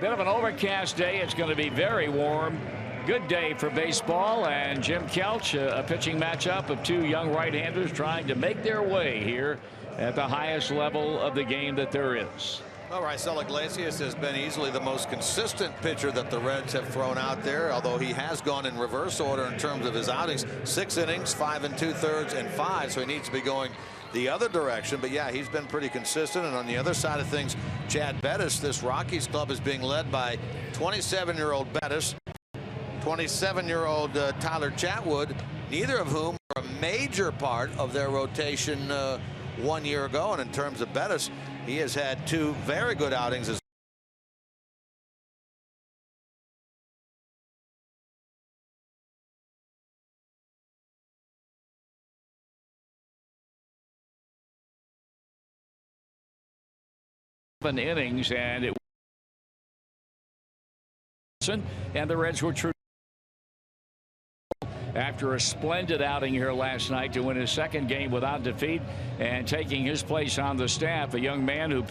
Bit of an overcast day. It's going to be very warm. Good day for baseball, and Jim Kelch, a pitching matchup of two young right-handers trying to make their way here at the highest level of the game that there is. Well, Raisel Iglesias has been easily the most consistent pitcher that the Reds have thrown out there, although he has gone in reverse order in terms of his outings. 6 innings, 5 2/3, and 5, so he needs to be going the other direction. But yeah, he's been pretty consistent. And on the other side of things, Chad Bettis, this Rockies club is being led by 27-year-old Bettis, 27-year-old Tyler Chatwood, neither of whom are a major part of their rotation 1 year ago. And in terms of Bettis, he has had 2 very good outings as innings, and it and the Reds were true after a splendid outing here last night to win his second game without defeat, and taking his place on the staff, a young man who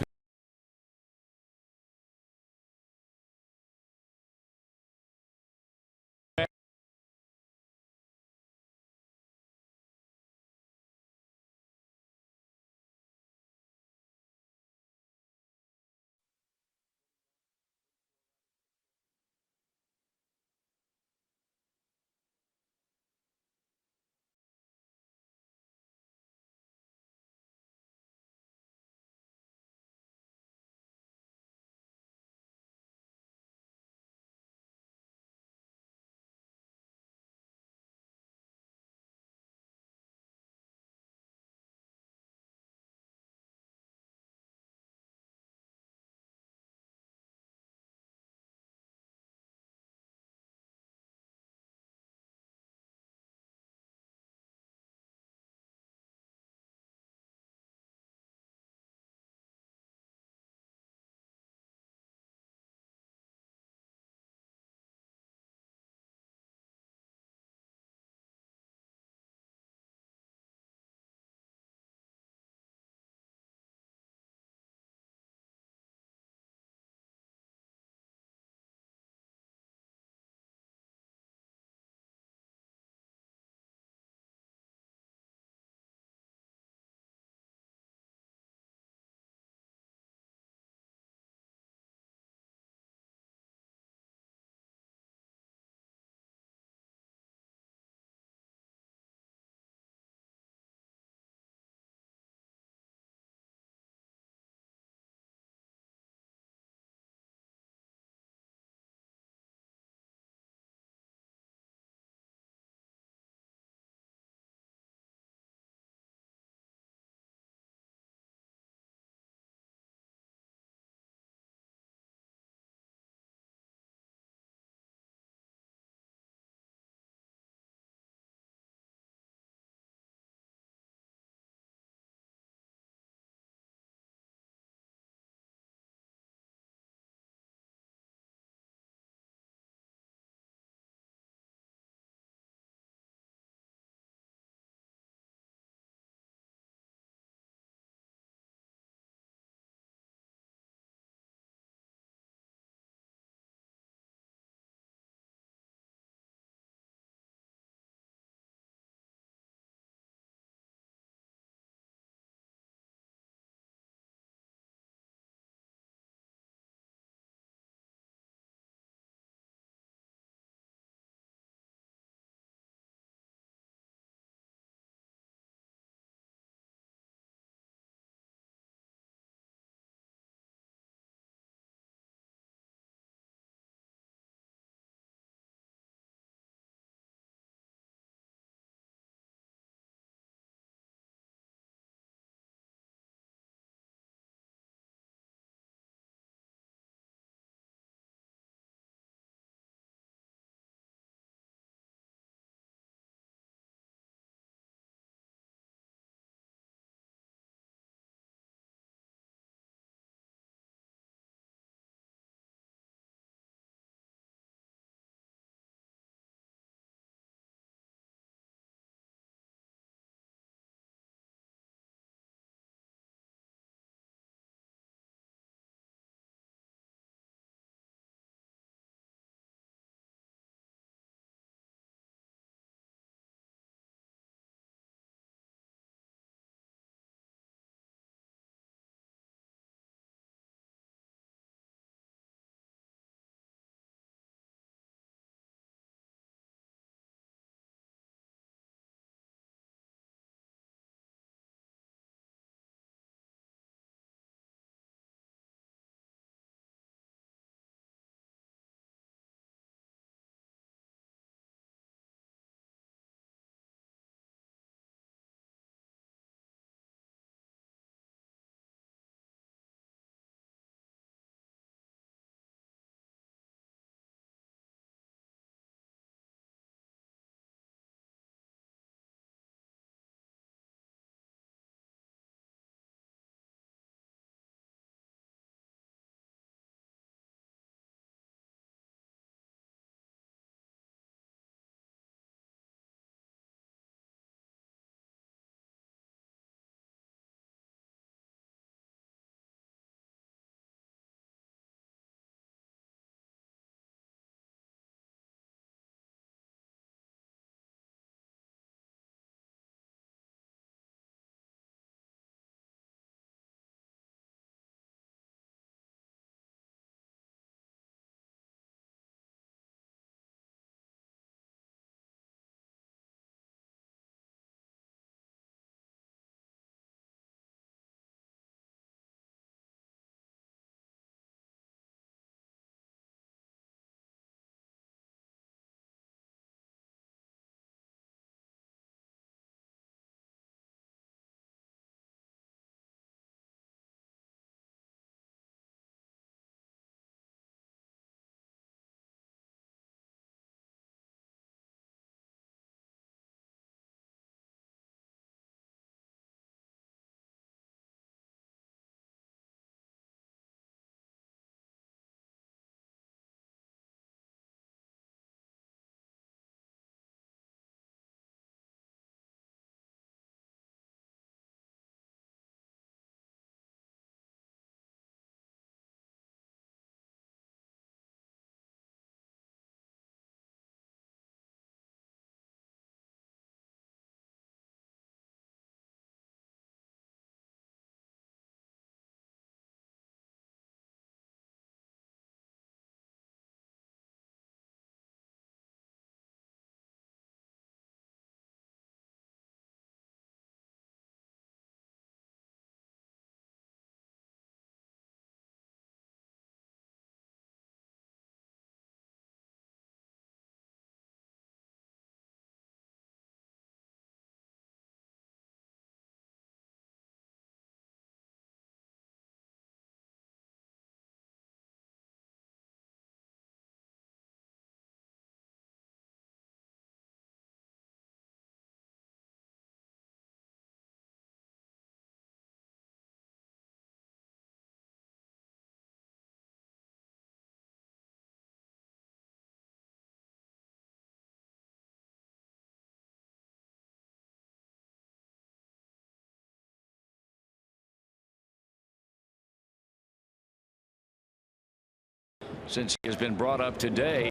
since he has been brought up today.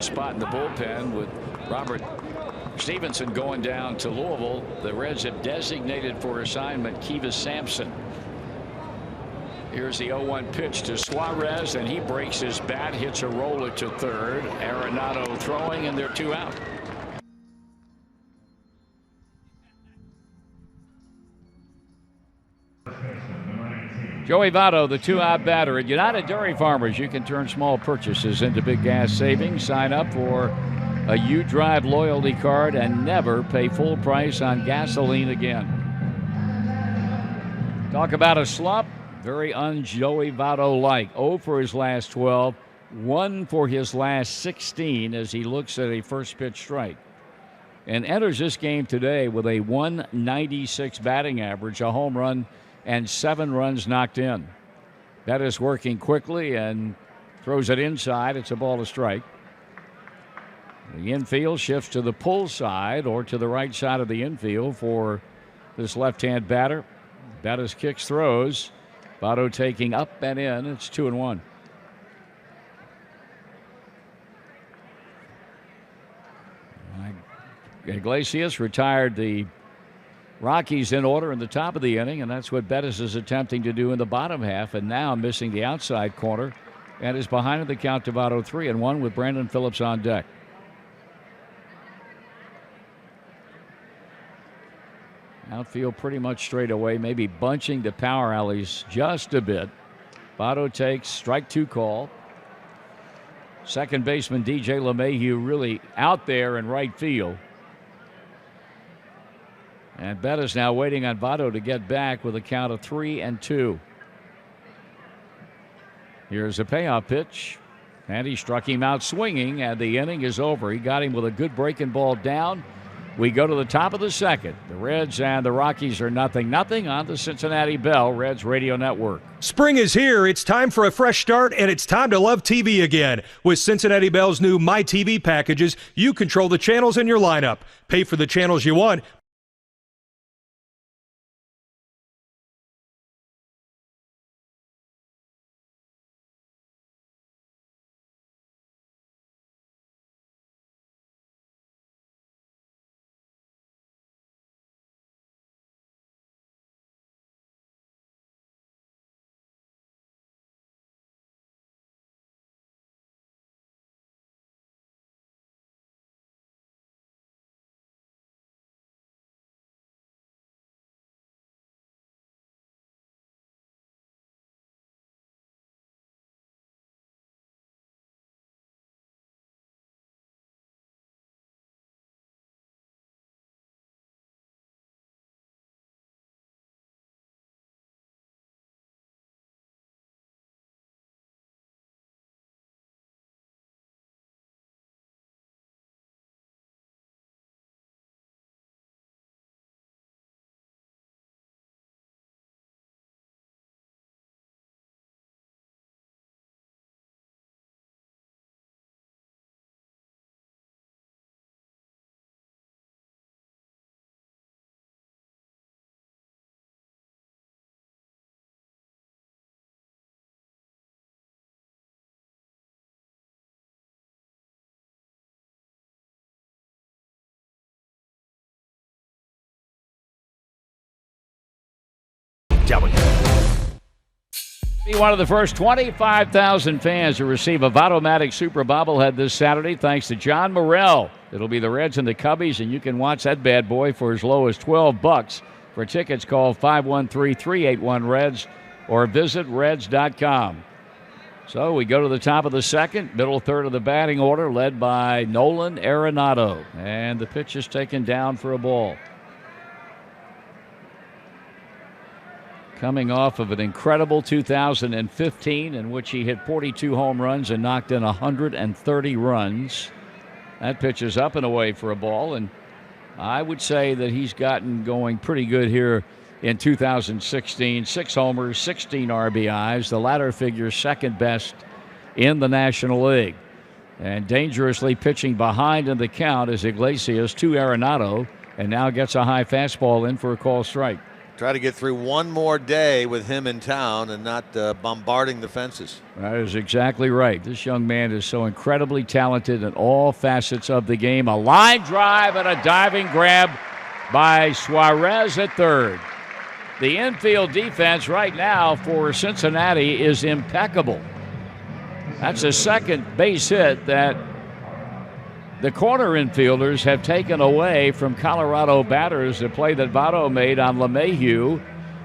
Spot in the bullpen with Robert Stevenson going down to Louisville. The Reds have designated for assignment Kivas Sampson. Here's the 0-1 pitch to Suarez, and he breaks his bat, hits a roller to third. Arenado throwing, and they're 2 out. Joey Votto, the 2-out batter. At United Dairy Farmers, you can turn small purchases into big gas savings. Sign up for a U-Drive loyalty card and never pay full price on gasoline again. Talk about a slump. Very un-Joey Votto-like. 0 for his last 12, 1 for his last 16 as he looks at a first pitch strike. And enters this game today with a 196 batting average, a home run, and 7 runs knocked in. That is working quickly and throws it inside. It's a ball to strike. The infield shifts to the pull side or to the right side of the infield for this left-hand batter. Bettis kicks, throws. Votto taking up and in. It's 2-1. Iglesias retired the Rockies in order in the top of the inning, and that's what Bettis is attempting to do in the bottom half, and now missing the outside corner and is behind in the count to Votto. 3-1 with Brandon Phillips on deck. Outfield pretty much straight away, maybe bunching the power alleys just a bit. Votto takes strike 2 call. Second baseman DJ LeMahieu really out there in right field. And Bettis now waiting on Votto to get back with a count of 3-2. Here's a payoff pitch. And he struck him out swinging, and the inning is over. He got him with a good breaking ball down. We go to the top of the second. The Reds and the Rockies are 0-0 on the Cincinnati Bell Reds Radio Network. Spring is here. It's time for a fresh start, and it's time to love TV again. With Cincinnati Bell's new My TV packages, you control the channels in your lineup. Pay for the channels you want. Be one of the first 25,000 fans to receive a Votto-matic Super bobblehead this Saturday, thanks to John Morrell. It'll be the Reds and the Cubbies, and you can watch that bad boy for as low as $12. For tickets, call 513-381-REDS or visit Reds.com. So we go to the top of the second, middle third of the batting order, led by Nolan Arenado. And the pitch is taken down for a ball. Coming off of an incredible 2015 in which he hit 42 home runs and knocked in 130 runs. That pitch is up and away for a ball, and I would say that he's gotten going pretty good here in 2016. 6 homers, 16 RBIs. The latter figure second best in the National League. And dangerously pitching behind in the count is Iglesias to Arenado, and now gets a high fastball in for a call strike. Try to get through one more day with him in town and not bombarding the fences. That is exactly right. This young man is so incredibly talented in all facets of the game. A line drive and a diving grab by Suarez at third. The infield defense right now for Cincinnati is impeccable. That's a second base hit that the corner infielders have taken away from Colorado batters. The play that Votto made on LeMahieu.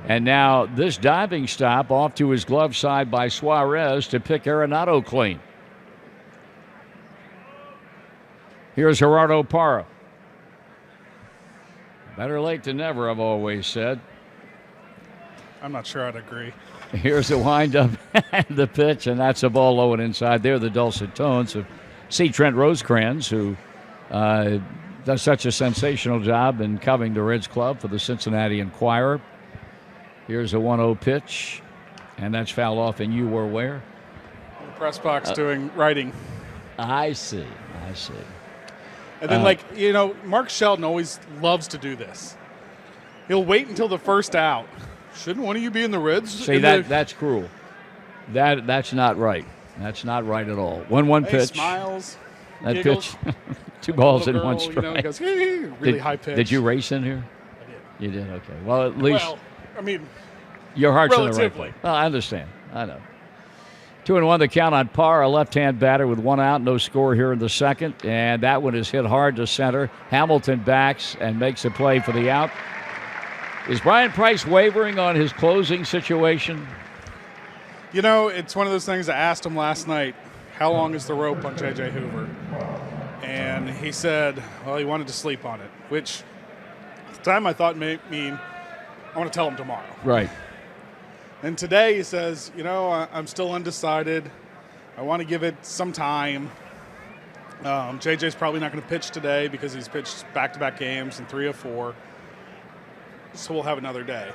And now this diving stop off to his glove side by Suarez to pick Arenado clean. Here's Gerardo Parra. Better late than never, I've always said. I'm not sure I'd agree. Here's the windup and the pitch, and that's a ball low and inside. There, the dulcet tones of C. Trent Rosecrans, who does such a sensational job in covering the Reds club for the Cincinnati Enquirer. Here's a 1-0 pitch, and that's fouled off, and you were where? In the press box doing writing. I see. And then, Mark Shelton always loves to do this. He'll wait until the first out. Shouldn't one of you be in the Reds? See, that's cruel. That's not right. That's not right at all. 1-1 pitch. Smiles. That giggles. pitch. 2 balls in Girl, 1 strike. Goes, really high pitch. Did you race in here? I did. You did? Okay. Well, at least your heart's in the right place. Well, I understand. I know. 2-1 the count on Parra, a left-hand batter with 1 out, no score here in the second. And that one is hit hard to center. Hamilton backs and makes a play for the out. Is Brian Price wavering on his closing situation? It's one of those things I asked him last night, how long is the rope on J.J. Hoover? And he said, well, he wanted to sleep on it, which at the time I thought may mean I want to tell him tomorrow. Right. And today he says, I'm still undecided. I want to give it some time. JJ's probably not going to pitch today because he's pitched back-to-back games in 3 of 4. So we'll have another day.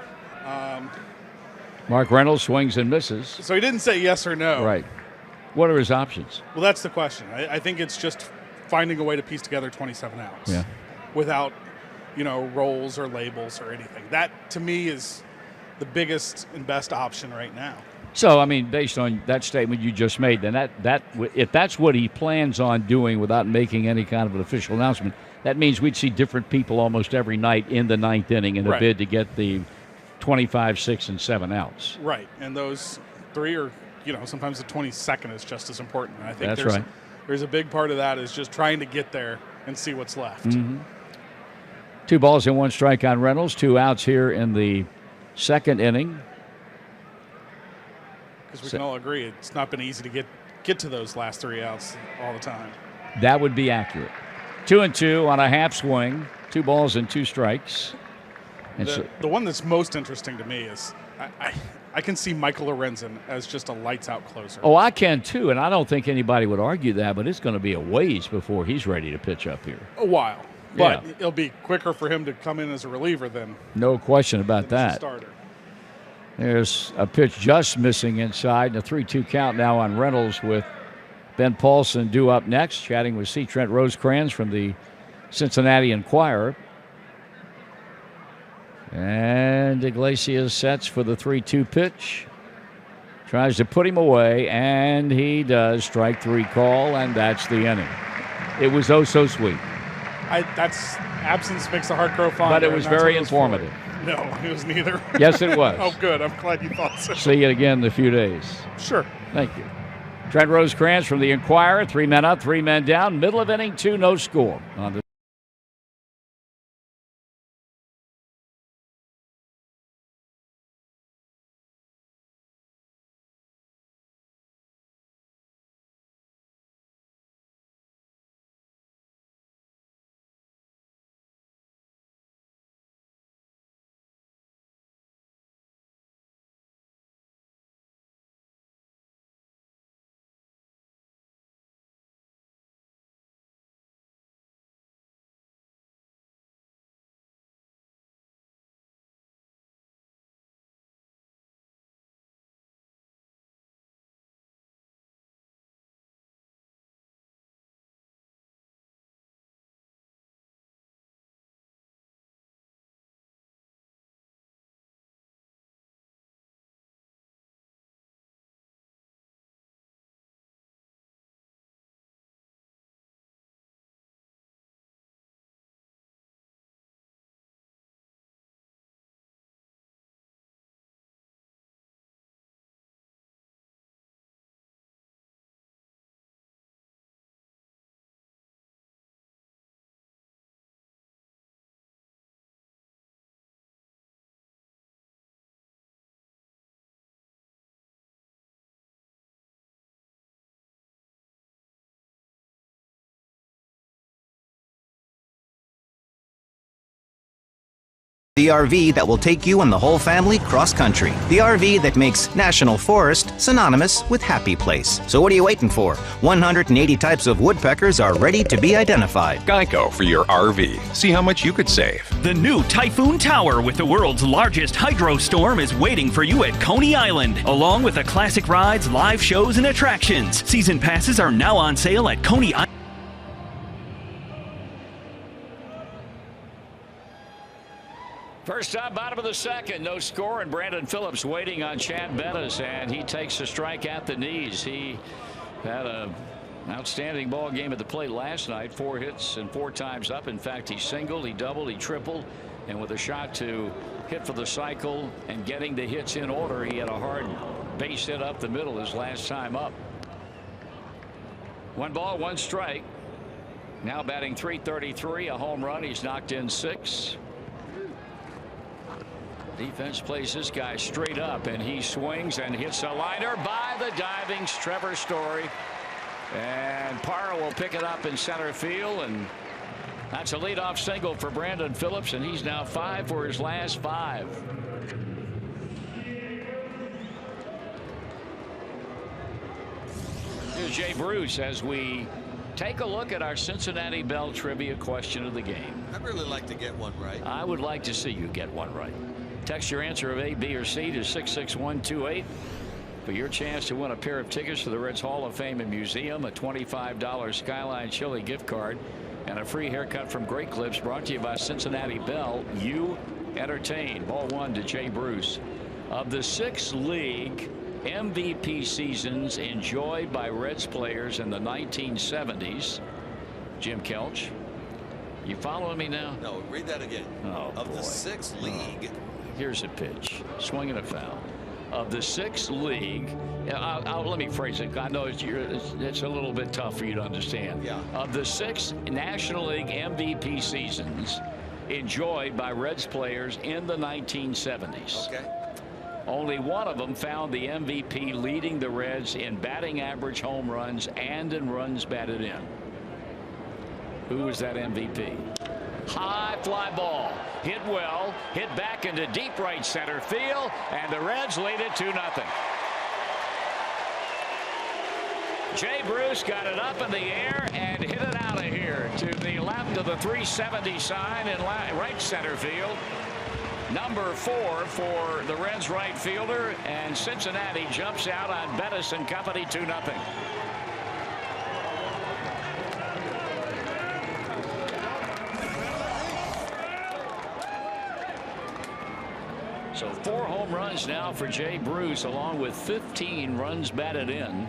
Mark Reynolds swings and misses. So he didn't say yes or no. Right. What are his options? Well, that's the question. I think it's just finding a way to piece together 27 outs without, roles or labels or anything. That, to me, is the biggest and best option right now. So, based on that statement you just made, then that if that's what he plans on doing without making any kind of an official announcement, that means we'd see different people almost every night in the 9th inning in a bid to get the 25, 6, and 7 outs. Right, and those 3 are, sometimes the 22nd is just as important. And I think that's right. There's a big part of that is just trying to get there and see what's left. Mm-hmm. 2 balls and 1 strike on Reynolds, 2 outs here in the second inning. Because we can all agree it's not been easy to get to those last 3 outs all the time. That would be accurate. 2-2 on a half swing, 2 balls and 2 strikes. And the one that's most interesting to me is I can see Michael Lorenzen as just a lights-out closer. Oh, I can too, and I don't think anybody would argue that, but it's going to be a ways before he's ready to pitch up here. A while. But it'll be quicker for him to come in as a reliever than no question about that. As a starter. There's a pitch just missing inside, and a 3-2 count now on Reynolds with Ben Paulson due up next, chatting with C. Trent Rosecrans from the Cincinnati Enquirer. And Iglesias sets for the 3-2 pitch. Tries to put him away, and he does. Strike 3 call, and that's the inning. It was oh so sweet. That's absence makes the heart grow fonder. But it was very informative. No, it was neither. Yes, it was. Oh, good. I'm glad you thought so. See you again in a few days. Sure. Thank you. Trent Rosecrans from the Enquirer. 3 men up, 3 men down. Middle of inning 2, no score on the The RV that will take you and the whole family cross-country. The RV that makes National Forest synonymous with happy place. So what are you waiting for? 180 types of woodpeckers are ready to be identified. Geico for your RV. See how much you could save. The new Typhoon Tower with the world's largest hydro storm is waiting for you at Coney Island, along with the classic rides, live shows, and attractions. Season passes are now on sale at Coney Island. First up, bottom of the second, no score, and Brandon Phillips waiting on Chad Bettis, and he takes a strike at the knees. He had an outstanding ball game at the plate last night, 4 hits and 4 times up. In fact, he singled, he doubled, he tripled, and with a shot to hit for the cycle and getting the hits in order, he had a hard base hit up the middle his last time up. 1 ball, 1 strike. Now batting .333, a home run. He's knocked in 6. Defense plays this guy straight up, and he swings and hits a liner by the diving Trevor Story. And Parra will pick it up in center field, and that's a leadoff single for Brandon Phillips, and he's now 5 for his last 5. Here's Jay Bruce as we take a look at our Cincinnati Bell trivia question of the game. I'd really like to get one right. I would like to see you get one right. Text your answer of A, B, or C to 66128 for your chance to win a pair of tickets to the Reds Hall of Fame and Museum, a $25 Skyline Chili gift card, and a free haircut from Great Clips, brought to you by Cincinnati Bell. You entertain. Ball 1 to Jay Bruce. Of the 6 league MVP seasons enjoyed by Reds players in the 1970s, Jim Kelch, you following me now? No, read that again. Oh, of boy. the 6th league. Here's a pitch. Swing and a foul. Of the 6th league, let me phrase it. I know it's a little bit tough for you to understand. Yeah. Of the 6 National League MVP seasons enjoyed by Reds players in the 1970s. Okay. Only one of them found the MVP, leading the Reds in batting average, home runs, and in runs batted in. Who was that MVP? High fly ball. Hit well. Hit back into deep right center field. And the Reds lead it 2-0. Jay Bruce got it up in the air and hit it out of here to the left of the 370 sign in right center field. Number 4 for the Reds right fielder. And Cincinnati jumps out on Bettis and company 2-0. So 4 home runs now for Jay Bruce, along with 15 runs batted in.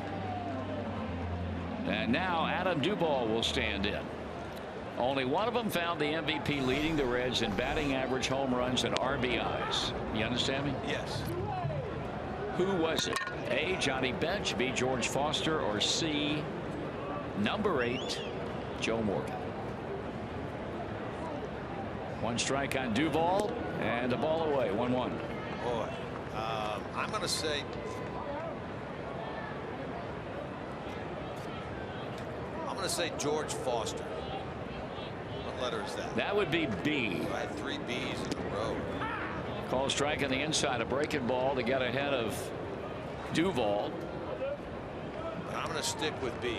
And now Adam Duvall will stand in. Only one of them found the MVP, leading the Reds in batting average, home runs, and RBIs. You understand me? Yes. Who was it? A, Johnny Bench, B, George Foster, or C, number 8, Joe Morgan? 1 strike on Duvall, and a ball away. 1-1. Boy, I'm going to say. I'm going to say George Foster. What letter is that? That would be B. I had 3 B's in a row. Call strike on the inside, a breaking ball to get ahead of Duvall. I'm going to stick with B.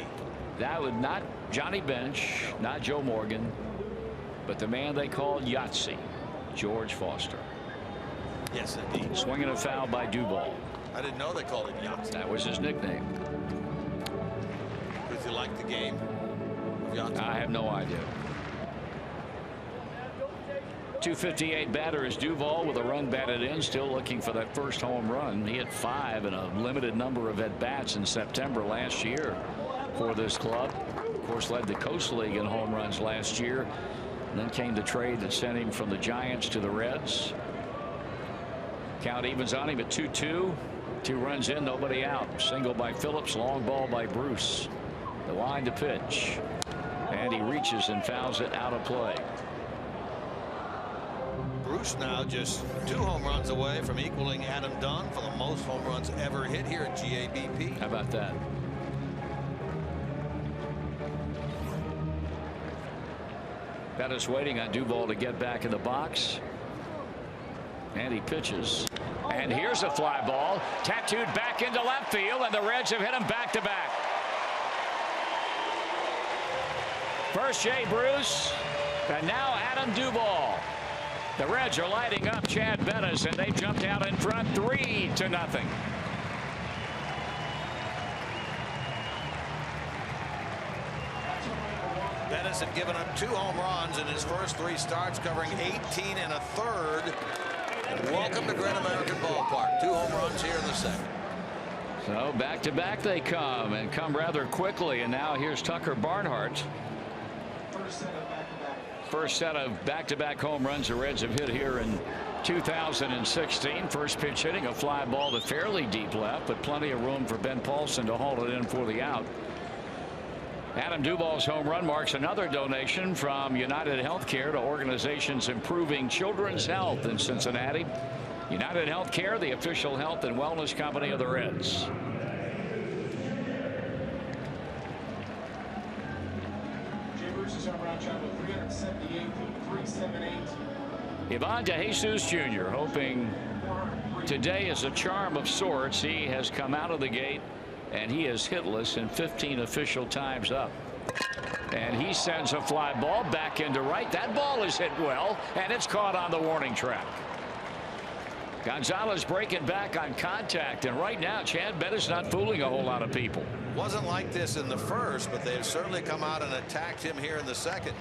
That would not Johnny Bench, not Joe Morgan, but the man they called Yahtzee, George Foster. Yes, indeed. Swinging a foul by Duvall. I didn't know they called him Yahtzee. That was his nickname. Does he like the game of Yahtzee? I have no idea. .258 batter is Duvall with a run batted in, still looking for that first home run. He had 5 in a limited number of at-bats in September last year for this club. Of course, led the Coast League in home runs last year. And then came the trade that sent him from the Giants to the Reds. Count evens on him at 2-2. 2 runs in, nobody out. Single by Phillips, long ball by Bruce. The line to pitch. And he reaches and fouls it out of play. Bruce now just 2 home runs away from equaling Adam Dunn for the most home runs ever hit here at GABP. How about that? Bettis waiting on Duvall to get back in the box. And he pitches. And here's a fly ball tattooed back into left field, and the Reds have hit him back to back. First Jay Bruce, and now Adam Duvall. The Reds are lighting up Chad Bettis, and they jumped out in front 3-0. Bettis had given up 2 home runs in his first 3 starts, covering 18 1/3. And welcome to Great American Ballpark. 2 home runs here in the second. So back to back they come, and come rather quickly. And now here's Tucker Barnhart. First set of back-to-back home runs the Reds have hit here in 2016. First pitch hitting a fly ball to fairly deep left, but plenty of room for Ben Paulson to haul it in for the out. Adam Duvall's home run marks another donation from United Healthcare to organizations improving children's health in Cincinnati. United Healthcare, the official health and wellness company of the Reds. Ivan DeJesus Jr. hoping today is a charm of sorts. He has come out of the gate and he is hitless in 15 official times up. And he sends a fly ball back into right. That ball is hit well, and it's caught on the warning track. Gonzalez breaking back on contact, and right now Chad Bettis not fooling a whole lot of people. Wasn't like this in the first, but they've certainly come out and attacked him here in the second.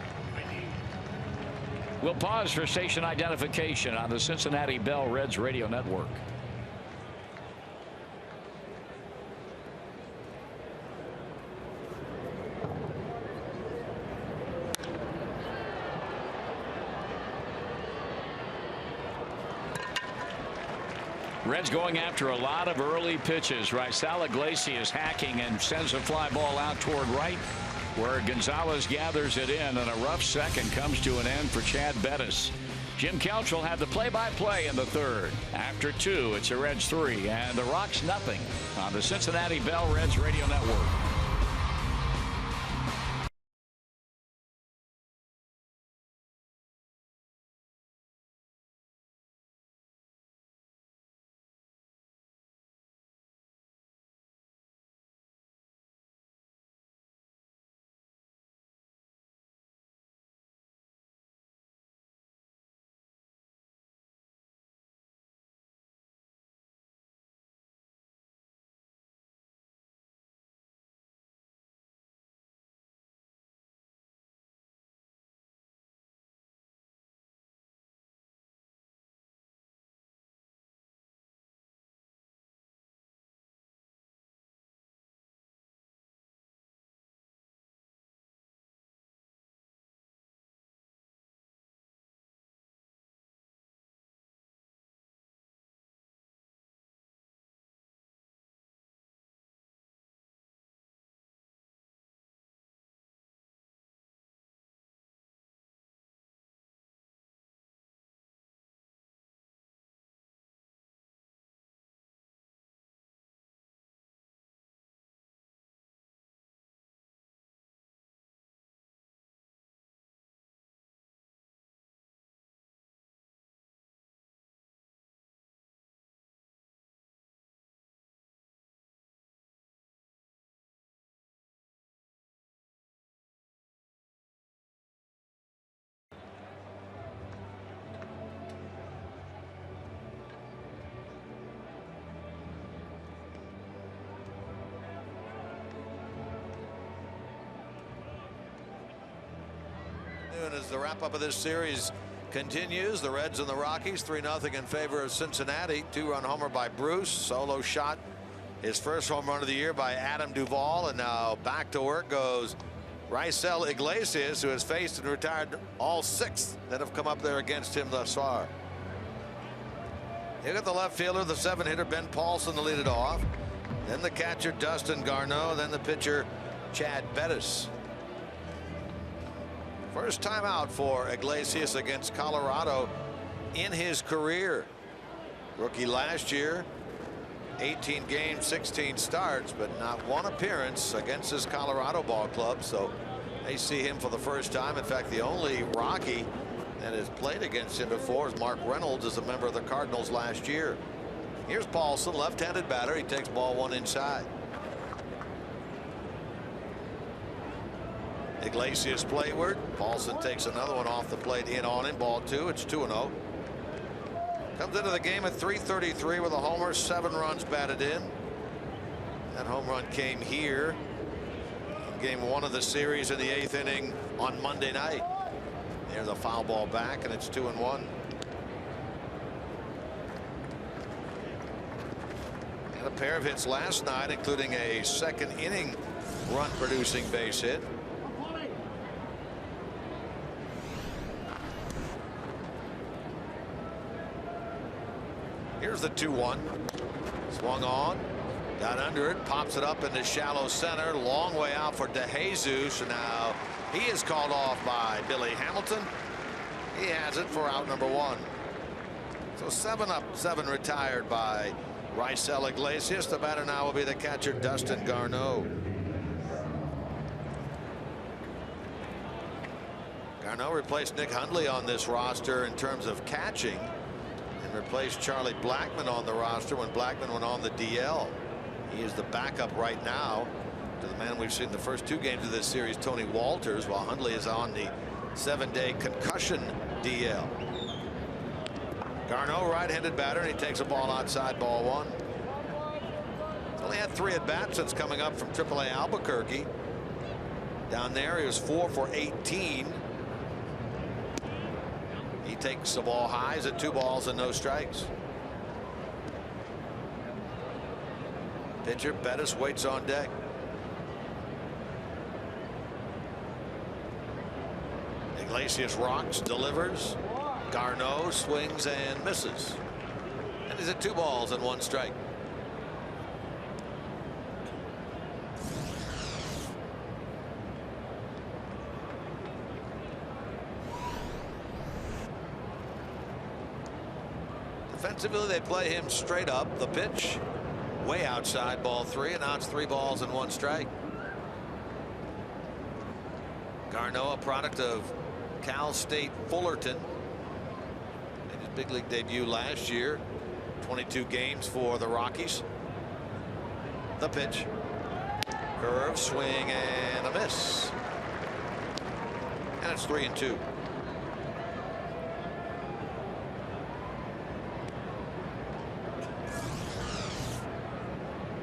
We'll pause for station identification on the Cincinnati Bell Reds radio network. Reds going after a lot of early pitches. Raisel Iglesias hacking and sends a fly ball out toward right, where Gonzalez gathers it in, and a rough second comes to an end for Chad Bettis. Jim Kelch will have the play-by-play in the third. After 2, it's a Reds 3 and the Rocks nothing on the Cincinnati Bell Reds radio network. As the wrap-up of this series continues, the Reds and the Rockies 3-0 in favor of Cincinnati. 2-run homer by Bruce. Solo shot, his first home run of the year, by Adam Duvall. And now back to work goes Raisel Iglesias, who has faced and retired all 6 that have come up there against him thus far. You got the left fielder, the 7-hitter Ben Paulson, to lead it off. Then the catcher Dustin Garneau. Then the pitcher Chad Bettis. First time out for Iglesias against Colorado in his career. Rookie last year, 18 games, 16 starts, but not one appearance against his Colorado ball club. So they see him for the first time. In fact, the only Rocky and has played against him before. As Mark Reynolds is a member of the Cardinals last year. Here's Paulson, left-handed batter. He takes ball one inside. Iglesias playward. Paulson takes another one off the plate in on him. Ball two. It's 2-0. Comes into the game at 3:33 with a homer, 7 runs batted in. That home run came here in game 1 of the series in the 8th inning on Monday night. There's a foul ball back, and it's 2-1. And a pair of hits last night, including a 2nd inning run producing base hit. Here's the 2-1. Swung on. Got under it. Pops it up into shallow center. Long way out for DeJesus. Now he is called off by Billy Hamilton. He has it for out number 1. So 7 up, 7 retired by Raisel Iglesias. The batter now will be the catcher, Dustin Garneau. Garneau replaced Nick Hundley on this roster in terms of catching, and replaced Charlie Blackmon on the roster when Blackmon went on the DL. He is the backup right now to the man we've seen the first 2 games of this series, Tony Walters, while Hundley is on the 7-day concussion DL. Garneau, right-handed batter, and he takes a ball outside, ball 1. He's only had 3 at-bats since coming up from AAA Albuquerque. Down there, he was 4 for 18. He takes the ball high. He's at 2 balls and no strikes. Pitcher Bettis waits on deck. Iglesias rocks, delivers. Garneau swings and misses. And he's at 2 balls and 1 strike. Defensively, they play him straight up. The pitch way outside, ball 3, and now it's 3 balls and 1 strike. Garneau, a product of Cal State Fullerton. Made his big league debut last year. 22 games for the Rockies. The pitch. Curve, swing, and a miss. And it's 3-2.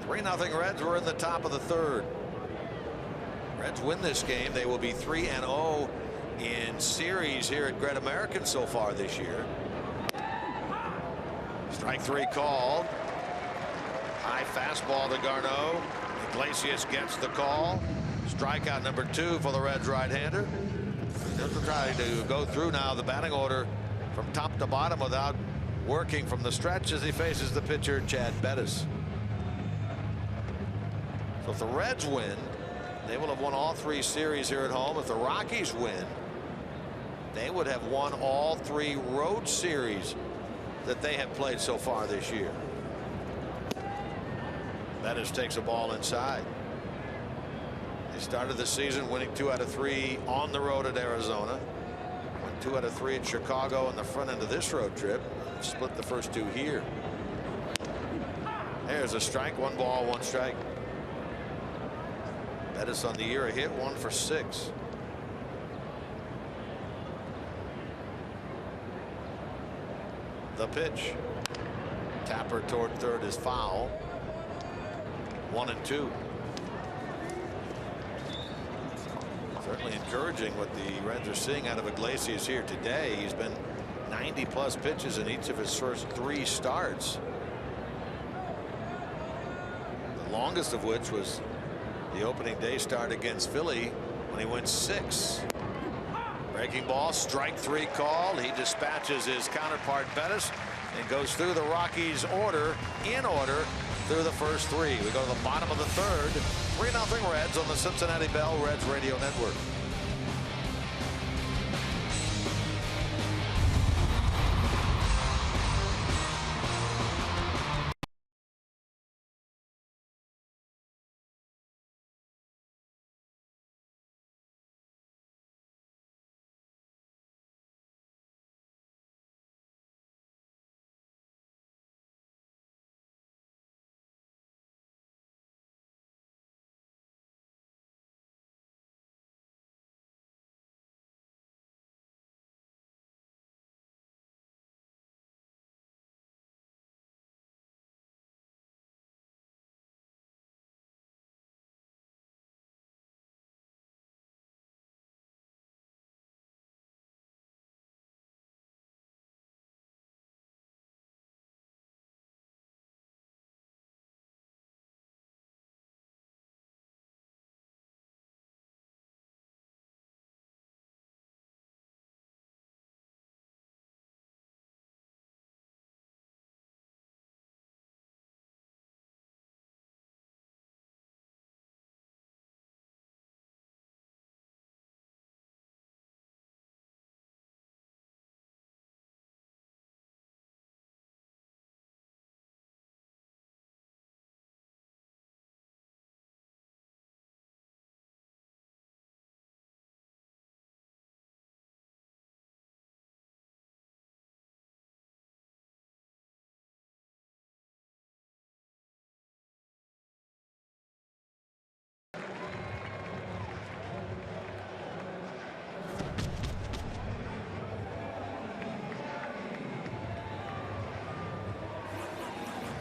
3-0 Reds. We're in the top of the 3rd. Reds win this game. They will be 3-0 in series here at Great American so far this year. Strike 3 called. High fastball to Garneau. Iglesias gets the call. Strikeout number 2 for the Reds right-hander. They'll try to go through now the batting order from top to bottom without working from the stretch as he faces the pitcher, Chad Bettis. So if the Reds win, they will have won all 3 series here at home. If the Rockies win, they would have won all 3 road series that they have played so far this year. Bettis takes a ball inside. They started the season winning 2 out of 3 on the road at Arizona. Won 2 out of 3 at Chicago on the front end of this road trip. Split the first 2 here. There's a strike. 1 ball, 1 strike. Bettis on the year a hit, 1 for 6. The pitch. Tapper toward 3rd is foul. 1-2. Certainly encouraging what the Reds are seeing out of Iglesias here today. He's been 90+ pitches in each of his first 3 starts. The longest of which was the opening day start against Philly when he went 6. Breaking ball, strike 3 called. He dispatches his counterpart Bettis and goes through the Rockies in order through the first 3. We go to the bottom of the 3rd. 3-0 Reds on the Cincinnati Bell Reds Radio Network.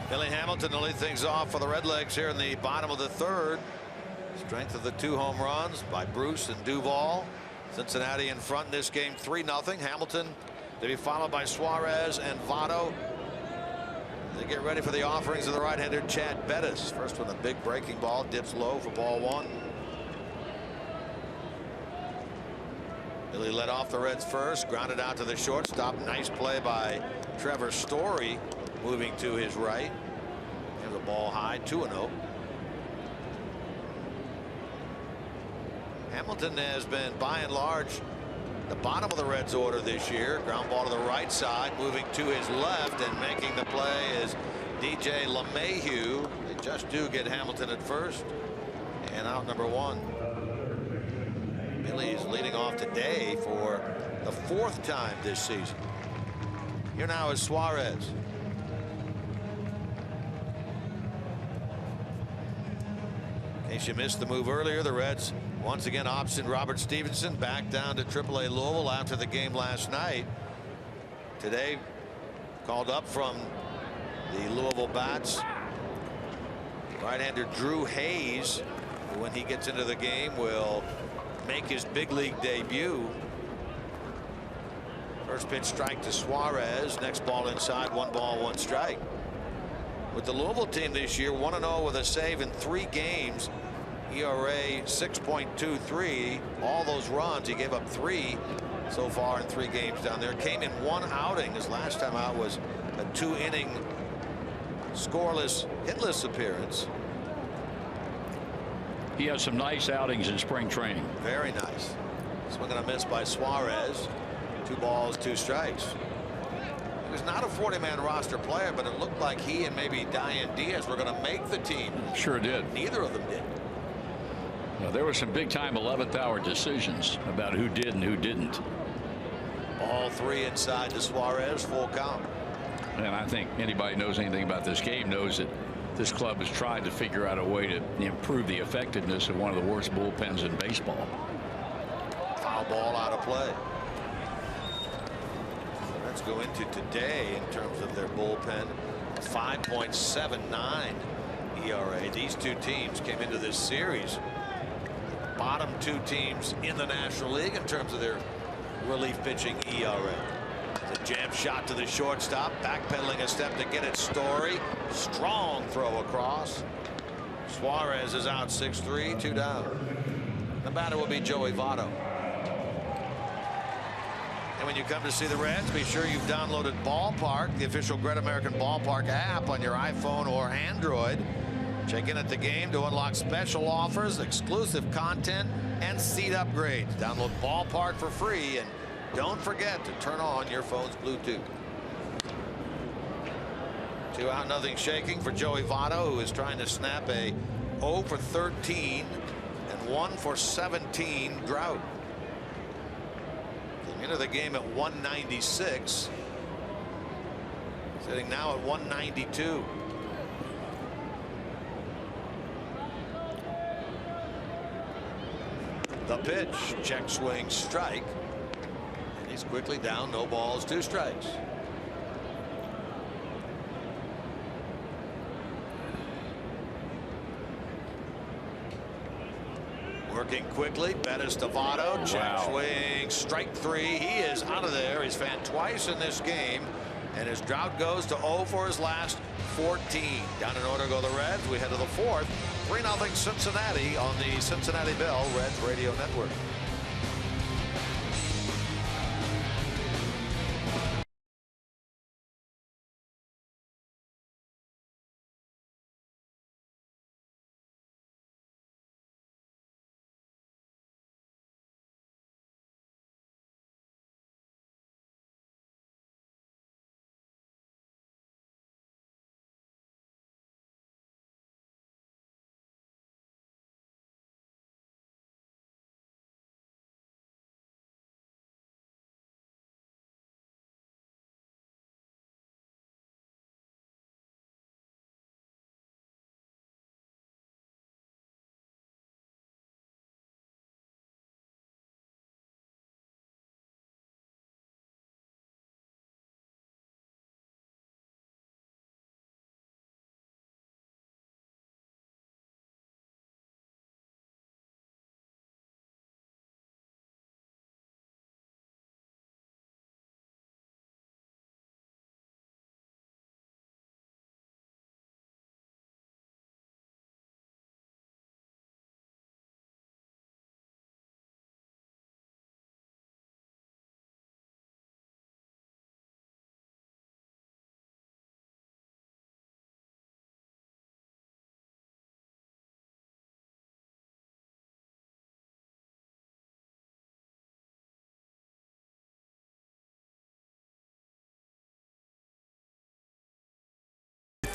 Billy Hamilton to lead things off for the Redlegs here in the bottom of the third. Strength of the 2 home runs by Bruce and Duvall. Cincinnati in front in this game 3-0. Hamilton to be followed by Suarez and Votto. They get ready for the offerings of the right-hander Chad Bettis. First one, a big breaking ball, dips low for ball 1. Billy led off the Reds first, grounded out to the shortstop. Nice play by Trevor Story, moving to his right. Here's a ball high, 2-0. Hamilton has been by and large the bottom of the Reds order this year. Ground ball to the right side, moving to his left, and making the play is DJ LeMahieu. They just do get Hamilton at first, and out number 1. Billy is leading off today for the 4th time this season. Here now is Suarez. In case you missed the move earlier, the Reds once again optioned Robert Stevenson back down to AAA Louisville after the game last night. Today called up from the Louisville Bats, right-hander Drew Hayes, who when he gets into the game will make his big league debut. First pitch strike to Suarez. Next ball inside, 1 ball 1 strike. With the Louisville team this year, 1-0 with a save in 3 games. ERA 6.23. All those runs, he gave up 3 so far in 3 games down there. Came in 1 outing. His last time out was a 2-inning scoreless, hitless appearance. He has some nice outings in spring training. Very nice. Swing and a miss by Suarez. 2 balls 2 strikes. He was not a 40-man roster player, but it looked like he and maybe Diane Diaz were going to make the team. Sure did. Neither of them did. Well, there were some big-time 11th-hour decisions about who did and who didn't. Ball 3 inside to Suarez, full count. And I think anybody who knows anything about this game knows that this club has tried to figure out a way to improve the effectiveness of one of the worst bullpens in baseball. Foul ball out of play. Let's go into today in terms of their bullpen. 5.79 ERA. These 2 teams came into this series bottom 2 teams in the National League in terms of their relief pitching ERA. The jam shot to the shortstop, backpedaling a step to get it. Story, strong throw across. Suarez is out 6-3, 2 down. The batter will be Joey Votto. And when you come to see the Reds, be sure you've downloaded Ballpark, the official Great American Ballpark app, on your iPhone or Android. Check in at the game to unlock special offers, exclusive content, and seat upgrades. Download Ballpark for free, and don't forget to turn on your phone's Bluetooth. 2 out, nothing shaking for Joey Votto, who is trying to snap a 0 for 13 and 1 for 17 drought. Came into the game at 196. Sitting now at 192. The pitch, check swing, strike. And he's quickly down, no balls, 2 strikes. Working quickly, Bettis to Votto, check swing, strike 3. He is out of there. He's fanned twice in this game, and his drought goes to 0 for his last 14. Down in order go the Reds. We head to the 4th. 3-0 Cincinnati on the Cincinnati Bell Reds Radio Network.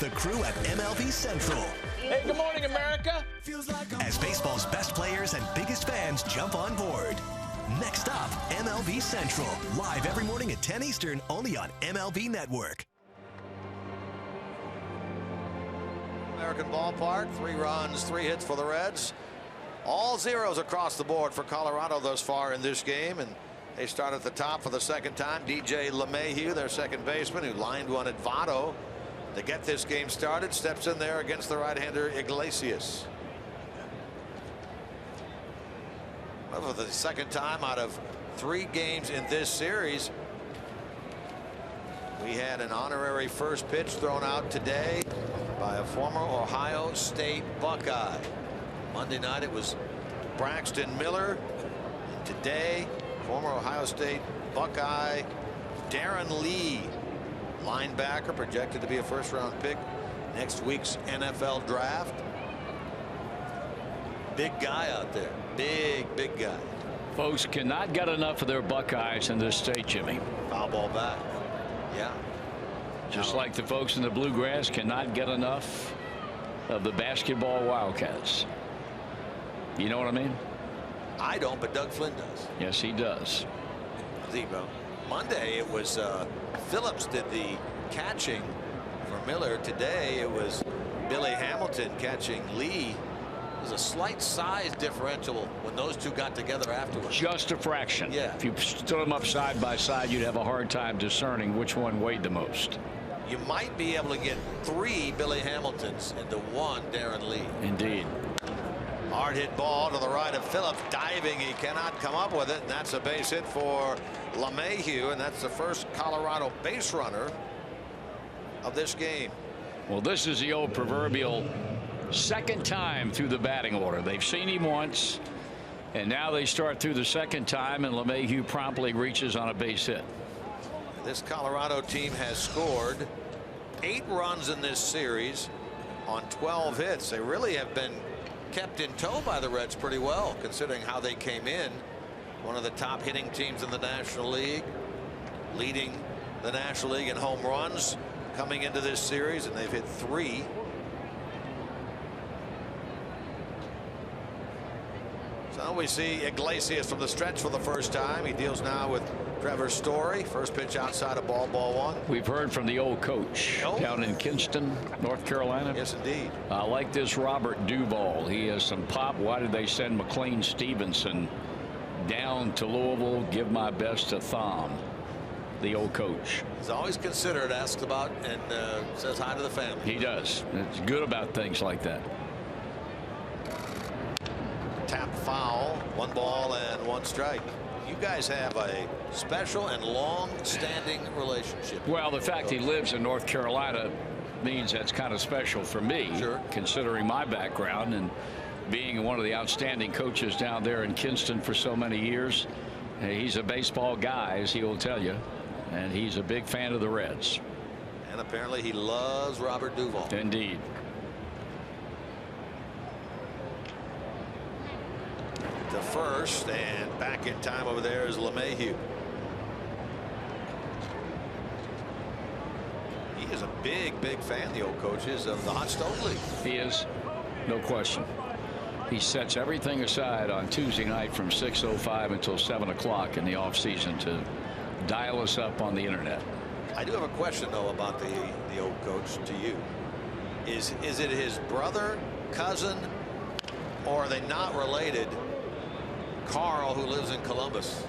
the crew at MLB Central. Hey, good morning, America. As baseball's best players and biggest fans jump on board. Next up, MLB Central. Live every morning at 10 Eastern, only on MLB Network. American Ballpark, 3 runs, 3 hits for the Reds. All zeros across the board for Colorado thus far in this game, and they start at the top for the second time. DJ LeMahieu, their second baseman, who lined one at Votto to get this game started, steps in there against the right-hander Iglesias. Well, for the second time out of 3 games in this series, we had an honorary first pitch thrown out today by a former Ohio State Buckeye. Monday night it was Braxton Miller. And today, former Ohio State Buckeye Darren Lee, linebacker, projected to be a first-round pick next week's NFL draft. Big guy out there. Big guy. Folks cannot get enough of their Buckeyes in this state, Jimmy. Foul ball back. Yeah. Just like the folks in the Bluegrass cannot get enough of the basketball Wildcats. You know what I mean? I don't, but Doug Flynn does. Yes, he does. Monday it was Phillips did the catching for Miller. Today it was Billy Hamilton catching Lee. There's a slight size differential when those two got together afterwards. Just a fraction. Yeah. If you stood them up side by side, you'd have a hard time discerning which one weighed the most. You might be able to get 3 Billy Hamiltons into 1 Darren Lee. Indeed. Hard hit ball to the right of Phillips, diving. He cannot come up with it, and that's a base hit for LeMahieu, and that's the first Colorado base runner of this game. Well, this is the old proverbial second time through the batting order. They've seen him once, and now they start through the second time, and LeMahieu promptly reaches on a base hit. This Colorado team has scored 8 runs in this series on 12 hits. They really have been kept in tow by the Reds pretty well, considering how they came in. One of the top hitting teams in the National League, leading the National League in home runs coming into this series, and they've hit 3. So we see Iglesias from the stretch for the first time. He deals now with Trevor Story. First pitch outside of ball 1. We've heard from the old coach down in Kinston, North Carolina. Yes, indeed. I like this Robert Duvall. He has some pop. Why did they send McLean Stevenson down to Louisville? Give my best to Thom, the old coach. He's always considered, asked about, and says hi to the family. He does. It's good about things like that. Tap foul, 1 ball and 1 strike. You guys have a special and long-standing relationship. Well, the fact he lives in North Carolina means that's kind of special for me, considering my background and being one of the outstanding coaches down there in Kinston for so many years. He's a baseball guy, as he will tell you, and he's a big fan of the Reds. And apparently he loves Robert Duvall. Indeed. To first, and back in time over there is LeMahieu. He is a big fan, the old coach is, of the Hot Stove League. He is, no question. He sets everything aside on Tuesday night from 6:05 until 7 o'clock in the off season to dial us up on the internet. I do have a question though about the old coach to you. Is it his brother, cousin, or are they not related? Carl, who lives in Columbus.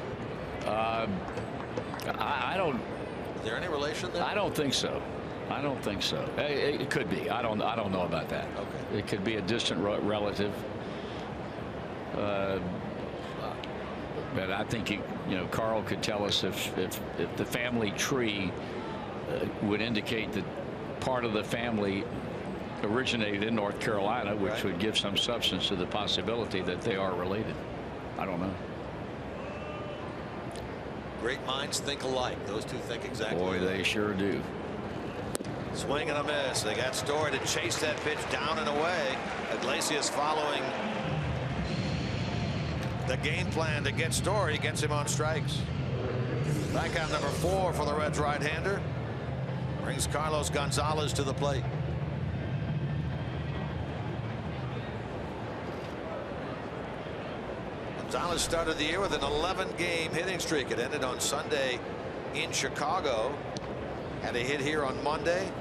I don't. Is there any relation there? I don't think so. I don't think so. It could be. I don't know about that. Okay. It could be a distant relative. But I think Carl could tell us if the family tree would indicate that part of the family originated in North Carolina, which would give some substance to the possibility that they are related. I don't know. Great minds think alike. Those two think exactly Boy, alike. they sure do. Swing and a miss. They got Story to chase that pitch down and away. Iglesias following the game plan to get Story, gets him on strikes. Strikeout number 4 for the Reds right-hander. Brings Carlos Gonzalez to the plate. Gonzalez started the year with an 11-game hitting streak. It ended on Sunday in Chicago. Had a hit here on Monday.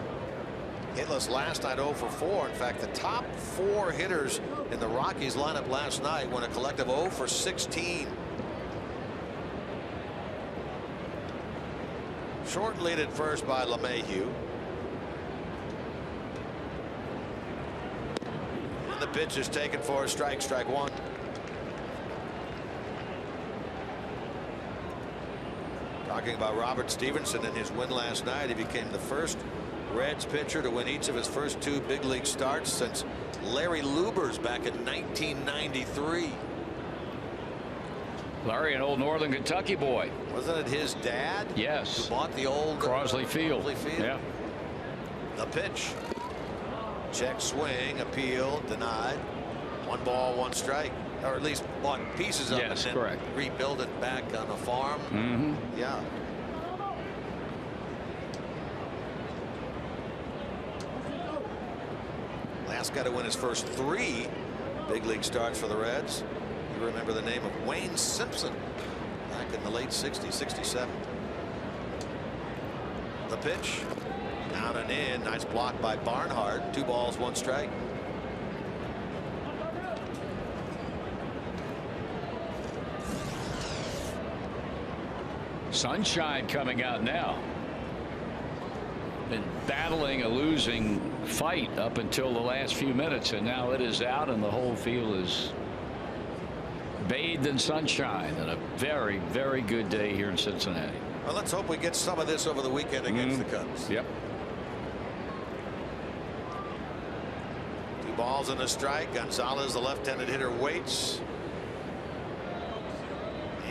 Hitless last night, 0 for 4. In fact, the top 4 hitters in the Rockies lineup last night went a collective 0 for 16. Short lead at first by LeMahieu. And the pitch is taken for a strike. Strike one. Talking about Robert Stevenson and his win last night, he became the first Reds pitcher to win each of his first 2 big league starts since Larry Lubers back in 1993. Larry, an old Northern Kentucky boy. Wasn't it his dad? Yes. Who bought the old Crosley Field. Yeah. The pitch. Check swing, appeal, denied. 1 ball, 1 strike. Or at least bought pieces of it and correct. rebuild it back on a farm. Yeah. Last guy to win his first 3 big league starts for the Reds. You remember the name of Wayne Simpson back in the late 60s, 67. The pitch. Down and in. Nice block by Barnhart. 2 balls, 1 strike. Sunshine coming out now. Been battling a losing fight up until the last few minutes, and now it is out, and the whole field is bathed in sunshine, and a very, very good day here in Cincinnati. Well, let's hope we get some of this over the weekend against the Cubs. Yep. 2 balls and a strike. Gonzalez, the left-handed hitter, waits.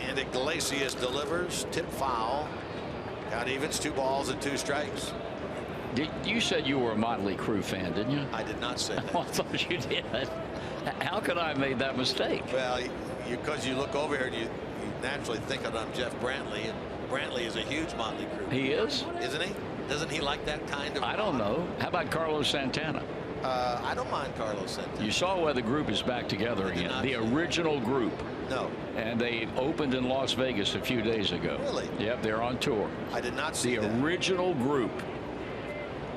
And Iglesias delivers. Tip foul. Got evens. 2 balls and 2 strikes. You said you were a Motley Crue fan, didn't you? I did not say that. I thought you did. How could I have made that mistake? Well, because you look over here and you naturally think that I'm Jeff Brantley, and Brantley is a huge Motley Crue. He is? Isn't he? Doesn't he like that kind of? I don't know. How about Carlos Santana? I don't mind Carlos Santana. You saw where the group is back together again. The original group. No. And they opened in Las Vegas a few days ago. Really? Yep, they're on tour. I did not see that. The original group.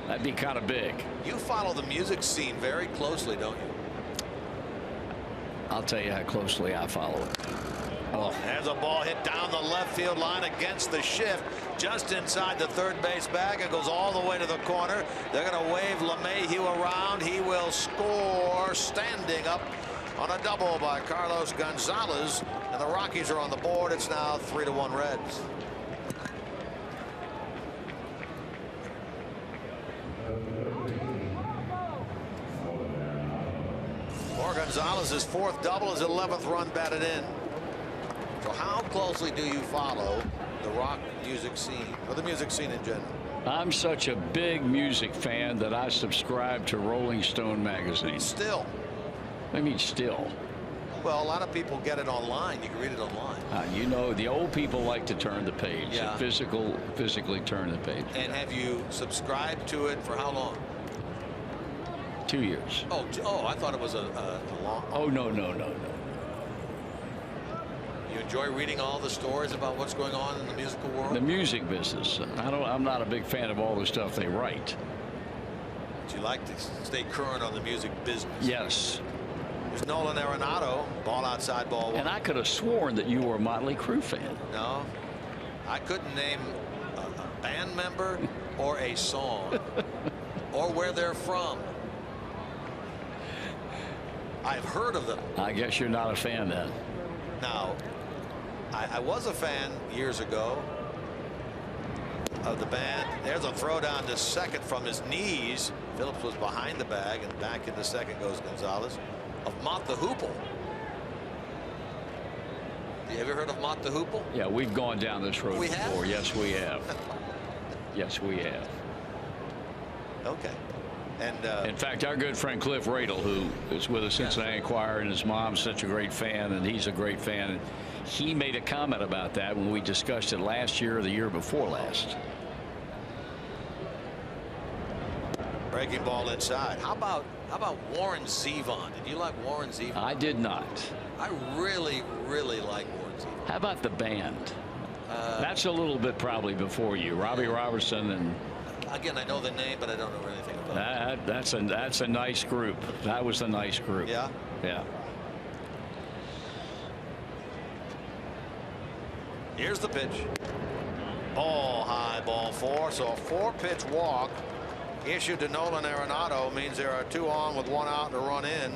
That'd be kind of big. You follow the music scene very closely, don't you? I'll tell you how closely I follow it. Oh. There's a ball hit down the left field line against the shift, just inside the third base bag. It goes all the way to the corner. They're going to wave LeMahieu around. He will score standing up on a double by Carlos Gonzalez, and the Rockies are on the board. It's now 3-1 Reds. For Gonzalez's 4th double, his 11th run batted in. So how closely do you follow the rock music scene, or the music scene in general? I'm such a big music fan that I subscribe to Rolling Stone magazine. Still. I mean, still. Well, a lot of people get it online. You can read it online. You know, the old people like to turn the page. Yeah. Physically turn the page. And have you subscribed to it for how long? 2 years. Oh, I thought it was a long. Oh, no. You enjoy reading all the stories about what's going on in the musical world? The music business. I'm not a big fan of all the stuff they write. But you like to stay current on the music business? Yes. There's Nolan Arenado, ball outside, ball 1. And I could have sworn that you were a Motley Crue fan. No, I couldn't name a band member or a song or where they're from. I've heard of them. I guess you're not a fan then. Now, I was a fan years ago of the band. There's a throw down to second from his knees. Phillips was behind the bag, and back into second goes Gonzalez. Of Mott the Hoople. You ever heard of Mott the Hoople? Yeah, we've gone down this road We before. have? Yes, we have. Yes, we have. Okay. And in fact, our good friend Cliff Radel, who is with the Cincinnati Enquirer, and his mom's such a great fan, and he's a great fan, and he made a comment about that when we discussed it last year or the year before last. Breaking ball inside. How about Warren Zevon? Did you like Warren Zevon? I did not. I really like Warren Zevon. How about the band? That's a little bit probably before you. Robbie Robertson and. Again, I know the name, but I don't know anything about it. That's a nice group. That was a nice group. Yeah. Yeah. Here's the pitch. Ball high, ball 4. So a 4-pitch walk issued to Nolan Arenado means there are 2 on with 1 out and a run in.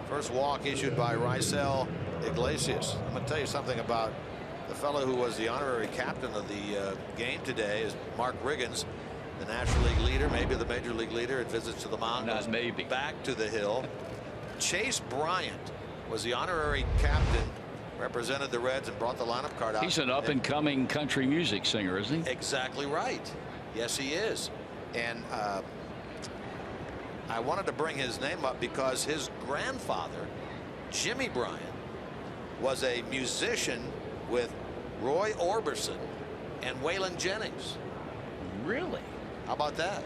First walk issued by Raisel Iglesias. I'm going to tell you something about the fellow who was the honorary captain of the game today is Mark Riggins, the National League leader, maybe the Major League leader. It visits to the mound, Not maybe. back to the hill. Chase Bryant was the honorary captain, represented the Reds and brought the lineup card out. He's an up-and-coming country music singer, isn't he? Exactly right. Yes, he is. And I wanted to bring his name up because his grandfather, Jimmy Bryant, was a musician with Roy Orbison and Waylon Jennings. Really? How about that?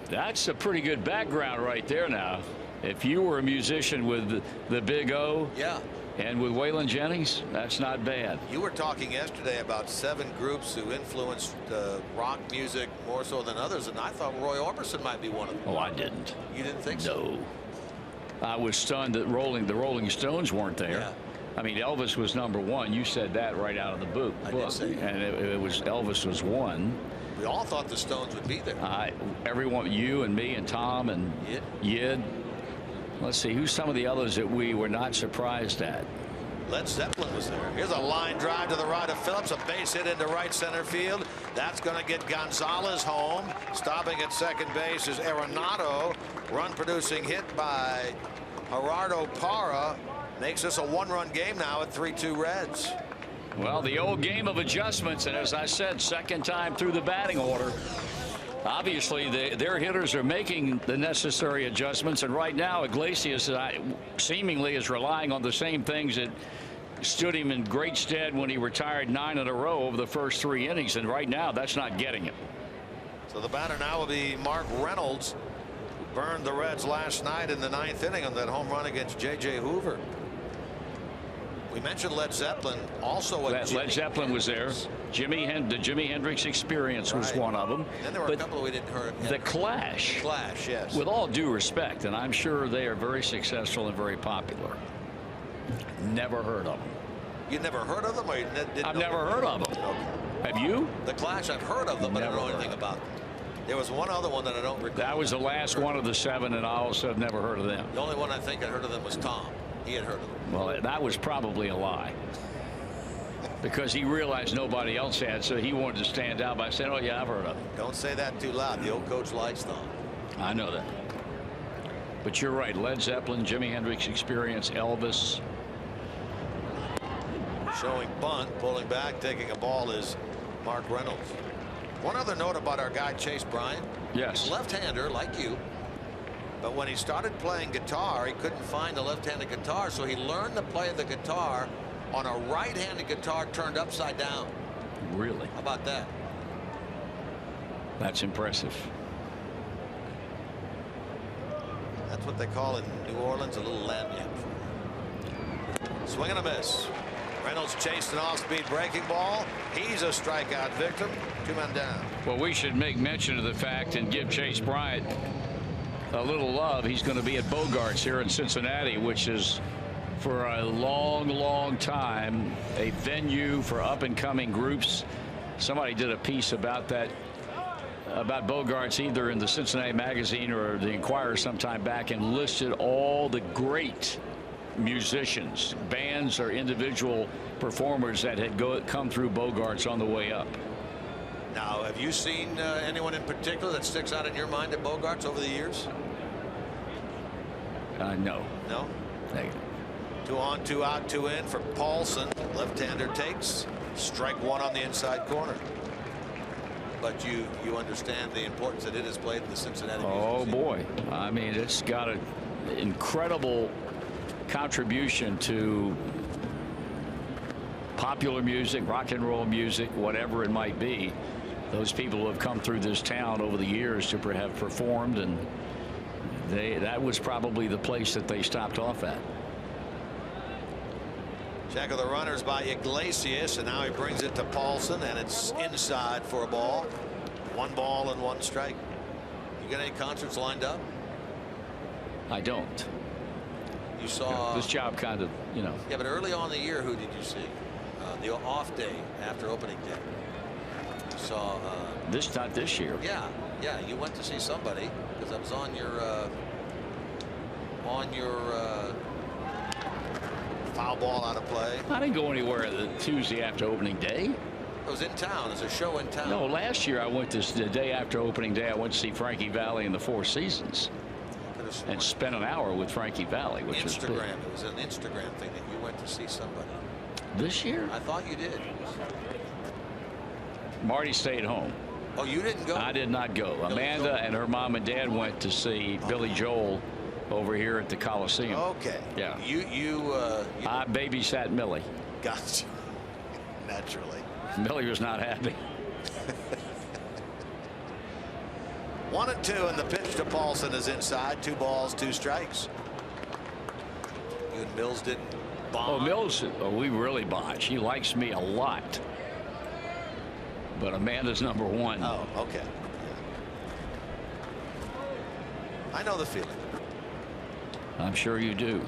That's a pretty good background right there now. If you were a musician with the Big O. Yeah. And with Waylon Jennings, that's not bad. You were talking yesterday about 7 groups who influenced rock music more so than others, and I thought Roy Orbison might be one of them. Oh, I didn't. You didn't think so? No. I was stunned that the Rolling Stones weren't there. Yeah. I mean, Elvis was #1. You said that right out of the book. I did say that. And it was Elvis was 1. We all thought the Stones would be there. Everyone, you and me and Tom and Yid. Let's see, who's some of the others that we were not surprised at? Led Zeppelin was there. Here's a line drive to the right of Phillips, a base hit into right center field. That's going to get Gonzalez home. Stopping at second base is Arenado. Run producing hit by Gerardo Parra. Makes this a 1-run game now at 3-2 Reds. Well, the old game of adjustments, and as I said, second time through the batting order. Obviously, their hitters are making the necessary adjustments, and right now Iglesias seemingly is relying on the same things that stood him in great stead when he retired 9 in a row over the first 3 innings, and right now that's not getting him. So the batter now will be Mark Reynolds, who burned the Reds last night in the 9th inning on that home run against J.J. Hoover. We mentioned Led Zeppelin. Also, Led Zeppelin was there. The Jimi Hendrix Experience was one of them. And there were a couple we didn't hear. The Clash. Clash, yes. With all due respect, and I'm sure they are very successful and very popular. Never heard of them. You never heard of them, or you didn't? I've never heard of them. Okay. Have you? The Clash, I've heard of them, but I don't know anything about them. There was one other one that I don't recall. That was the last one of the 7, and I also have never heard of them. The only one I think I heard of them was Tom. He had heard of them. Well, that was probably a lie. Because he realized nobody else had, so he wanted to stand out by saying, oh, yeah, I've heard of them. Don't say that too loud. The old coach likes them. I know that. But you're right. Led Zeppelin, Jimi Hendrix Experience, Elvis. Showing bunt, pulling back, taking a ball is Mark Reynolds. One other note about our guy, Chase Bryant. Yes. Left-hander, like you. But when he started playing guitar, he couldn't find the left-handed guitar, so he learned to play the guitar on a right-handed guitar turned upside down. Really? How about that? That's impressive. That's what they call in New Orleans a little lanyard. Swing and a miss. Reynolds chased an off-speed breaking ball. He's a strikeout victim. 2 men down. Well, we should make mention of the fact and give Chase Bryant a little love. He's going to be at Bogarts here in Cincinnati, which is for a long time a venue for up-and-coming groups. Somebody did a piece about that, about Bogarts, either in the Cincinnati Magazine or the Inquirer sometime back, and listed all the great musicians, bands or individual performers that had come through Bogarts on the way up. Now, have you seen anyone in particular that sticks out in your mind at Bogarts over the years? No. No? Negative. 2 on, 2 out, 2 in for Paulson. Left-hander takes. Strike 1 on the inside corner. But you understand the importance that it has played in the Cincinnati music Oh, scene. boy. I mean, it's got an incredible contribution to popular music, rock and roll music, whatever it might be. those people who have come through this town over the years to have performed, and that was probably the place that they stopped off at. Check of the runners by Iglesias, and now he brings it to Paulson, and it's inside for a ball. 1 ball and 1 strike. You got any concerts lined up? I don't. You saw this job kind of, you know. Yeah, but early on in the year, who did you see? The off day after opening day. You saw. Not this year. Yeah, you went to see somebody because I was on your foul ball out of play. I didn't go anywhere the Tuesday after opening day. It was in town. There's a show in town. No, last year I went the day after opening day. I went to see Frankie Valli and the Four Seasons, and spent an hour with Frankie Valli, which was big. It was an Instagram thing that you went to see somebody. This year? I thought you did. Marty stayed home. Oh, you didn't go? I did not go. Amanda and her mom and dad went to see Billy Joel over here at the Coliseum. Okay. Yeah. I babysat Millie. Gotcha. Naturally. Millie was not happy. 1-2, and the pitch to Paulson is inside. 2 balls, 2 strikes. You and Mills didn't bond. Oh, Mills, we really bond. She likes me a lot. But Amanda's number 1. Oh, okay. Yeah. I know the feeling. I'm sure you do.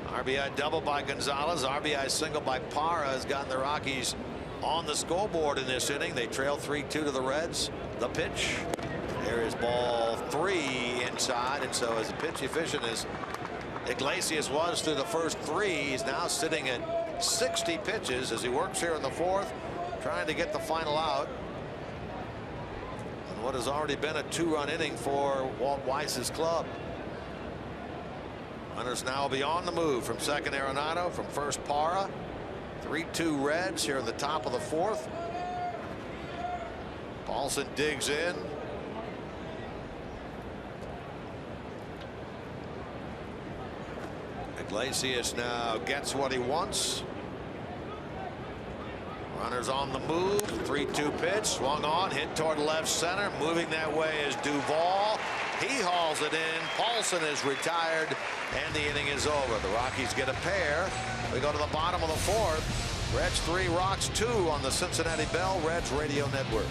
RBI double by Gonzalez. RBI single by Parra has gotten the Rockies on the scoreboard in this inning. They trail 3-2 to the Reds. The pitch. There is ball 3 inside, and so as pitch efficient as Iglesias was through the first 3, he's now sitting at 60 pitches as he works here in the 4th, trying to get the final out. And what has already been a 2-run inning for Walt Weiss's club. Runners now will be on the move from second Arenado, from first Parra. 3-2 Reds here at the top of the 4th. Paulson digs in. Iglesias now gets what he wants. Runners on the move. 3-2 pitch, swung on, hit toward left center. Moving that way is Duvall. He hauls it in. Paulson is retired, and the inning is over. The Rockies get a pair. We go to the bottom of the 4th. Reds 3, Rocks 2 on the Cincinnati Bell Reds Radio Network.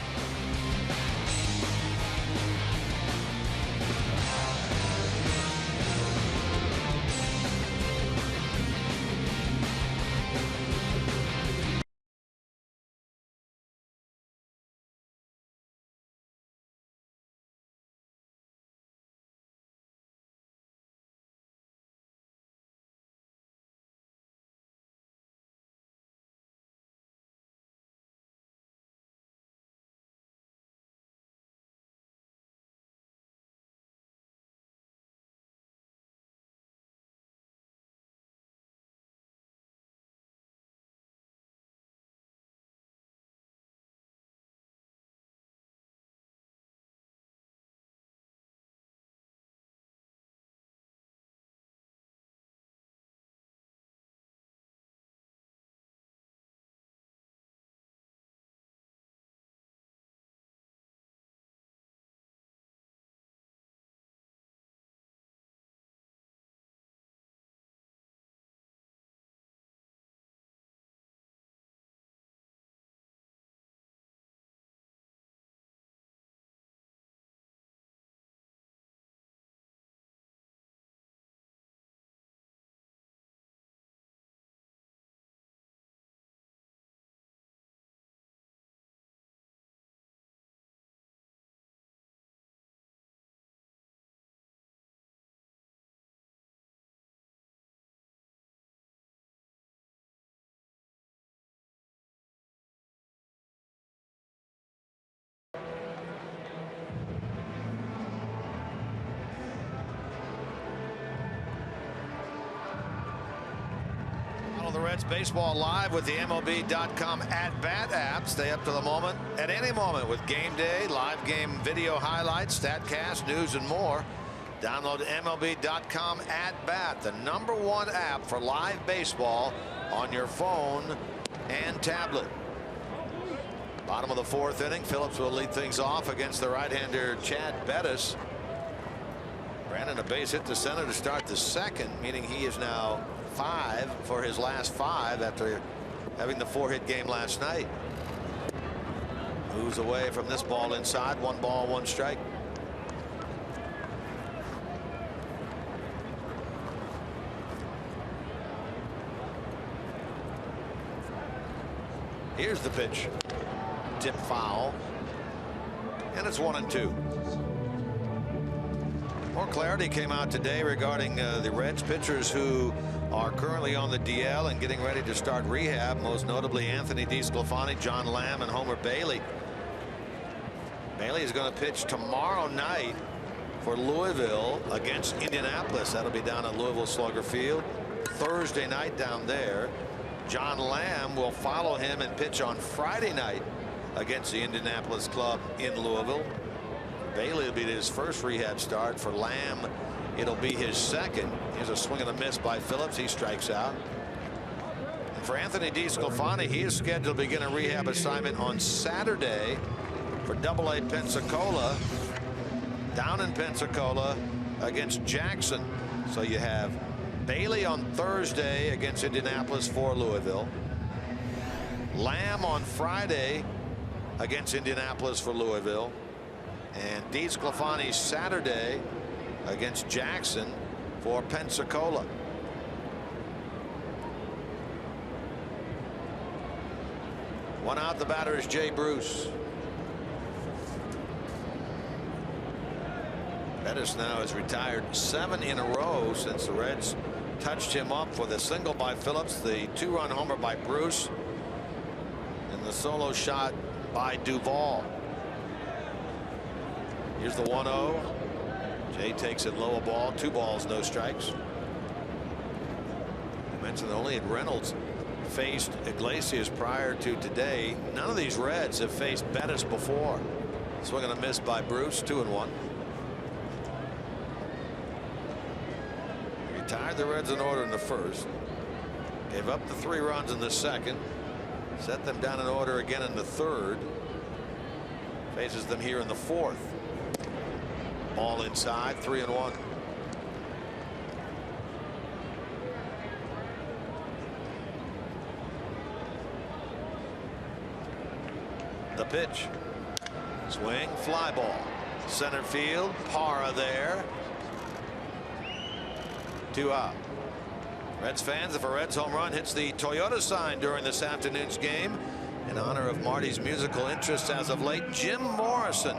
The Reds baseball live with the MLB.com at-bat app. Stay up to the moment at any moment with game day, live game video highlights, StatCast, news, and more. Download MLB.com at-bat, the #1 app for live baseball on your phone and tablet. Bottom of the 4th inning. Phillips will lead things off against the right-hander Chad Bettis. Brandon, a base hit to center to start the 2nd, meaning he is now 5 for his last 5 after having the 4-hit game last night. Moves away from this ball inside. 1 ball, 1 strike. Here's the pitch. Tip foul. And it's 1-2. More clarity came out today regarding the Reds pitchers who are currently on the DL and getting ready to start rehab, most notably Anthony DeSclafani, John Lamb, and Homer Bailey. Bailey is going to pitch tomorrow night for Louisville against Indianapolis. That'll be down at Louisville Slugger Field. Thursday night down there. John Lamb will follow him and pitch on Friday night against the Indianapolis club in Louisville. Bailey will be his first rehab start. For Lamb, it'll be his 2nd. Here's a swing and a miss by Phillips. He strikes out. And for Anthony DeSclafani, he is scheduled to begin a rehab assignment on Saturday for AA Pensacola, down in Pensacola against Jackson. So you have Bailey on Thursday against Indianapolis for Louisville. Lamb on Friday against Indianapolis for Louisville. And DeSclafani Saturday against Jackson for Pensacola. One out. The batter is Jay Bruce. Bettis now has retired 7 in a row since the Reds touched him up with a single by Phillips, the 2-run homer by Bruce, and the solo shot by Duvall. Here's the 1-0. Jay takes it low, a ball, 2 balls, no strikes. I mentioned only had Reynolds faced Iglesias prior to today. None of these Reds have faced Bettis before. Swing and a miss by Bruce, 2-1. Retired the Reds in order in the 1st. Gave up the 3 runs in the 2nd. Set them down in order again in the 3rd. Faces them here in the 4th. Ball inside, 3-1. The pitch. Swing, fly ball. Center field, Parra there. 2 out. Reds fans, if a Reds home run hits the Toyota sign during this afternoon's game, in honor of Marty's musical interests as of late, Jim Morrison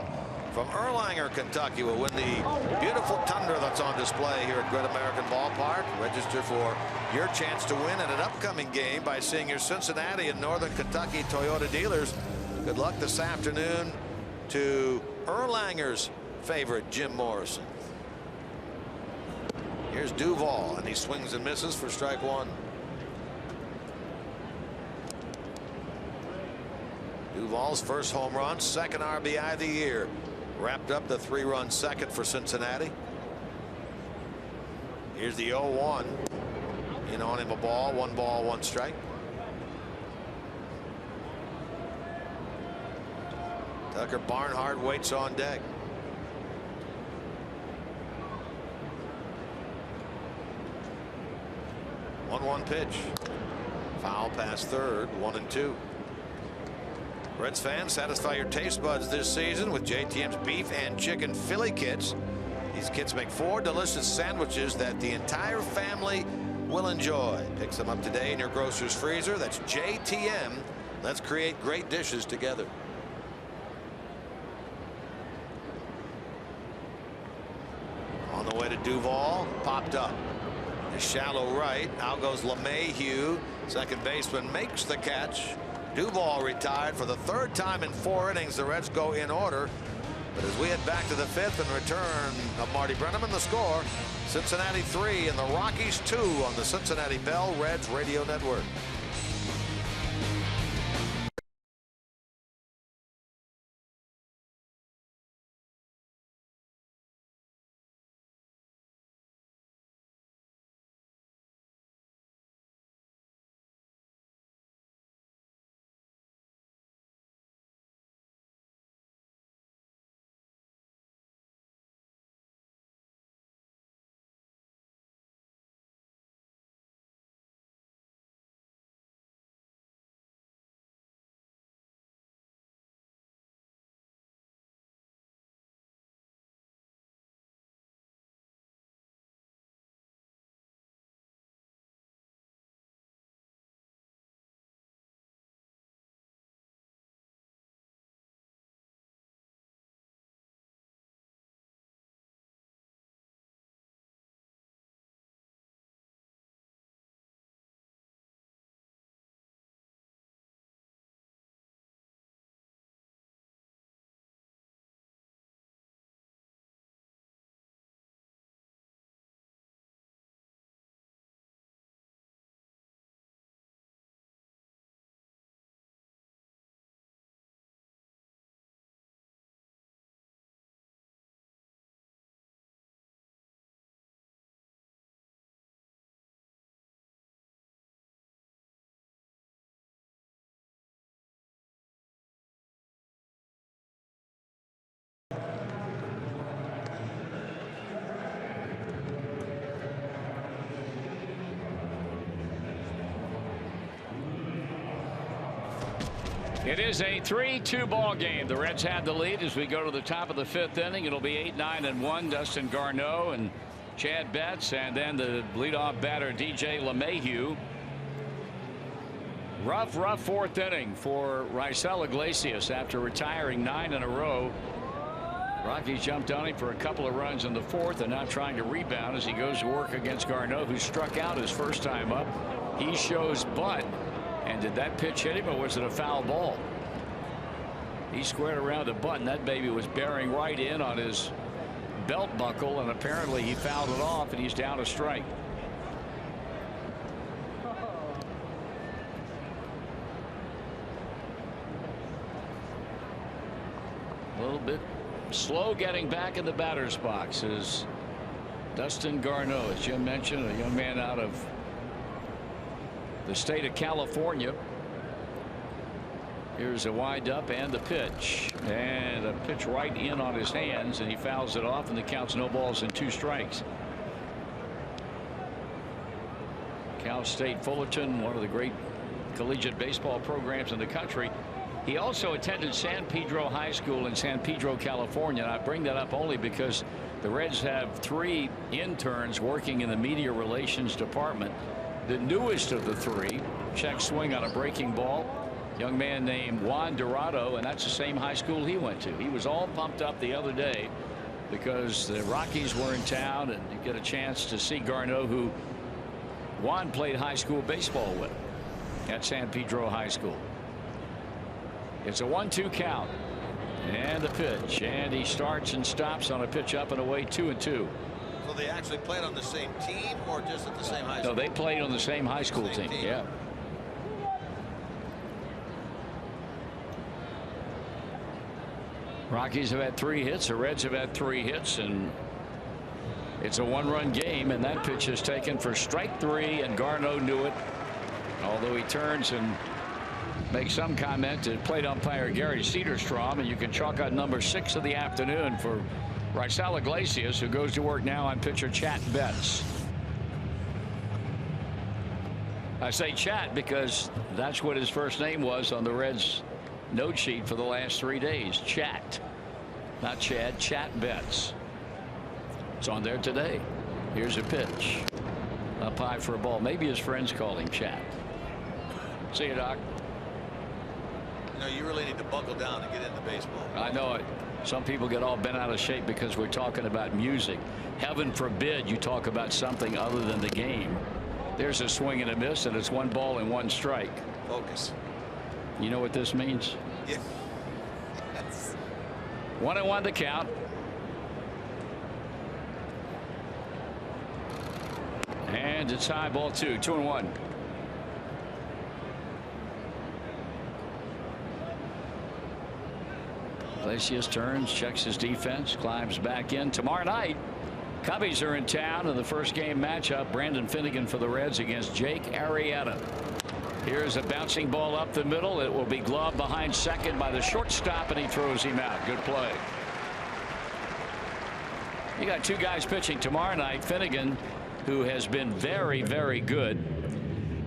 from Erlanger, Kentucky will win the beautiful Tundra that's on display here at Great American Ballpark. Register for your chance to win at an upcoming game by seeing your Cincinnati and Northern Kentucky Toyota dealers. Good luck this afternoon to Erlanger's favorite, Jim Morrison. Here's Duvall, and he swings and misses for strike 1. Duvall's first home run, 2nd RBI of the year. Wrapped up the 3-run 2nd for Cincinnati. Here's the 0-1. In on him, a ball, 1 ball, 1 strike. Tucker Barnhart waits on deck. One pitch. Foul past 3rd, 1-2. Reds fans, satisfy your taste buds this season with JTM's beef and chicken Philly kits. These kits make 4 delicious sandwiches that the entire family will enjoy. Pick some up today in your grocer's freezer. That's JTM. Let's create great dishes together. On the way to Duvall, popped up. A shallow right. Out goes LeMahieu. Second baseman makes the catch. Duvall retired for the 3rd time in 4 innings. The Reds go in order. But as we head back to the 5th and return of Marty Brennaman, the score, Cincinnati 3 and the Rockies 2 on the Cincinnati Bell Reds Radio Network. It is a 3-2 ball game. The Reds have the lead as we go to the top of the 5th inning. It'll be 8-9-1. Dustin Garneau and Chad Betts, and then the leadoff batter DJ LeMahieu. Rough 4th inning for Raisel Iglesias after retiring 9 in a row. Rockies jumped on him for a couple of runs in the 4th and now trying to rebound as he goes to work against Garneau, who struck out his first time up. He shows bunt. And did that pitch hit him, or was it a foul ball? He squared around the bunt, and that baby was bearing right in on his belt buckle, and apparently he fouled it off, and he's down a strike. A little bit slow getting back in the batter's box is Dustin Garneau, as Jim mentioned, a young man out of the state of California. Here's a wind-up and the pitch, and a pitch right in on his hands, and he fouls it off, and the count's no balls and 2 strikes. Cal State Fullerton, one of the great collegiate baseball programs in the country. He also attended San Pedro High School in San Pedro, California. And I bring that up only because the Reds have 3 interns working in the media relations department. The newest of the 3, check swing on a breaking ball. Young man named Juan Dorado, and that's the same high school he went to. He was all pumped up the other day because the Rockies were in town, and you get a chance to see Garneau, who Juan played high school baseball with at San Pedro High School. It's a 1-2 count, and the pitch, and he starts and stops on a pitch up and away, 2-2. So they actually played on the same team, or just at the same high school? No, they played on the same high school team. Yeah. Rockies have had 3 hits. The Reds have had 3 hits, and it's a 1-run game, and that pitch is taken for strike 3, and Garneau knew it, although he turns and makes some comment to plate umpire Gary Cederstrom, and you can chalk out number 6 of the afternoon for Raisel Iglesias, who goes to work now on pitcher Chad Betts. I say Chat because that's what his first name was on the Reds note sheet for the last 3 days. Chat, not Chad. Chat Betts. It's on there today. Here's a pitch up high for a ball. Maybe his friends call him Chat. See you, Doc. You know, you really need to buckle down and get into baseball. I know it. Some people get all bent out of shape because we're talking about music. Heaven forbid you talk about something other than the game. There's a swing and a miss, and it's 1 ball and 1 strike. Focus. You know what this means? Yeah. Yes. 1-1 to count. And it's high, ball 2, 2-1. Iglesias turns, checks his defense, climbs back in. Tomorrow night, Cubbies are in town in the first game matchup. Brandon Finnegan for the Reds against Jake Arrieta. Here's a bouncing ball up the middle. It will be gloved behind second by the shortstop, and he throws him out. Good play. You got 2 guys pitching tomorrow night. Finnegan, who has been very, very good.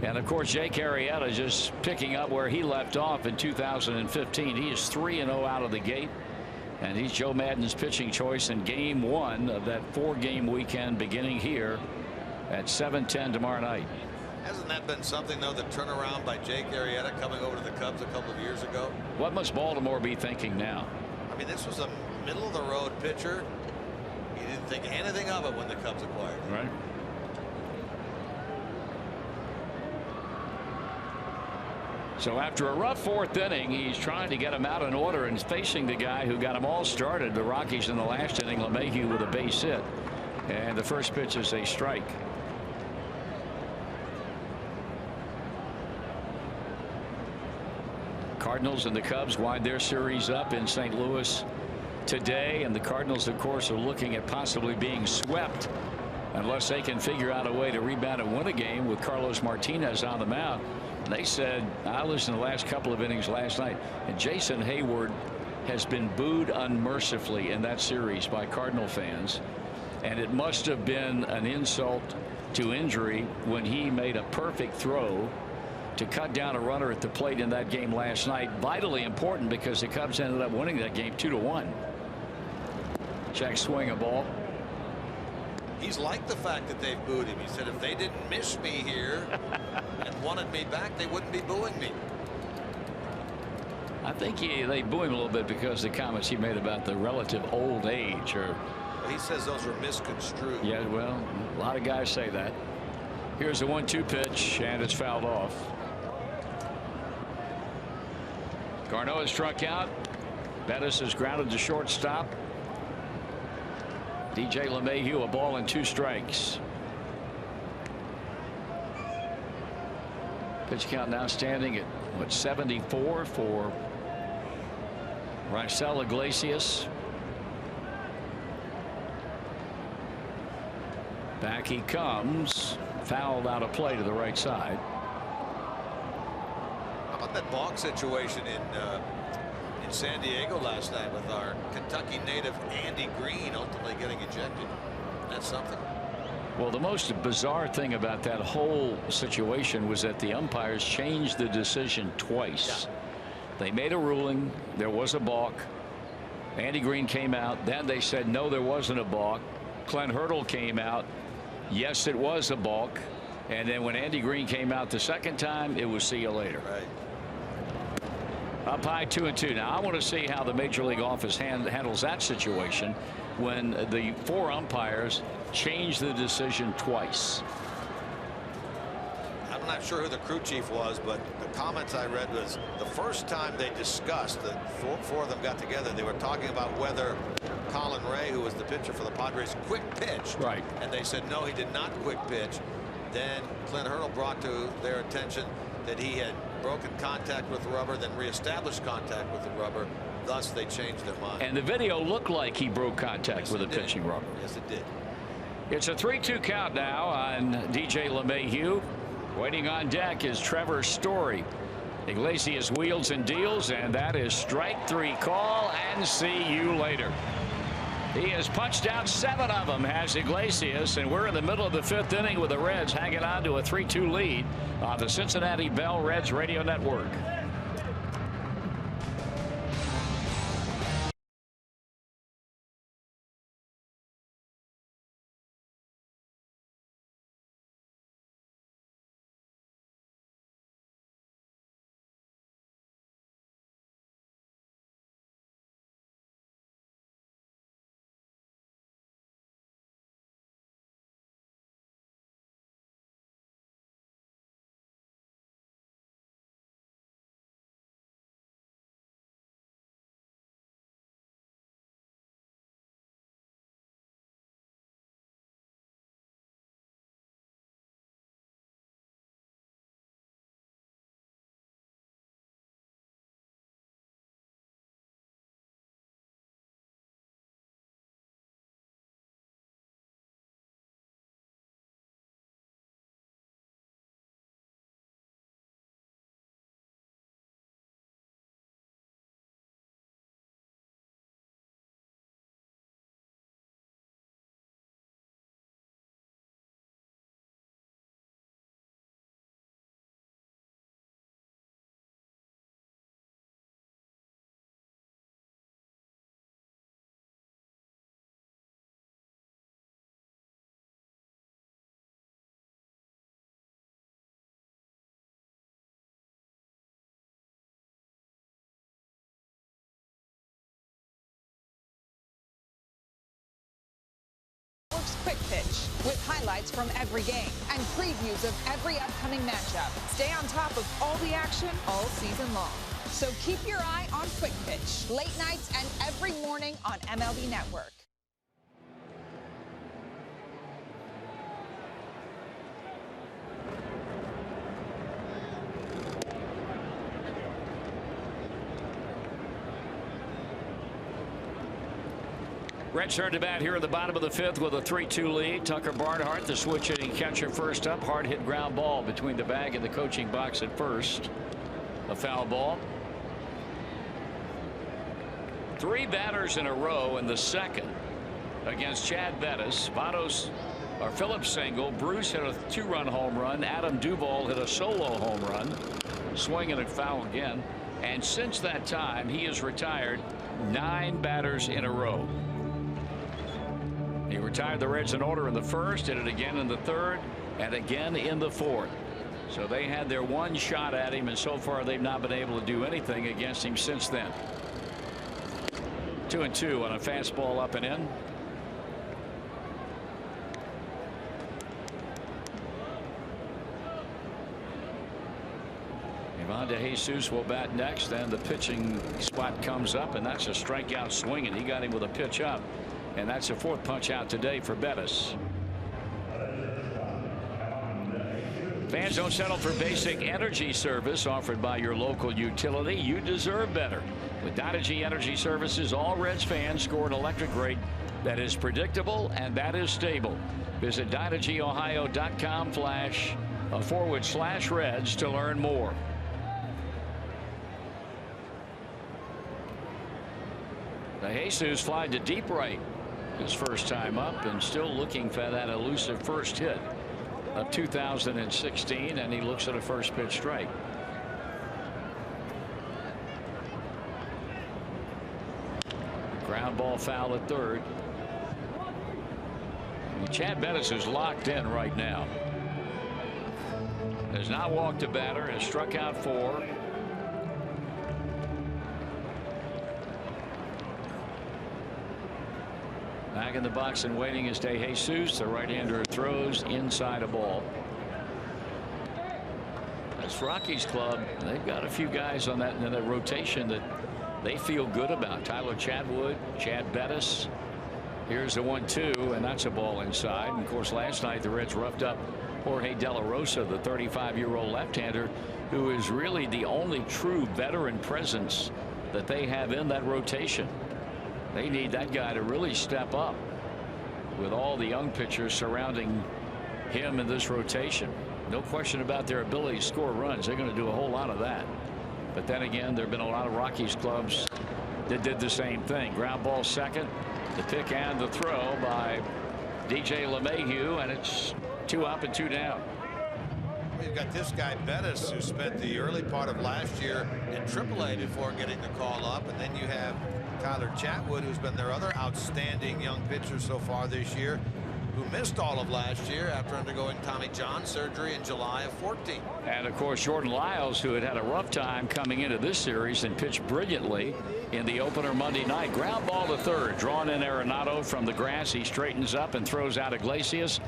And of course, Jake Arrieta just picking up where he left off in 2015. He is 3-0 out of the gate, and he's Joe Maddon's pitching choice in game 1 of that 4-game weekend beginning here at 7:10 tomorrow night. Hasn't that been something, though, the turnaround by Jake Arrieta coming over to the Cubs a couple of years ago? What must Baltimore be thinking now? I mean, this was a middle-of-the-road pitcher. He didn't think anything of it when the Cubs acquired him. Right. So after a rough 4th inning, he's trying to get him out in order and facing the guy who got him all started, the Rockies, in the last inning, LeMahieu, with a base hit. And the first pitch is a strike. Cardinals and the Cubs wind their series up in St. Louis today, and the Cardinals, of course, are looking at possibly being swept unless they can figure out a way to rebound and win a game with Carlos Martinez on the mound. They said, I listened to the last couple of innings last night, and Jason Hayward has been booed unmercifully in that series by Cardinal fans, and it must have been an insult to injury when he made a perfect throw to cut down a runner at the plate in that game last night. Vitally important because the Cubs ended up winning that game 2-1. Check swing a ball. He's liked the fact that they've booed him. He said if they didn't miss me here and wanted me back, they wouldn't be booing me. I think they boo him a little bit because the comments he made about the relative old age. He says those are misconstrued. Yeah, well, a lot of guys say that. Here's a 1-2 pitch, and it's fouled off. Garneau is struck out. Bettis is grounded to shortstop. DJ LeMahieu, a ball and 2 strikes. Pitch count now standing at what, 74 for Raisel Iglesias. Back he comes, fouled out of play to the right side. How about that balk situation in San Diego last night with our Kentucky native Andy Green ultimately getting ejected? That's something. Well, the most bizarre thing about that whole situation was that the umpires changed the decision twice. Yeah. They made a ruling. There was a balk. Andy Green came out. Then they said no, there wasn't a balk. Clint Hurdle came out. Yes, it was a balk. And then when Andy Green came out the second time, it was see you later. Right. Up high 2-2. Now I want to see how the Major League office handles that situation when the 4 umpires change the decision twice. I'm not sure who the crew chief was, but the comments I read was the first time they discussed, the 4 of them got together, they were talking about whether Colin Ray, who was the pitcher for the Padres, quick pitched. Right. And they said no, he did not quick pitch. Then Clint Hurdle brought to their attention that he had broken contact with the rubber, then reestablished contact with the rubber. Thus they changed their mind. And the video looked like he broke contact with a pitching rubber. Yes, it did. It's a 3-2 count now on DJ LeMahieu. Waiting on deck is Trevor Story. Iglesias wheels and deals, and that is strike 3 call, and see you later. He has punched out 7 of them, has Iglesias, and we're in the middle of the 5th inning with the Reds hanging on to a 3-2 lead on the Cincinnati Bell Reds Radio Network. Quick Pitch with highlights from every game and previews of every upcoming matchup. Stay on top of all the action all season long. So keep your eye on Quick Pitch, late nights and every morning on MLB Network. Reds turn to bat here in the bottom of the 5th with a 3-2 lead. Tucker Barnhart, the switch hitting catcher, first up. Hard hit ground ball between the bag and the coaching box at first. A foul ball. 3 batters in a row in the 2nd against Chad Bettis. Vados or Phillips single. Bruce hit a 2-run home run. Adam Duvall hit a solo home run. Swing and a foul again. And since that time, he has retired 9 batters in a row. He retired the Reds in order in the first, did it again in the third, and again in the fourth. So they had their one shot at him, and so far they've not been able to do anything against him since then. 2-2 on a fastball up and in. Ivan DeJesus will bat next, and the pitching spot comes up, and that's a strikeout swing, and he got him with a pitch up, and that's a 4th punch out today for Bettis. Fans, don't settle for basic energy service offered by your local utility. You deserve better. With Dynegy Energy Services, all Reds fans score an electric rate that is predictable and that is stable. Visit DynegyOhio.com//Reds to learn more. DeJesus flied to deep right his first time up, and still looking for that elusive first hit of 2016, and he looks at a first pitch strike. Ground ball foul at third. And Chad Bettis is locked in right now. Has not walked a batter, has struck out 4. Back in the box and waiting is DeJesus. The right-hander throws inside a ball. That's Rockies club. They've got a few guys on that in that rotation that they feel good about. Tyler Chatwood, Chad Bettis. Here's a 1-2, and that's a ball inside. And of course, last night the Reds roughed up Jorge De La Rosa, the 35-year-old left-hander, who is really the only true veteran presence that they have in that rotation. They need that guy to really step up with all the young pitchers surrounding him in this rotation. No question about their ability to score runs. They're going to do a whole lot of that. But then again, there have been a lot of Rockies clubs that did the same thing. Ground ball second. The pick and the throw by DJ LeMahieu, and it's 2 up and 2 down. You've got this guy Bettis, who spent the early part of last year in AAA before getting the call up, and then you have Tyler Chatwood, who's been their other outstanding young pitcher so far this year, who missed all of last year after undergoing Tommy John surgery in July of 14. And of course, Jordan Lyles, who had a rough time coming into this series and pitched brilliantly in the opener Monday night. Ground ball to third, drawn in Arenado from the grass. He straightens up and throws out Iglesias.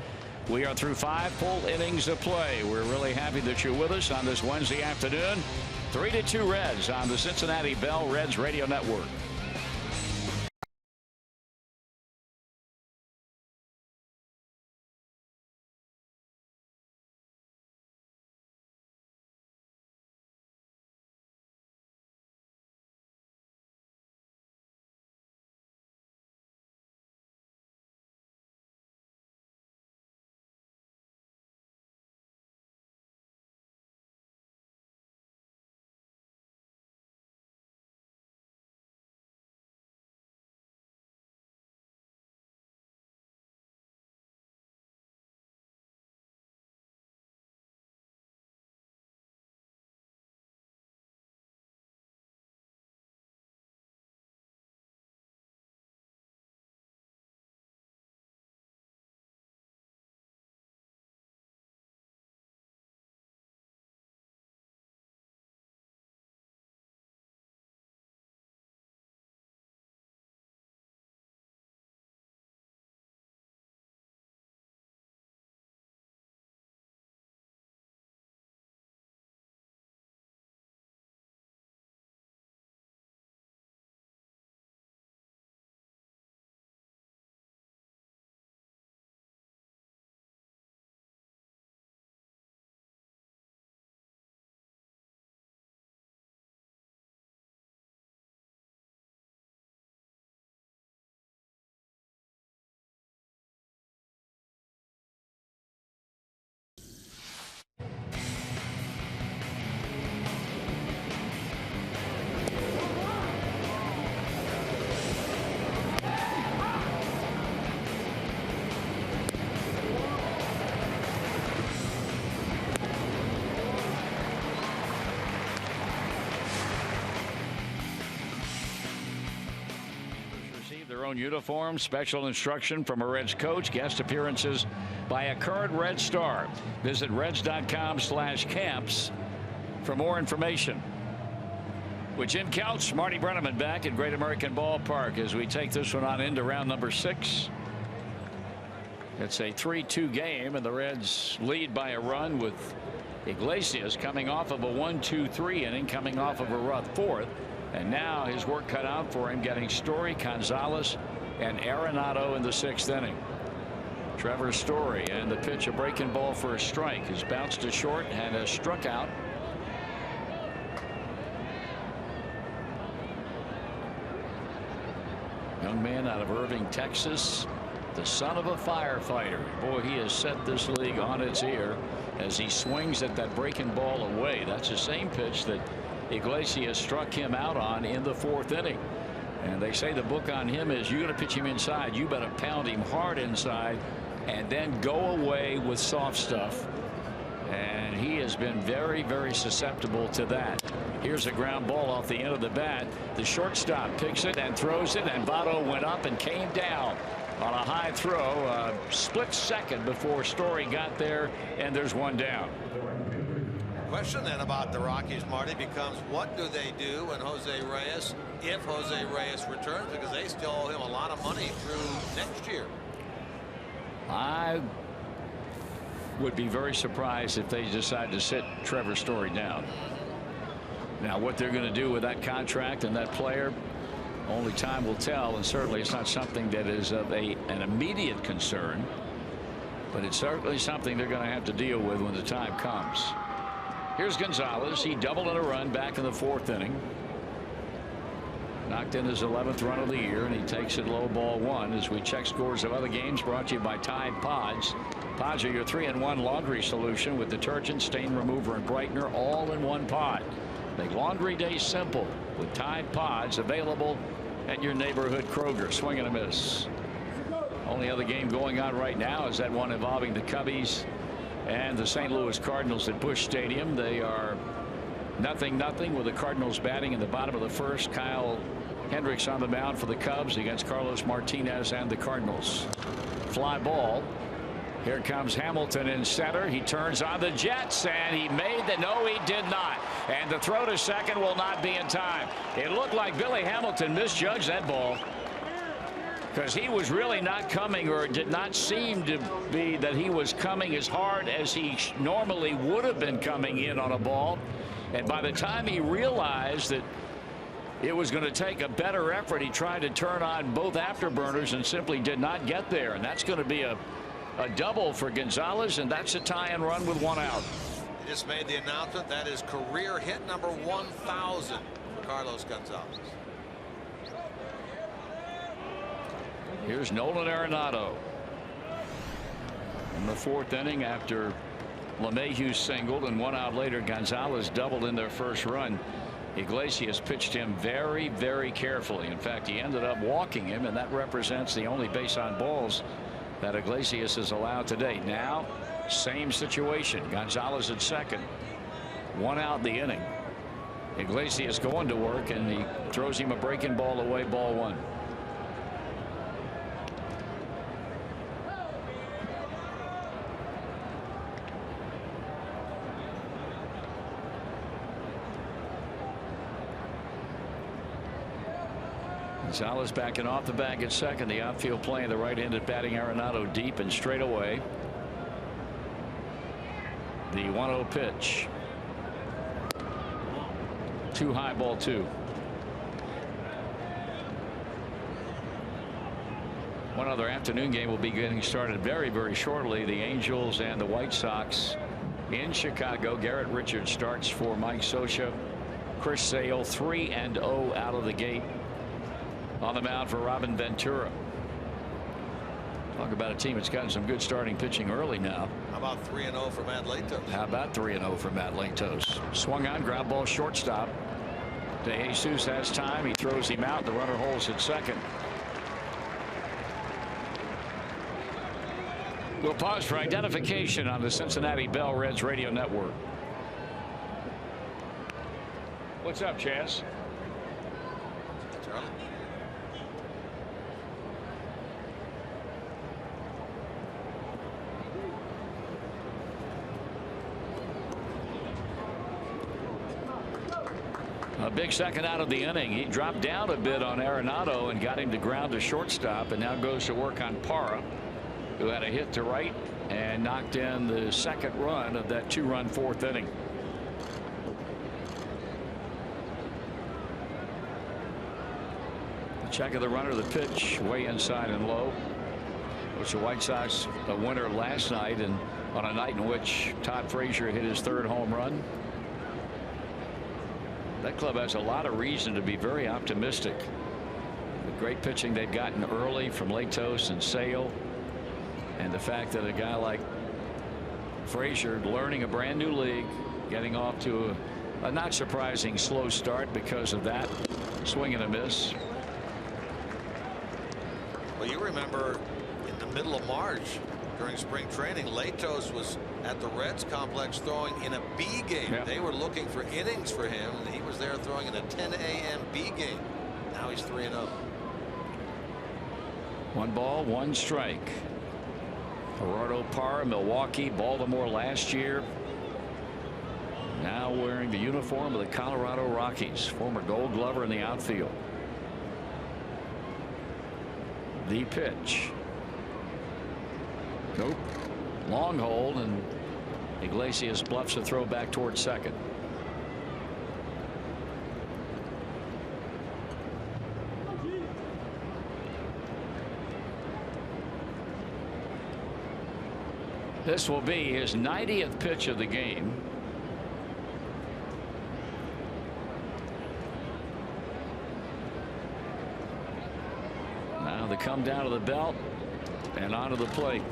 We are through 5 full innings of play. We're really happy that you're with us on this Wednesday afternoon. 3-2 Reds on the Cincinnati Bell Reds Radio Network. their own uniform, special instruction from a Reds coach, guest appearances by a current Red star. Visit Reds.com/camps for more information. With Jim Couch, Marty Brenneman back at Great American Ballpark as we take this one on into round number 6. It's a 3-2 game, and the Reds lead by a run with Iglesias coming off of a 1-2-3 inning, coming off of a rough 4th. And now his work cut out for him, getting Story, Gonzalez, and Arenado in the 6th inning. Trevor Story, and the pitch, a breaking ball for a strike, has bounced to short and has struck out. Young man out of Irving, Texas, the son of a firefighter. Boy, he has set this league on its ear as he swings at that breaking ball away. That's the same pitch that Iglesias struck him out on in the 4th inning. And they say the book on him is, you're going to pitch him inside, you better pound him hard inside and then go away with soft stuff. And he has been very, very susceptible to that. Here's a ground ball off the end of the bat. The shortstop picks it and throws it, and Votto went up and came down on a high throw, a split second before Story got there, and there's one down. Question then about the Rockies, Marty, becomes what do they do when Jose Reyes, if Jose Reyes returns, because they still owe him a lot of money through next year. I would be very surprised if they decide to sit Trevor Story down. Now, what they're going to do with that contract and that player, only time will tell, and certainly it's not something that is of an immediate concern, but it's certainly something they're going to have to deal with when the time comes. Here's Gonzalez. He doubled in a run back in the 4th inning. Knocked in his 11th run of the year, and he takes it low, ball 1. As we check scores of other games, brought to you by Tide Pods. Pods are your 3-in-1 laundry solution with detergent, stain remover, and brightener all in one pod. Make laundry day simple with Tide Pods, available at your neighborhood Kroger. Swing and a miss. Only other game going on right now is that one involving the Cubbies and the St. Louis Cardinals at Busch Stadium. They are 0-0 with the Cardinals batting in the bottom of the 1st. Kyle Hendricks on the mound for the Cubs against Carlos Martinez and the Cardinals. Fly ball. Here comes Hamilton in center. He turns on the Jets, and he made the, no, he did not. And the throw to second will not be in time. It looked like Billy Hamilton misjudged that ball, because he was really not coming, or it did not seem to be that he was coming as hard as he normally would have been coming in on a ball. And by the time he realized that it was going to take a better effort, he tried to turn on both afterburners and simply did not get there. And that's going to be a double for Gonzalez, and that's a tie and run with 1 out. He just made the announcement that is career hit number 1,000 for Carlos Gonzalez. Here's Nolan Arenado in the 4th inning after LeMahieu singled, and 1 out later Gonzalez doubled in their first run. Iglesias pitched him very, very carefully. In fact, he ended up walking him, and that represents the only base on balls that Iglesias is allowed today. Now, same situation. Gonzalez at second. 1 out in the inning. Iglesias going to work, and he throws him a breaking ball away, ball 1. Gonzalez backing off the bag at second. The outfield playing the right-handed batting Arenado deep and straight away. The 1-0 pitch. Too high, ball 2. One other afternoon game will be getting started very, very shortly. The Angels and the White Sox in Chicago. Garrett Richards starts for Mike Scioscia. Chris Sale 3-0 out of the gate. On the mound for Robin Ventura. Talk about a team that's gotten some good starting pitching early now. How about 3-0 for Matt Latos? How about 3-0 for Matt Latos? Swung on, ground ball, shortstop. De Jesus has time. He throws him out. The runner holds at second. We'll pause for identification on the Cincinnati Bell Reds radio network. What's up, Chaz? big second out of the inning. He dropped down a bit on Arenado and got him to ground to shortstop, and now goes to work on Parra, who had a hit to right and knocked in the second run of that 2-run fourth inning. The check of the runner, the pitch way inside and low. Which the White Sox a winner last night, and on a night in which Todd Frazier hit his third home run. That club has a lot of reason to be very optimistic. The great pitching they've gotten early from Latos and Sale, and the fact that a guy like Frazier, learning a brand new league, getting off to a not surprising slow start because of that swing and a miss. Well, you remember in the middle of March during spring training, Latos was at the Reds complex throwing in a B game. Yep. They were looking for innings for him, and he was there throwing in a 10 a.m. B game. Now he's 3-0. 1 ball, 1 strike. Gerardo Parra, Milwaukee, Baltimore last year. Now wearing the uniform of the Colorado Rockies. Former Gold Glover in the outfield. The pitch. Nope. Long hold, and Iglesias bluffs a throw back towards second. This will be his 90th pitch of the game. Now they come down to the belt and onto the plate,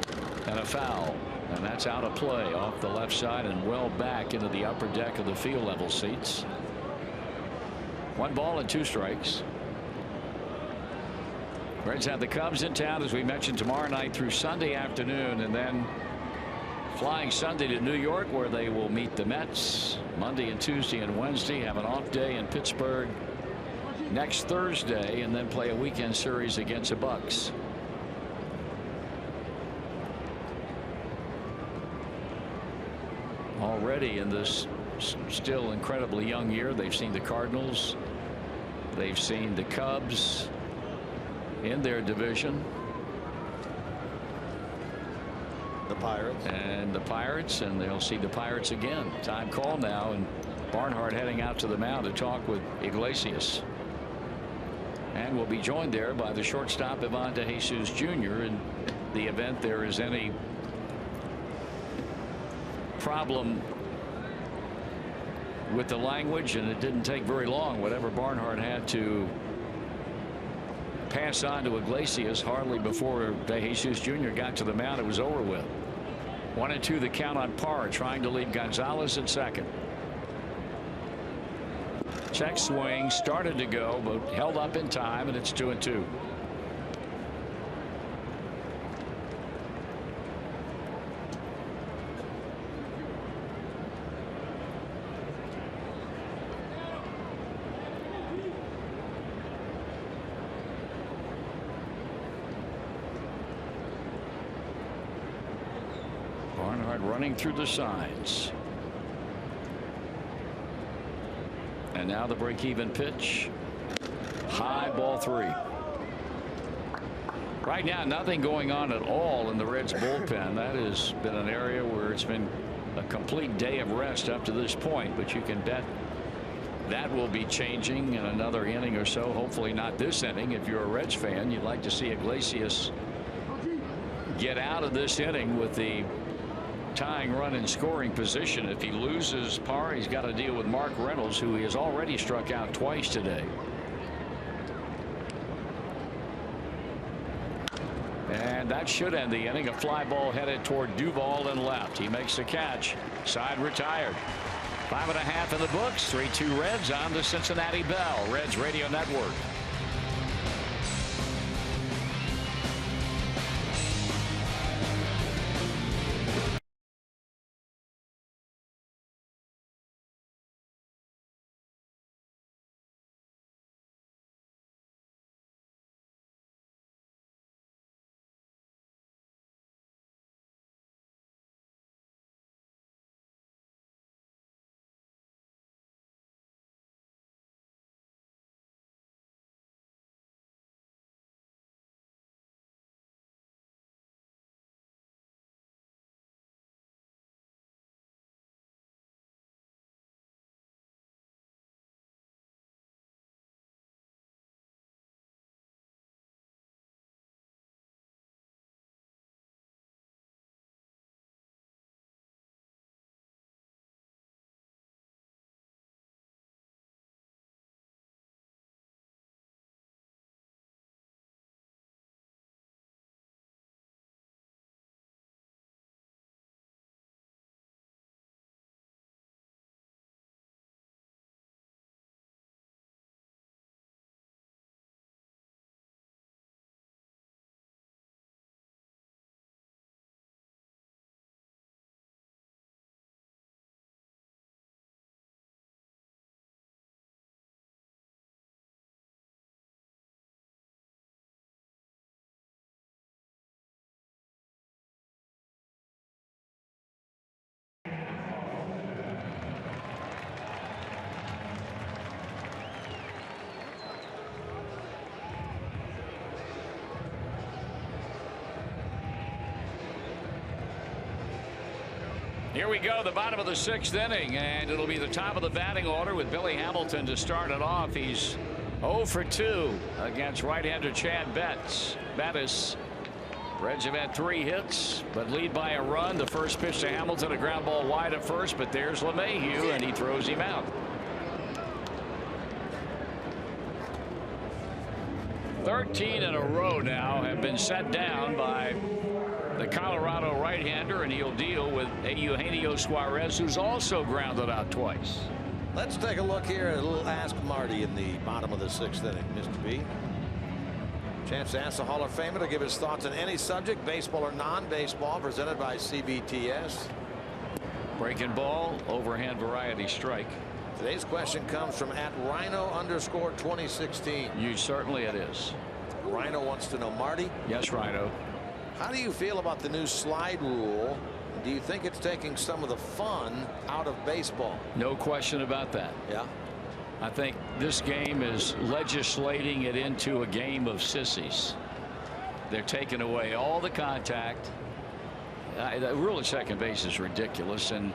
and a foul, and that's out of play off the left side and well back into the upper deck of the field level seats. 1 ball and 2 strikes. Reds have the Cubs in town, as we mentioned, tomorrow night through Sunday afternoon, and then flying Sunday to New York, where they will meet the Mets Monday and Tuesday and Wednesday. Have an off day in Pittsburgh next Thursday, and then play a weekend series against the Bucks. Already in this still incredibly young year, they've seen the Cardinals, they've seen the Cubs in their division, The Pirates, and they'll see the Pirates again. Time call now, and Barnhart heading out to the mound to talk with Iglesias, and will be joined there by the shortstop Ivan De Jesus Jr. in the event there is any problem with the language, and it didn't take very long. Whatever Barnhart had to pass on to Iglesias, hardly before De Jesus Jr. got to the mound, it was over with. 1-2 the count on Parra, trying to leave Gonzalez at second. Check swing, started to go, but held up in time, and it's 2-2. Barnhart running through the signs. And now the break-even pitch. High, ball 3. Right now, nothing going on at all in the Reds bullpen. That has been an area where it's been a complete day of rest up to this point, but you can bet that will be changing in another inning or so. Hopefully not this inning. If you're a Reds fan, you'd like to see Iglesias get out of this inning with the tying run in scoring position. If he loses Parra, he's got to deal with Mark Reynolds, who he has already struck out twice today. And that should end the inning. A fly ball headed toward Duvall and left. He makes the catch. Side retired. 5.5 in the books. 3-2 Reds on the Cincinnati Bell. Reds Radio Network. Here we go, the bottom of the 6th inning, and it'll be the top of the batting order with Billy Hamilton to start it off. He's 0 for 2 against right-hander Chad Bettis. Reds have had 3 hits, but lead by a run. The first pitch to Hamilton, a ground ball wide at first, but there's LeMahieu, and he throws him out. 13 in a row now have been set down by the Colorado right-hander, and he'll deal with Eugenio Suarez, who's also grounded out twice. Let's take a look here at a little Ask Marty in the bottom of the 6th inning, Mr. B. Chance to ask the Hall of Famer to give his thoughts on any subject, baseball or non-baseball, presented by CBTS. Breaking ball, overhand variety strike. Today's question comes from @Rhino_2016. You certainly it is. Rhino wants to know, Marty. Yes, Rhino. How do you feel about the new slide rule? Do you think it's taking some of the fun out of baseball? No question about that. Yeah. I think this game is legislating it into a game of sissies. They're taking away all the contact. The rule at second base is ridiculous, and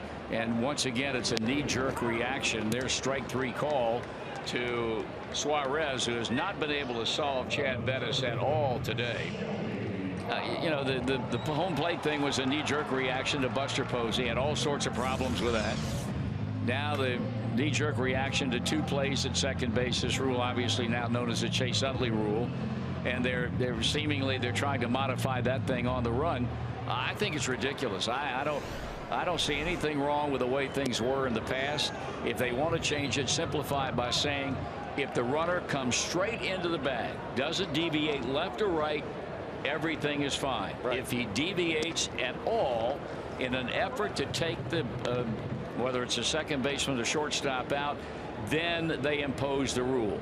once again it's a knee-jerk reaction. There's strike 3 call to Suarez, who has not been able to solve Chad Bettis at all today. You know, the home plate thing was a knee-jerk reaction to Buster Posey. Had all sorts of problems with that. Now the knee-jerk reaction to 2 plays at second base. This rule obviously now known as the Chase Utley rule, and they're trying to modify that thing on the run. I think it's ridiculous. I don't see anything wrong with the way things were in the past. If they want to change it, simplify it by saying if the runner comes straight into the bag, doesn't deviate left or right, everything is fine. Right. If he deviates at all in an effort to take the whether it's a second baseman or shortstop out, then they impose the rule.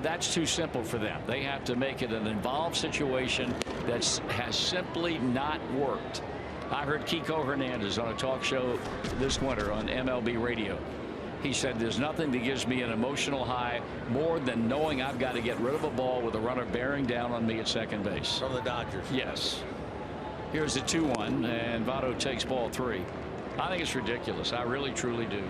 That's too simple for them. They have to make it an involved situation that has simply not worked. I heard Kiko Hernandez on a talk show this winter on MLB radio. He said there's nothing that gives me an emotional high more than knowing I've got to get rid of a ball with a runner bearing down on me at second base. From the Dodgers. Yes. Here's the 2-1, and Votto takes ball 3. I think it's ridiculous. I really truly do.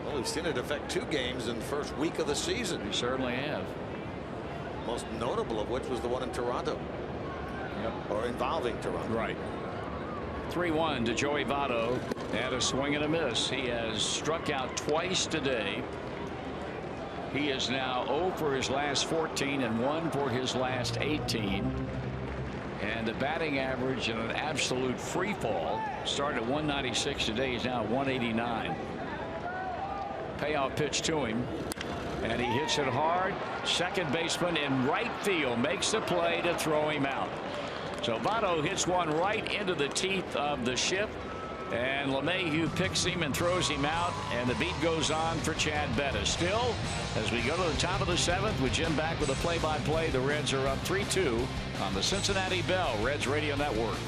Well, we've seen it affect 2 games in the first week of the season. We certainly have. Most notable of which was the one in Toronto. Yep. Or involving Toronto. Right. 3-1 to Joey Votto, and a swing and a miss. He has struck out twice today. He is now 0 for his last 14 and 1 for his last 18. And the batting average in an absolute free fall. Started at 196 today. He's now 189. Payoff pitch to him, and he hits it hard. Second baseman in right field makes the play to throw him out. So Votto hits one right into the teeth of the ship, and LeMahieu picks him and throws him out, and the beat goes on for Chad Bettis. Still, as we go to the top of the 7th with Jim back with a play-by-play, the Reds are up 3-2 on the Cincinnati Bell Reds Radio Network.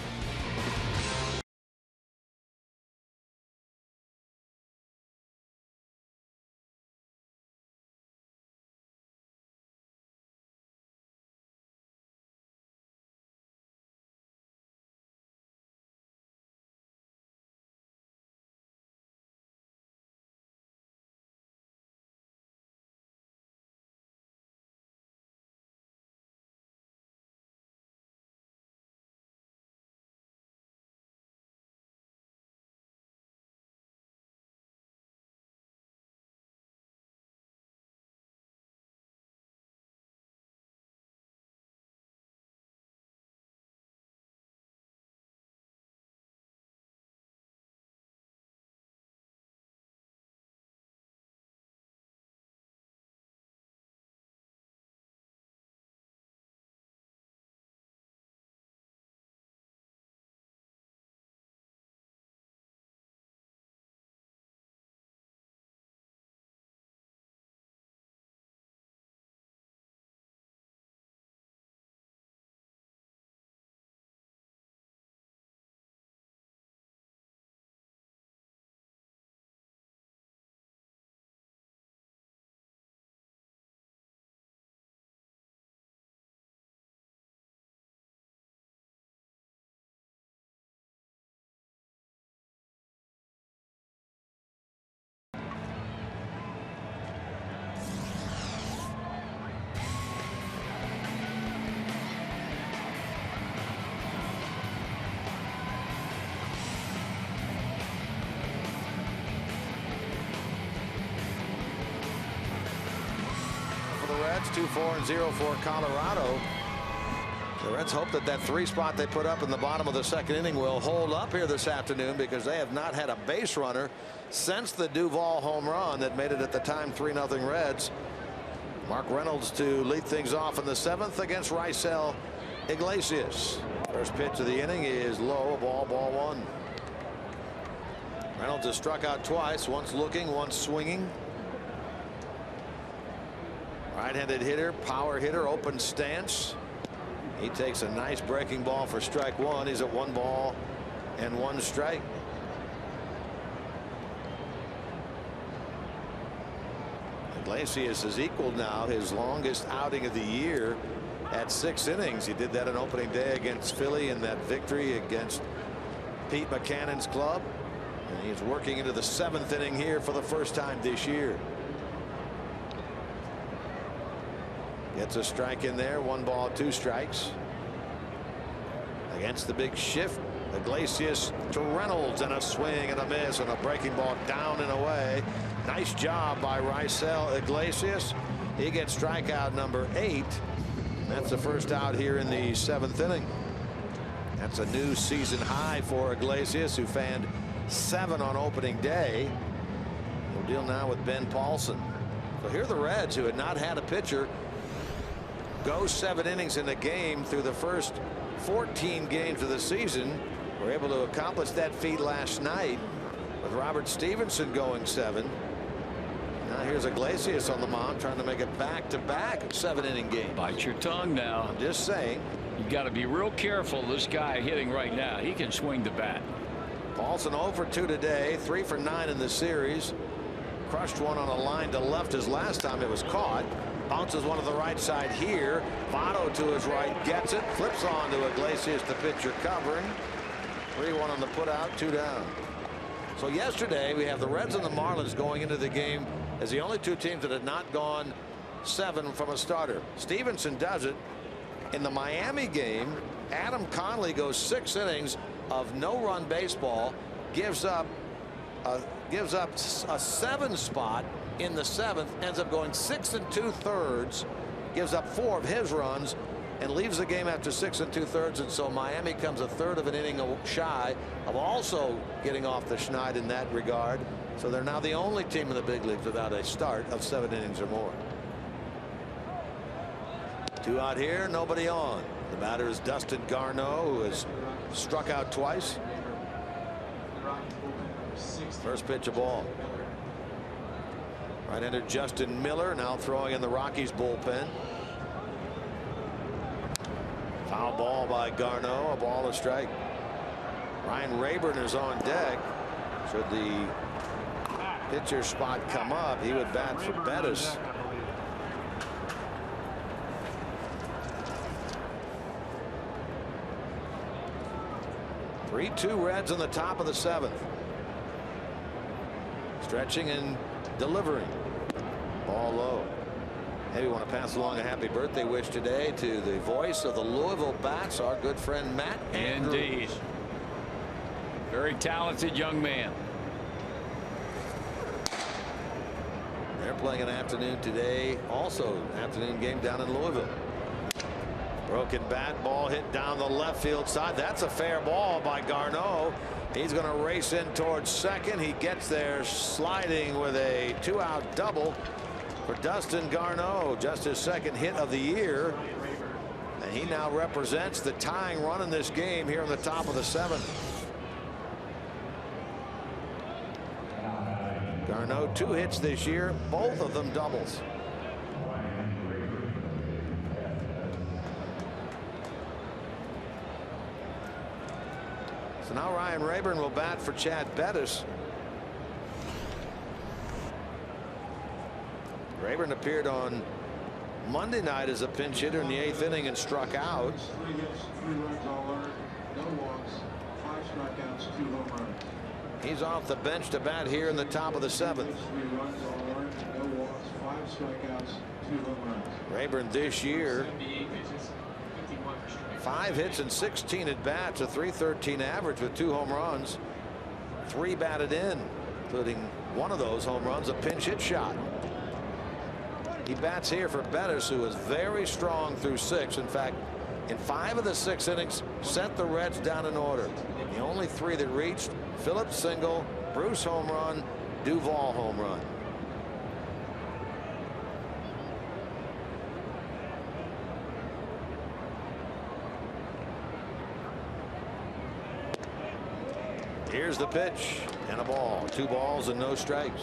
That's 2-4-0 for Colorado. The Reds hope that that 3 spot they put up in the bottom of the 2nd inning will hold up here this afternoon, because they have not had a base runner since the Duvall home run that made it at the time 3-0 Reds. Mark Reynolds to lead things off in the 7th against Raisel Iglesias. First pitch of the inning is low, ball 1. Reynolds has struck out twice, once looking, once swinging. Right-handed hitter, power hitter, open stance. He takes a nice breaking ball for strike 1. He's at 1 ball and 1 strike. Iglesias has equaled now his longest outing of the year at 6 innings. He did that on opening day against Philly in that victory against Pete Buchanan's club. And he's working into the 7th inning here for the first time this year. Gets a strike in there. 1 ball, 2 strikes. Against the big shift, Iglesias to Reynolds, and a swing and a miss and a breaking ball down and away. Nice job by Raisel Iglesias. He gets strikeout number 8. That's the first out here in the 7th inning. That's a new season high for Iglesias, who fanned 7 on opening day. We'll deal now with Ben Paulson. So here are the Reds, who had not had a pitcher go 7 innings in a game through the first 14 games of the season. Were able to accomplish that feat last night with Robert Stevenson going 7. Now here's Iglesias on the mound, trying to make it back-to-back 7-inning games. Bite your tongue now. I'm just saying. You got to be real careful. This guy hitting right now, he can swing the bat. Paulson 0 for 2 today, 3 for 9 in the series. Crushed one on a line to left his last time it was caught. Bounces one to the right side here. Votto to his right gets it. Flips on to Iglesias, the pitcher covering. 3-1 on the putout, 2 down. So yesterday we have the Reds and the Marlins going into the game as the only 2 teams that had not gone 7 from a starter. Stevenson does it. In the Miami game, Adam Conley goes 6 innings of no-run baseball, gives up a 7 spot in the 7th, ends up going 6 2/3, gives up 4 of his runs, and leaves the game after 6 2/3. And so Miami comes a third of an inning shy of also getting off the schneid in that regard. So they're now the only team in the big leagues without a start of 7 innings or more. 2 out here, nobody on. The batter is Dustin Garneau, who has struck out twice. First pitch, a ball. Right-hander Justin Miller now throwing in the Rockies bullpen. Foul ball by Garneau, a ball, a strike. Ryan Rayburn is on deck. Should the pitcher spot come up, he would bat for Bettis. Three-two Reds in the top of the 7th. Stretching and delivering. Ball low. Hey, we want to pass along a happy birthday wish today to the voice of the Louisville Bats, our good friend Matt Andrews. Indeed. Very talented young man. They're playing an afternoon today, also an afternoon game down in Louisville. Broken bat, ball hit down the left field side. That's a fair ball by Garneau. He's going to race in towards second. He gets there sliding with a 2-out double for Dustin Garneau, just his 2nd hit of the year. And he now represents the tying run in this game here in the top of the 7th. Garneau 2 hits this year, both of them doubles. So now Ryan Rayburn will bat for Chad Bettis. Rayburn appeared on Monday night as a pinch hitter in the 8th inning and struck out. 3 hits, 3 runs all earned, no walks, 5 strikeouts, 2 home runs. He's off the bench to bat here in the top of the 7th. 3 runs all earned, no walks, 5 strikeouts, 2 home runs. Rayburn this year 5 hits and 16 at bats, a .313 average with 2 home runs, 3 batted in, including one of those home runs a pinch hit shot. He bats here for Bettis, who was very strong through 6. In fact, in 5 of the 6 innings, sent the Reds down in order. The only 3 that reached: Phillips single, Bruce home run, Duvall home run. Here's the pitch and a ball. 2 balls and no strikes.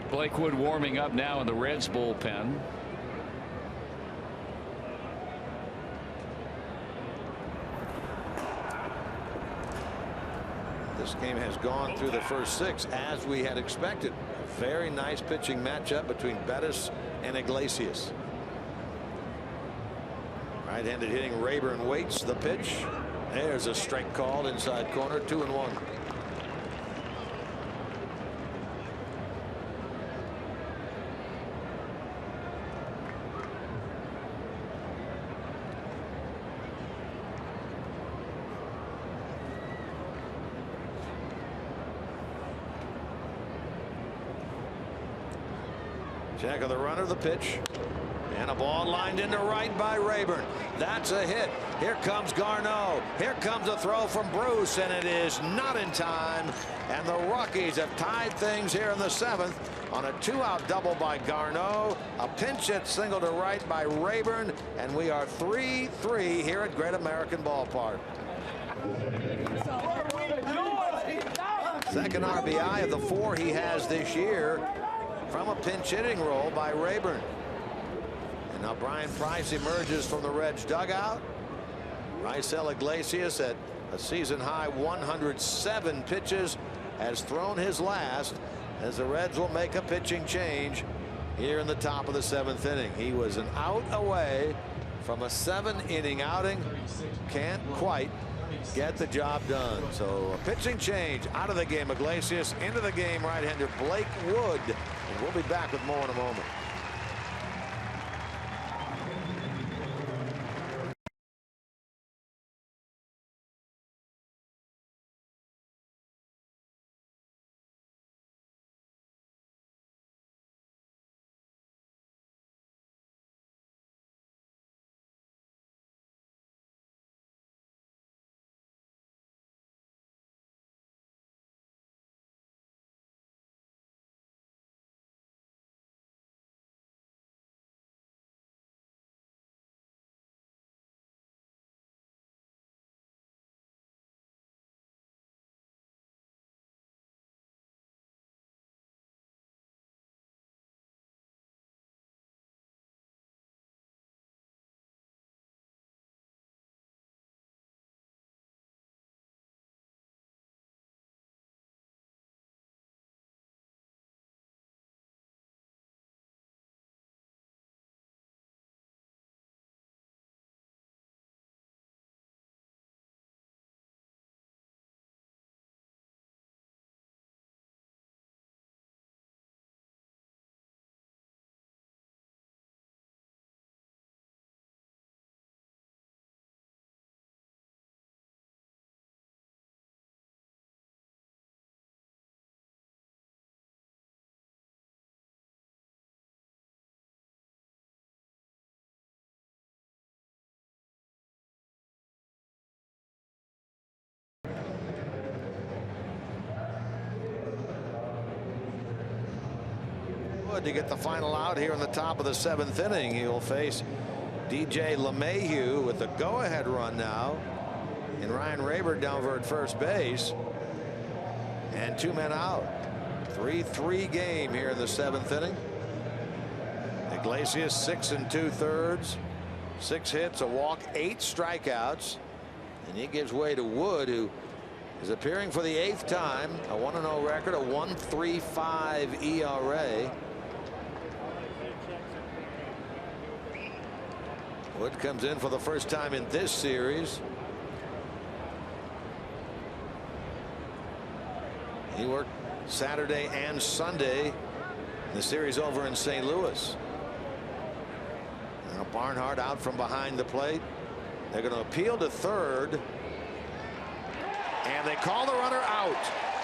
Blake Wood warming up now in the Reds bullpen. This game has gone through the first 6 as we had expected. A very nice pitching matchup between Bettis and Iglesias. Right-handed hitting Rayburn waits the pitch. There's a strike called inside corner. 2-1. Check of the runner, the pitch, and a ball lined into right by Rayburn. That's a hit. Here comes Garneau. Here comes a throw from Bruce, and it is not in time. And the Rockies have tied things here in the 7th on a 2-out double by Garneau. A pinch hit single to right by Rayburn, and we are 3-3 here at Great American Ballpark. Second RBI of the 4 he has this year from a pinch hitting role by Rayburn. And now Brian Price emerges from the Reds dugout. Raisel Iglesias at a season high 107 pitches has thrown his last, as the Reds will make a pitching change here in the top of the 7th inning. He was an out away from a 7-inning outing. Can't quite get the job done. So a pitching change out of the game. Iglesias into the game. Right-hander Blake Wood. And we'll be back with more in a moment. To get the final out here in the top of the 7th inning. He will face DJ LeMahieu with the go-ahead run now, and Ryan Rayburn down over at first base, and 2 men out. 3-3 game here in the 7th inning. Iglesias 6 2/3, 6 hits, a walk, 8 strikeouts, and he gives way to Wood, who is appearing for the 8th time. A 1-0 record, a 1.35 ERA. Wood comes in for the first time in this series. He worked Saturday and Sunday. The series over in St. Louis. Now Barnhart out from behind the plate. They're going to appeal to third. And they call the runner out.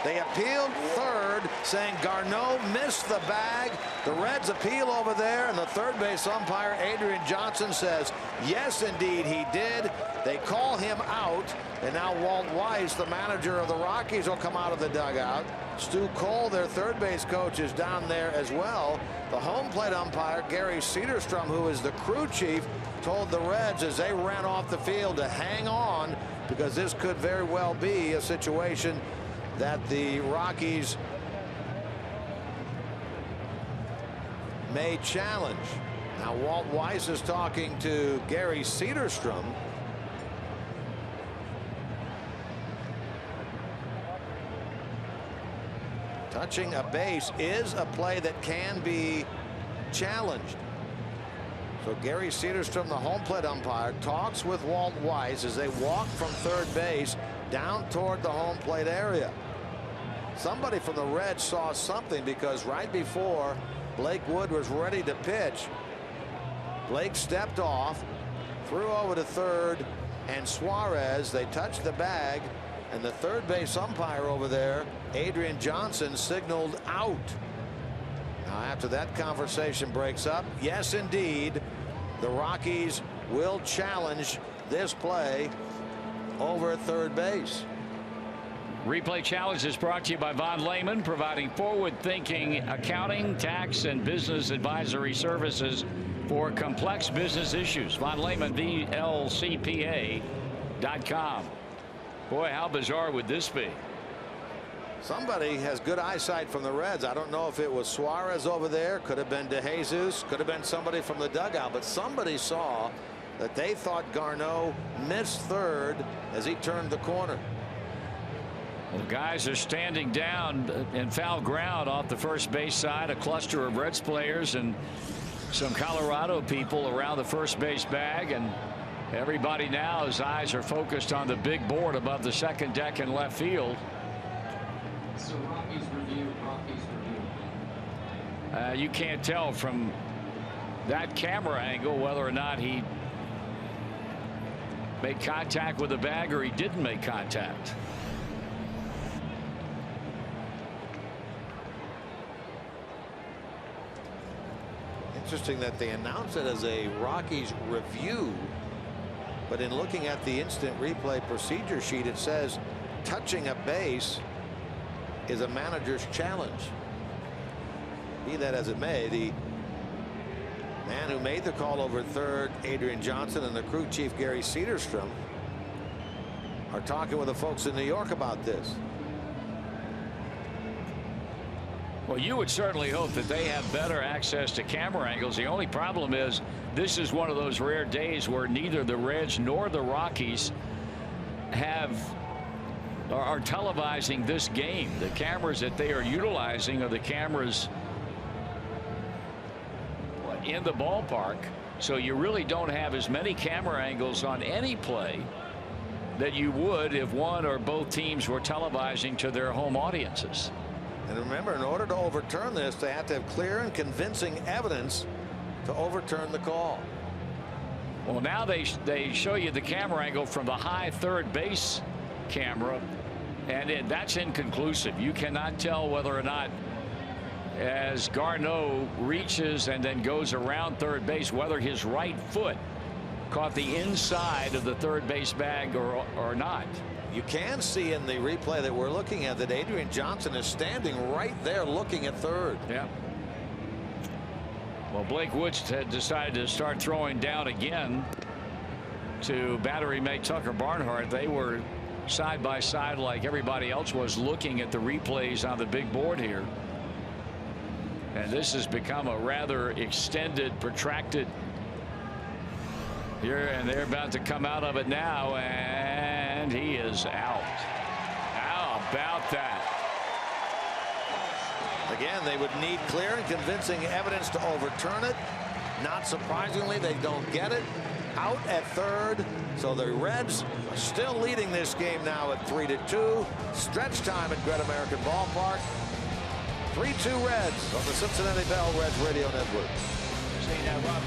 They appealed third, saying Garneau missed the bag. The Reds appeal over there, and the third base umpire, Adrian Johnson, says, yes, indeed, he did. They call him out, and now Walt Weiss, the manager of the Rockies, will come out of the dugout. Stu Cole, their third base coach, is down there as well. The home plate umpire, Gary Cederstrom, who is the crew chief, told the Reds as they ran off the field to hang on, because this could very well be a situation that the Rockies may challenge. Now Walt Weiss is talking to Gary Cederstrom. Touching a base is a play that can be challenged. So Gary Cederstrom, the home plate umpire, talks with Walt Weiss as they walk from third base down toward the home plate area. Somebody from the Reds saw something, because right before Blake Wood was ready to pitch, Blake stepped off, threw over to third, and Suarez, they touched the bag, and the third base umpire over there, Adrian Johnson, signaled out. Now after that conversation breaks up, yes indeed, the Rockies will challenge this play over at third base. Replay Challenge is brought to you by Von Lehman, providing forward-thinking accounting, tax, and business advisory services for complex business issues. Von Lehman, VLCPA.com. Boy, how bizarre would this be? Somebody has good eyesight from the Reds. I don't know if it was Suarez over there, could have been DeJesus, could have been somebody from the dugout, but somebody saw that they thought Garneau missed third as he turned the corner. Well, the guys are standing down in foul ground off the first base side. A cluster of Reds players and some Colorado people around the first base bag, and everybody now, his eyes are focused on the big board above the second deck in left field. So Rockies review. You can't tell from that camera angle whether or not he made contact with the bag or he didn't make contact. Interesting that they announced it as a Rockies review, but in looking at the instant replay procedure sheet, it says touching a base is a manager's challenge. Be that as it may, the man who made the call over third, Adrian Johnson, and the crew chief, Gary Cederstrom, are talking with the folks in New York about this. Well, you would certainly hope that they have better access to camera angles. The only problem is this is one of those rare days where neither the Reds nor the Rockies are televising this game. The cameras that they are utilizing are the cameras in the ballpark, so you really don't have as many camera angles on any play that you would if one or both teams were televising to their home audiences. And remember, in order to overturn this, they have to have clear and convincing evidence to overturn the call. Well, now they show you the camera angle from the high third base camera, and that's inconclusive. You cannot tell whether or not, as Garneau reaches and then goes around third base, whether his right foot caught the inside of the third base bag or not. You can see in the replay that we're looking at that Adrian Johnson is standing right there looking at third. Yeah. Well, Blake Woods had decided to start throwing down again to battery mate Tucker Barnhart. They were side by side like everybody else was, looking at the replays on the big board here. And this has become a rather extended, protracted here, and they're about to come out of it now, and he is out. How about that? Again, they would need clear and convincing evidence to overturn it. Not surprisingly, they don't get it. Out at third, so the Reds are still leading this game now at 3-2. Stretch time at Great American Ballpark. 3-2 Reds on the Cincinnati Bell Reds Radio Network. Say that, Rob.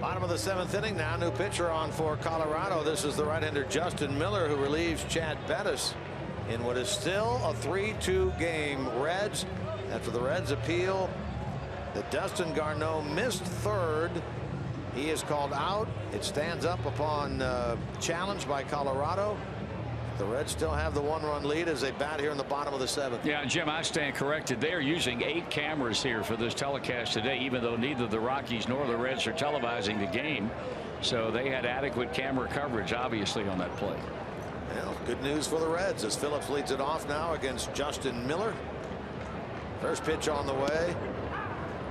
Bottom of the 7th inning now. New pitcher on for Colorado. This is the right-hander Justin Miller, who relieves Chad Bettis in what is still a 3-2 game. Reds, after the Reds appeal that Dustin Garneau missed third, he is called out. It stands up upon challenge by Colorado. The Reds still have the 1-run lead as they bat here in the bottom of the 7th. Yeah, Jim, I stand corrected. They are using 8 cameras here for this telecast today, even though neither the Rockies nor the Reds are televising the game. So they had adequate camera coverage, obviously, on that play. Well, good news for the Reds as Phillips leads it off now against Justin Miller. First pitch on the way,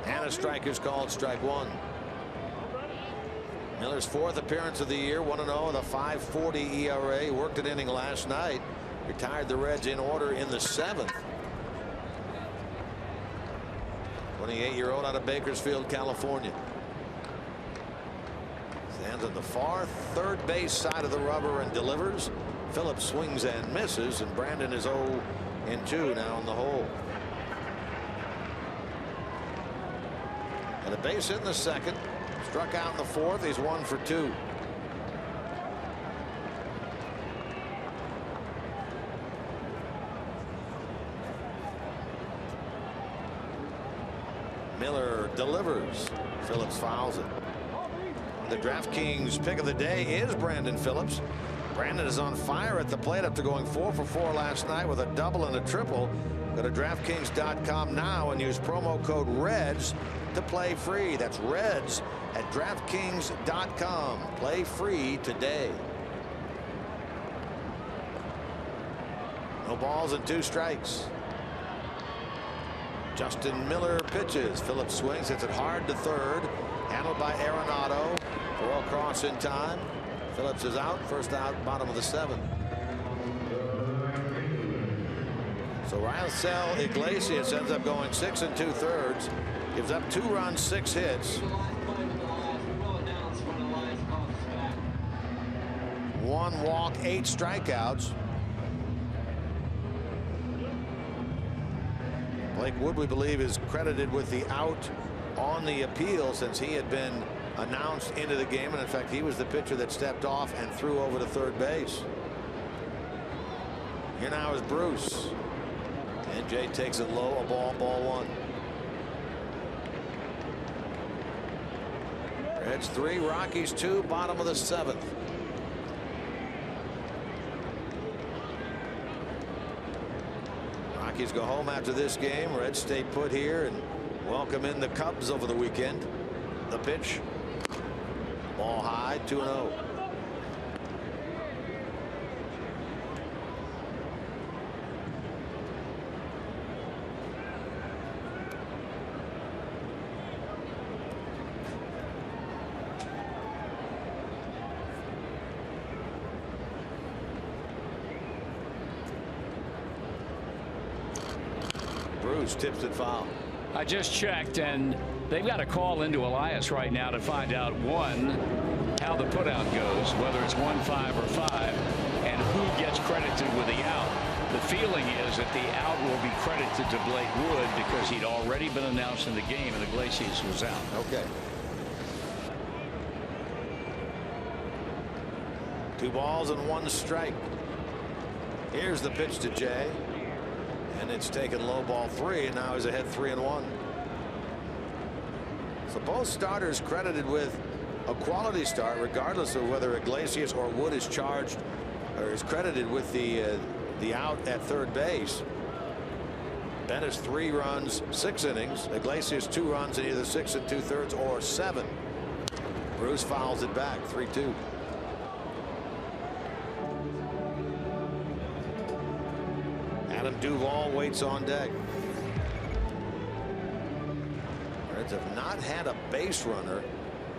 and a strike is called, strike 1. Miller's 4th appearance of the year, 1-0 with a 5.40 ERA. He worked an inning last night. Retired the Reds in order in the 7th. 28-year-old out of Bakersfield, California. Stands on the far third base side of the rubber and delivers. Phillips swings and misses, and Brandon is 0-2 now in the hole. And a base hit in the 2nd. Struck out in the 4th. He's 1 for 2. Miller delivers. Phillips fouls it. The DraftKings pick of the day is Brandon Phillips. Brandon is on fire at the plate after going 4 for 4 last night with a double and a triple. Go to DraftKings.com now and use promo code REDS to play free. That's REDS at DraftKings.com. Play free today. No balls and 2 strikes. Justin Miller pitches. Phillips swings, hits it hard to third. Handled by Arenado. Throw across in time. Phillips is out. First out, bottom of the 7th. So Raisel Iglesias ends up going 6 2/3. Gives up 2 runs, 6 hits. 1 walk, 8 strikeouts. Blake Wood, we believe, is credited with the out on the appeal since he had been announced into the game, and in fact he was the pitcher that stepped off and threw over to third base. Here now is Bruce. NJ takes it low, a ball, ball 1. Reds 3, Rockies 2, bottom of the 7th. Rockies go home after this game. Reds stay put here and welcome in the Cubs over the weekend. The pitch. Ball high, 2-0. Bruce tips it foul. I just checked, and they've got a call into Elias right now to find out, 1, how the putout goes, whether it's 1-5 or 5, and who gets credited with the out. The feeling is that the out will be credited to Blake Wood because he'd already been announced in the game and Iglesias was out. Okay. 2 balls and 1 strike. Here's the pitch to Jay. And it's taken low, ball 3, and now he's ahead 3-1. So both starters credited with a quality start, regardless of whether Iglesias or Wood is charged or is credited with the out at third base. Bettis 3 runs, 6 innings. Iglesias 2 runs in either 6 2/3 or 7. Bruce fouls it back, 3-2. Adam Duvall waits on deck. Reds have not had a base runner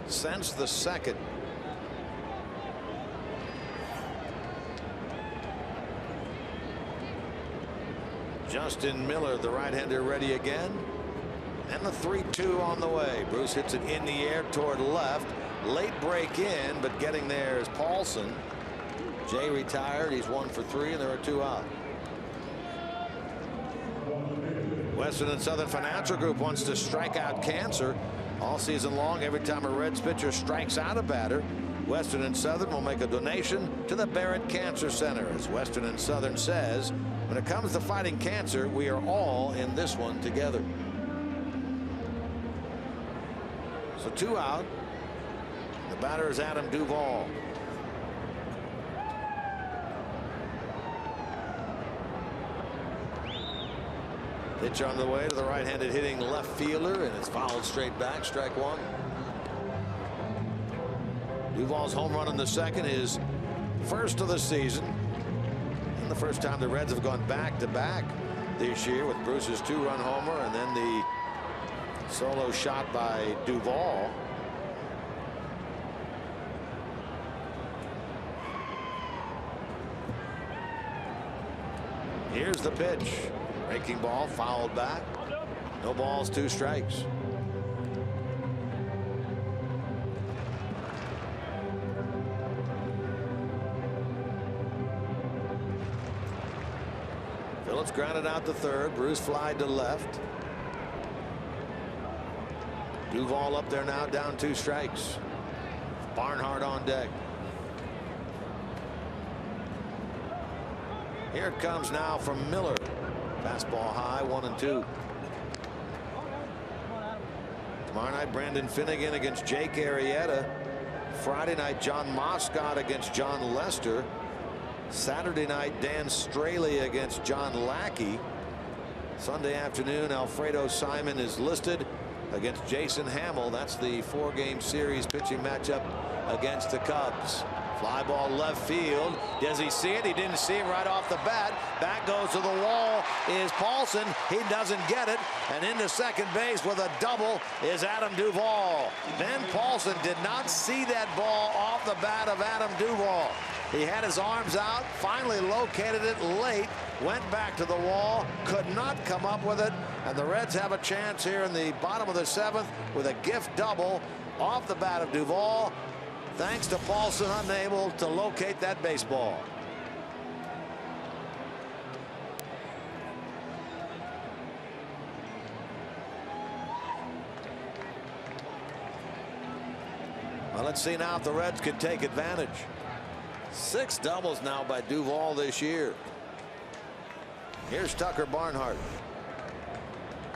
since the 2nd. Justin Miller, the right-hander, ready again. And the 3-2 on the way. Bruce hits it in the air toward left. Late break in, but getting there is Paulson. Jay retired. He's 1 for 3, and there are 2 out. Western and Southern Financial Group wants to strike out cancer. All season long, every time a Reds pitcher strikes out a batter, Western and Southern will make a donation to the Barrett Cancer Center. As Western and Southern says, when it comes to fighting cancer, we are all in this one together. So 2 out. The batter is Adam Duvall. Pitch on the way to the right-handed hitting left fielder, and it's fouled straight back. Strike one. Duvall's home run in the second is first of the season, and the first time the Reds have gone back-to-back this year, with Bruce's 2-run homer and then the solo shot by Duvall. Here's the pitch. Breaking ball, fouled back. No balls, 2 strikes. Phillips grounded out to third. Bruce flied to left. Duvall up there now, down 2 strikes. Barnhart on deck. Here it comes now from Miller. Fastball high, 1-2. Tomorrow night, Brandon Finnegan against Jake Arrieta. Friday night, John Moscott against John Lester. Saturday night, Dan Straley against John Lackey. Sunday afternoon, Alfredo Simon is listed against Jason Hamill. That's the 4-game series pitching matchup against the Cubs. Fly ball left field. Does he see it? He didn't see it right off the bat. Back goes to the wall is Paulson. He doesn't get it. And into second base with a double is Adam Duvall. Ben Paulson did not see that ball off the bat of Adam Duvall. He had his arms out, finally located it late, went back to the wall, could not come up with it, and the Reds have a chance here in the bottom of the 7th with a gift double off the bat of Duvall, thanks to Paulson unable to locate that baseball. Well, let's see now if the Reds can take advantage. 6 doubles now by Duvall this year. Here's Tucker Barnhart.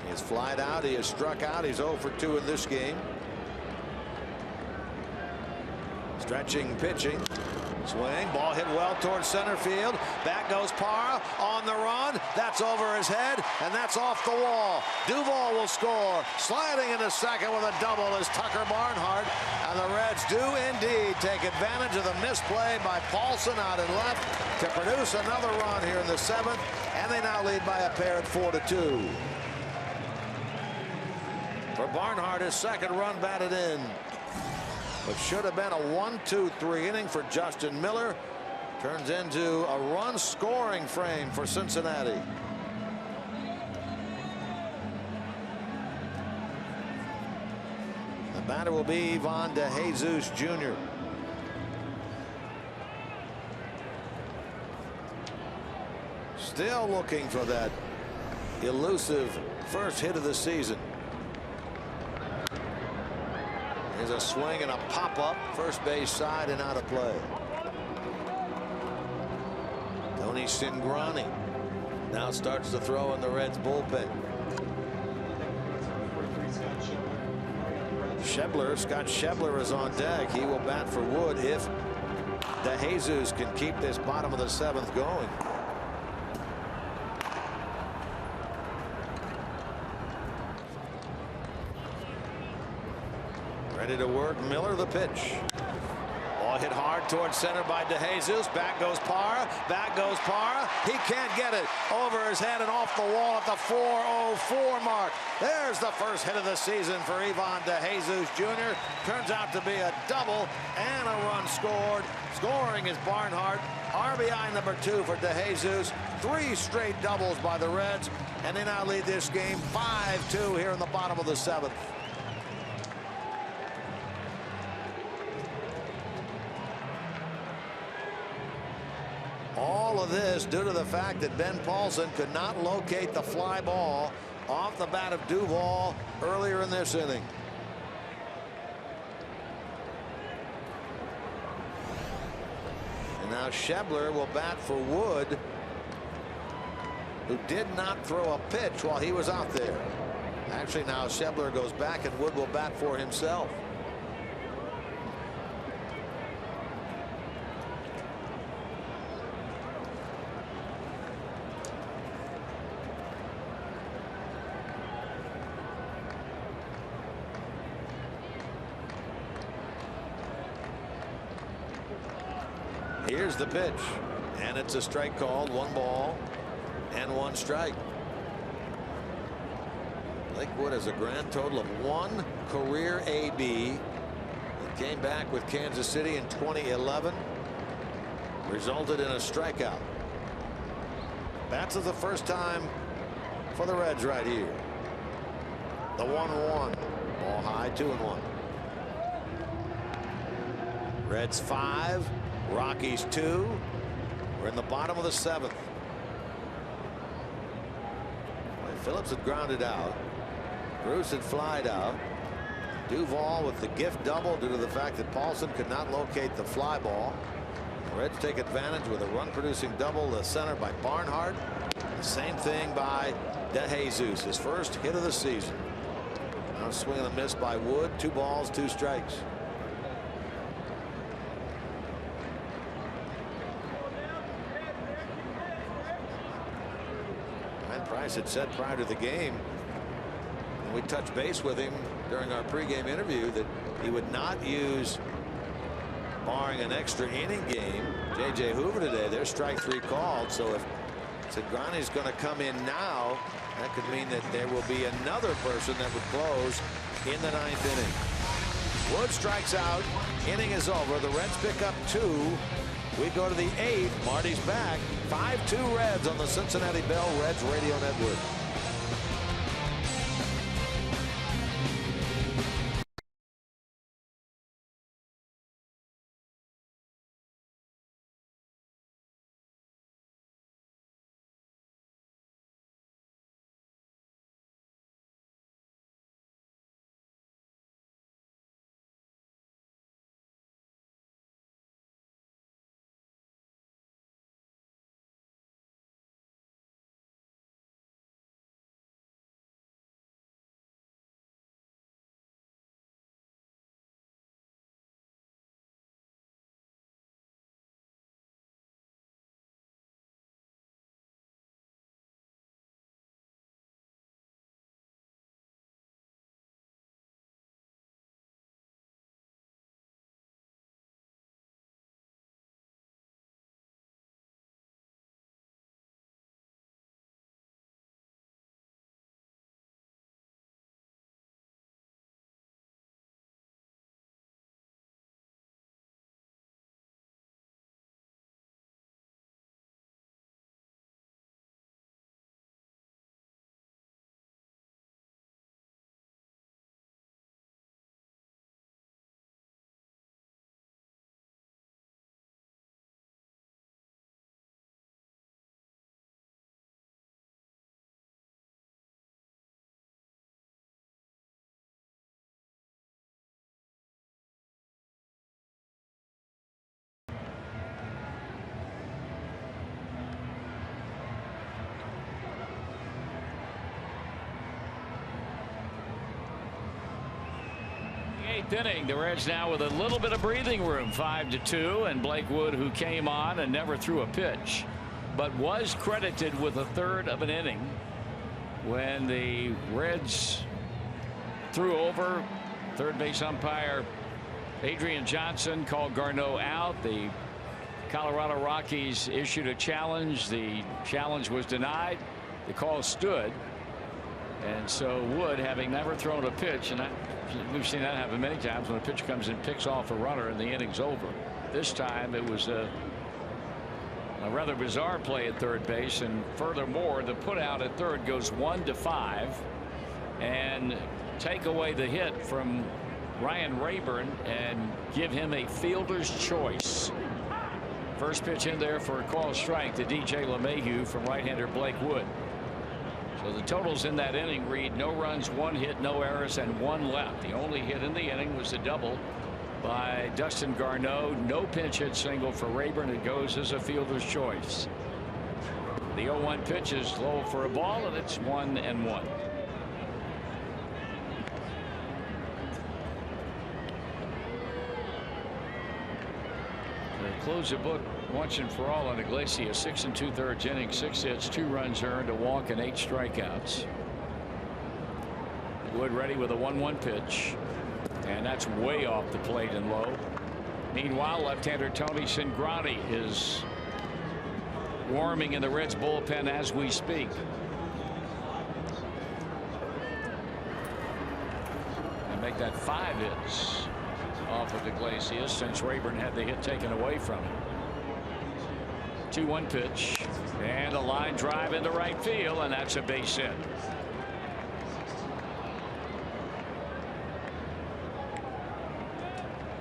He has flied out. He has struck out. He's 0 for 2 in this game. Stretching pitching. Swing. Ball hit well towards center field. Back goes Parra on the run. That's over his head, and that's off the wall. Duvall will score. Sliding into second with a double is Tucker Barnhart. And the Reds do indeed take advantage of the misplay by Paulson out in left to produce another run here in the 7th. And they now lead by a pair at 4-2. For Barnhart, his second run batted in. What should have been a 1-2-3 inning for Justin Miller turns into a run scoring frame for Cincinnati. The batter will be Ivan DeJesus Jr. Still looking for that elusive first hit of the season. Here's a swing and a pop-up, first base side and out of play. Tony Cingrani now starts to throw in the Reds bullpen. Scott Schebler is on deck. He will bat for Wood if DeJesus can keep this bottom of the 7th going. Ready to work. Miller the pitch. Ball hit hard towards center by DeJesus. Back goes Parra. Back goes Parra. He can't get it. Over his head and off the wall at the 4:04 mark. There's the first hit of the season for Ivan DeJesus Jr. Turns out to be a double and a run scored. Scoring is Barnhart. RBI number 2 for DeJesus. 3 straight doubles by the Reds. And they now lead this game 5-2 here in the bottom of the 7th. All of this due to the fact that Ben Paulson could not locate the fly ball off the bat of Duvall earlier in this inning. And now Schebler will bat for Wood, who did not throw a pitch while he was out there. Actually, now Schebler goes back and Wood will bat for himself. Here's the pitch, and it's a strike called. 1 ball and 1 strike. Lakewood has a grand total of 1 career AB. He came back with Kansas City in 2011. Resulted in a strikeout. Bats is the first time for the Reds right here. The 1-1. Ball high, 2-1. Reds 5. Rockies 2. We're in the bottom of the 7th. Phillips had grounded out. Bruce had flied out. Duvall with the gift double due to the fact that Paulson could not locate the fly ball. The Reds take advantage with a run producing double to center by Barnhart. The same thing by DeJesus, his first hit of the season. Now swing and a miss by Wood. 2 balls, 2 strikes. Price had said prior to the game, and we touched base with him during our pregame interview, that he would not use, barring an extra inning game, J.J. Hoover today. There's strike 3 called. So if Cingrani's going to come in now, that could mean that there will be another person that would close in the 9th inning. Wood strikes out. Inning is over. The Reds pick up 2. We go to the 8th. Marty's back. 5-2 Reds on the Cincinnati Bell Reds Radio Network. Inning. The Reds now with a little bit of breathing room. 5-2, and Blake Wood, who came on and never threw a pitch, but was credited with 1/3 of an inning when the Reds threw over. Third base umpire Adrian Johnson called Garneau out. The Colorado Rockies issued a challenge. The challenge was denied. The call stood, and so Wood, having never thrown a pitch, and we've seen that happen many times when a pitcher comes in, picks off a runner, and the inning's over. This time it was a rather bizarre play at third base, and furthermore, the put out at third goes 1-5, and take away the hit from Ryan Rayburn and give him a fielder's choice. First pitch in there for a called strike to DJ LeMahieu from right-hander Blake Wood. So the totals in that inning read: no runs, 1 hit, no errors, and 1 left. The only hit in the inning was the double by Dustin Garneau. No pinch hit single for Rayburn. It goes as a fielder's choice. The 0-1 pitch is low for a ball, and it's 1-1. They close the book once and for all on Iglesias. 6 2/3 innings, 6 hits, 2 runs earned, a walk, and 8 strikeouts. Wood ready with a 1-1 pitch, and that's way off the plate and low. Meanwhile, left-hander Tony Cingrani is warming in the Reds bullpen as we speak. And make that 5 hits off of Iglesias since Rayburn had the hit taken away from him. 2-1 pitch and a line drive into right field, and that's a base hit.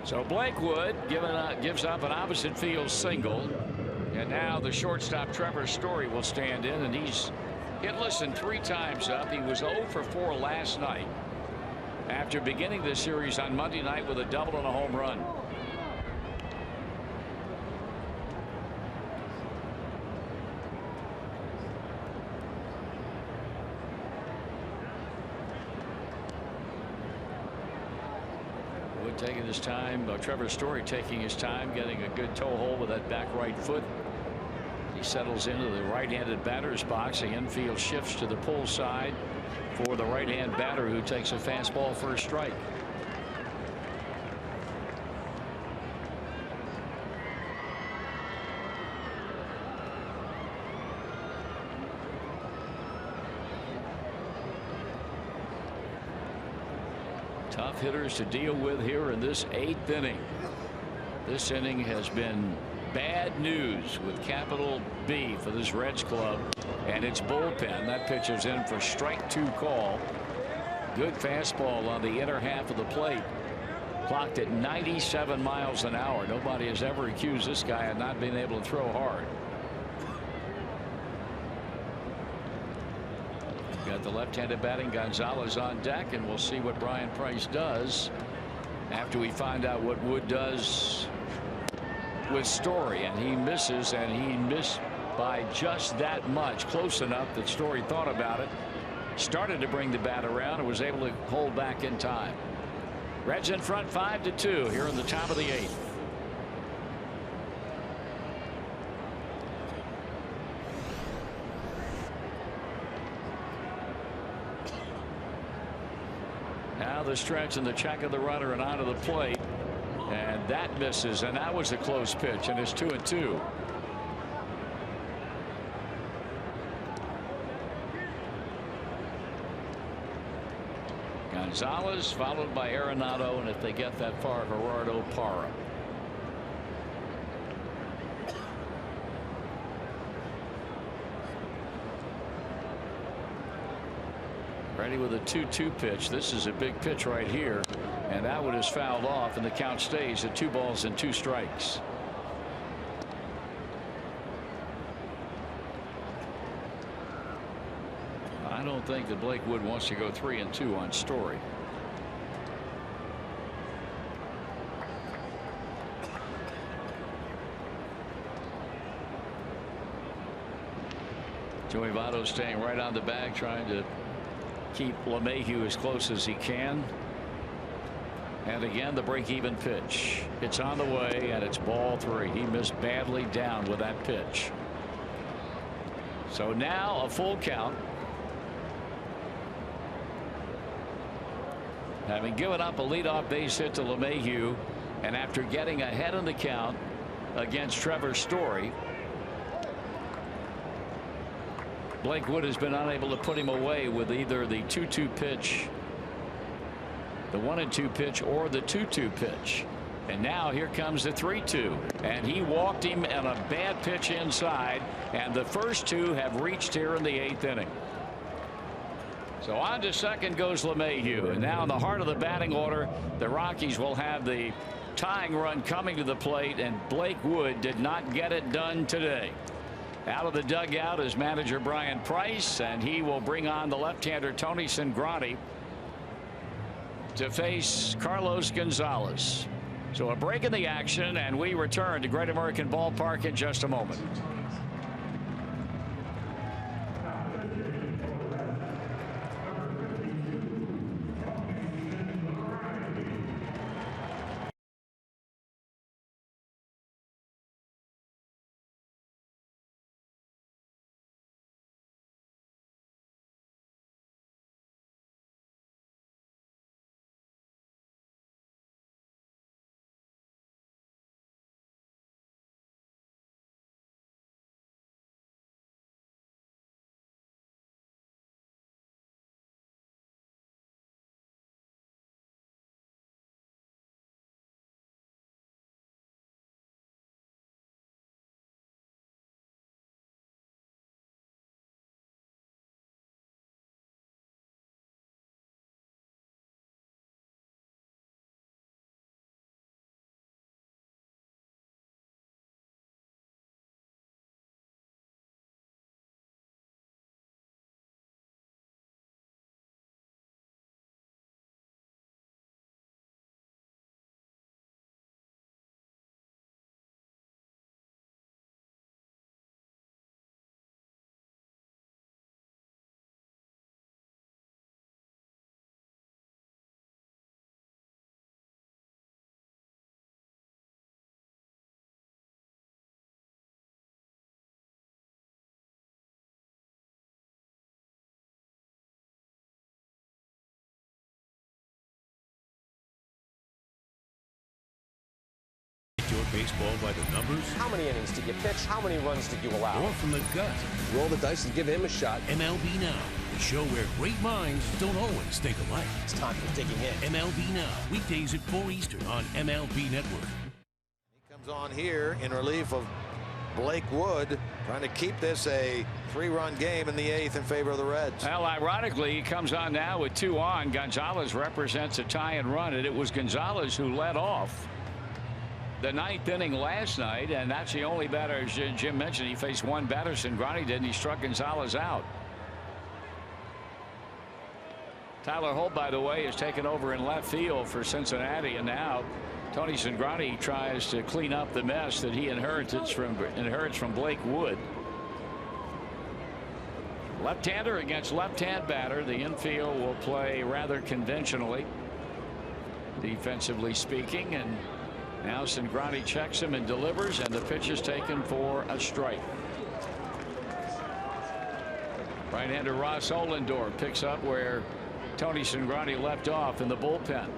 So Blake Wood gives up an opposite field single, and now the shortstop Trevor Story will stand in, and he's hitless and 3 times up. He was 0 for 4 last night after beginning this series on Monday night with a double and a home run. Taking his time. Trevor Story taking his time, getting a good toe hold with that back right foot. He settles into the right-handed batter's box. The infield shifts to the pull side for the right-hand batter, who takes a fastball for a strike. Tough hitters to deal with here in this 8th inning. This inning has been bad news with capital B for this Reds club and its bullpen. That pitch is in for strike 2 call. Good fastball on the inner half of the plate. Clocked at 97 miles an hour. Nobody has ever accused this guy of not being able to throw hard. Got the left-handed batting Gonzalez on deck, and we'll see what Brian Price does after we find out what Wood does with Story. And he misses, and he missed by just that much, close enough that Story thought about it, started to bring the bat around, and was able to hold back in time. Reds in front 5-2 here in the top of the 8th. Now the stretch and the check of the runner and onto the plate, and that misses, and that was a close pitch, and it's 2-2. Gonzalez followed by Arenado, and if they get that far, Gerardo Parra. Ready with a 2-2 pitch. This is a big pitch right here, and that one is fouled off, and the count stays at 2 balls and 2 strikes. I don't think that Blake Wood wants to go 3-2 on Story. Joey Votto staying right on the bag, trying to keep LeMahieu as close as he can. And again, the break-even pitch. It's on the way, and it's ball 3. He missed badly down with that pitch. So now a full count. Having given up a leadoff base hit to LeMahieu, and after getting ahead in the count against Trevor Story, Blake Wood has been unable to put him away with either the 2-2 pitch, the 1-2 pitch, or the 2-2 pitch. And now here comes the 3-2, and he walked him in a bad pitch inside, and the first 2 have reached here in the 8th inning. So on to second goes LeMahieu, and now in the heart of the batting order, the Rockies will have the tying run coming to the plate, and Blake Wood did not get it done today. Out of the dugout is manager Brian Price, and he will bring on the left-hander Tony Cingrani to face Carlos Gonzalez. So a break in the action, and we return to Great American Ballpark in just a moment. Baseball by the numbers. How many innings did you pitch? How many runs did you allow? Or from the gut. Roll the dice and give him a shot. MLB Now, the show where great minds don't always think alike. It's time for digging in. MLB Now, weekdays at 4 Eastern on MLB Network. He comes on here in relief of Blake Wood, trying to keep this a 3-run game in the 8th in favor of the Reds. Well, ironically, he comes on now with 2 on. Gonzalez represents a tie and run, and it was Gonzalez who led off the 9th inning last night, and that's the only batter, as Jim mentioned. He faced one batter, Cingrani did, and he struck Gonzalez out. Tyler Holt, by the way, is taken over in left field for Cincinnati, and now Tony Cingrani tries to clean up the mess that he inherits from Blake Wood. Left-hander against left-hand batter. The infield will play rather conventionally, defensively speaking, and now Cingrani checks him and delivers, and the pitch is taken for a strike. Right-hander Ross Ollendorf picks up where Tony Cingrani left off in the bullpen.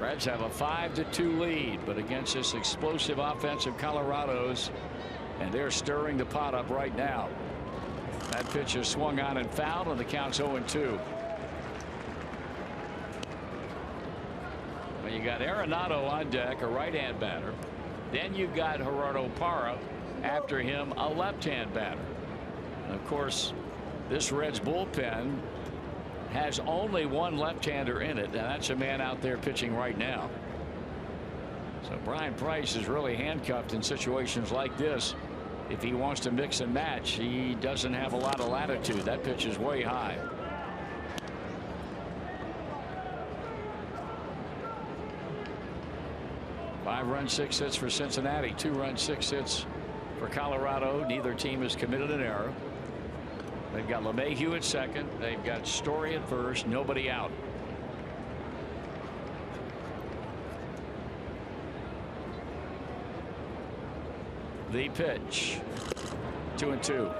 Reds have a 5-2 lead, but against this explosive offense of Colorado's, and they're stirring the pot up right now. That pitch is swung on and fouled, and the count's 0-2. Well, you got Arenado on deck, a right-hand batter. Then you've got Gerardo Parra, after him, a left-hand batter. And of course, this Reds bullpen has only one left-hander in it, and that's a man out there pitching right now. So Brian Price is really handcuffed in situations like this. If he wants to mix and match, he doesn't have a lot of latitude. That pitch is way high. Five-run, 6 hits for Cincinnati. 2-run, 6 hits for Colorado. Neither team has committed an error. They've got LeMahieu at second. They've got Story at first. Nobody out. The pitch. 2-2.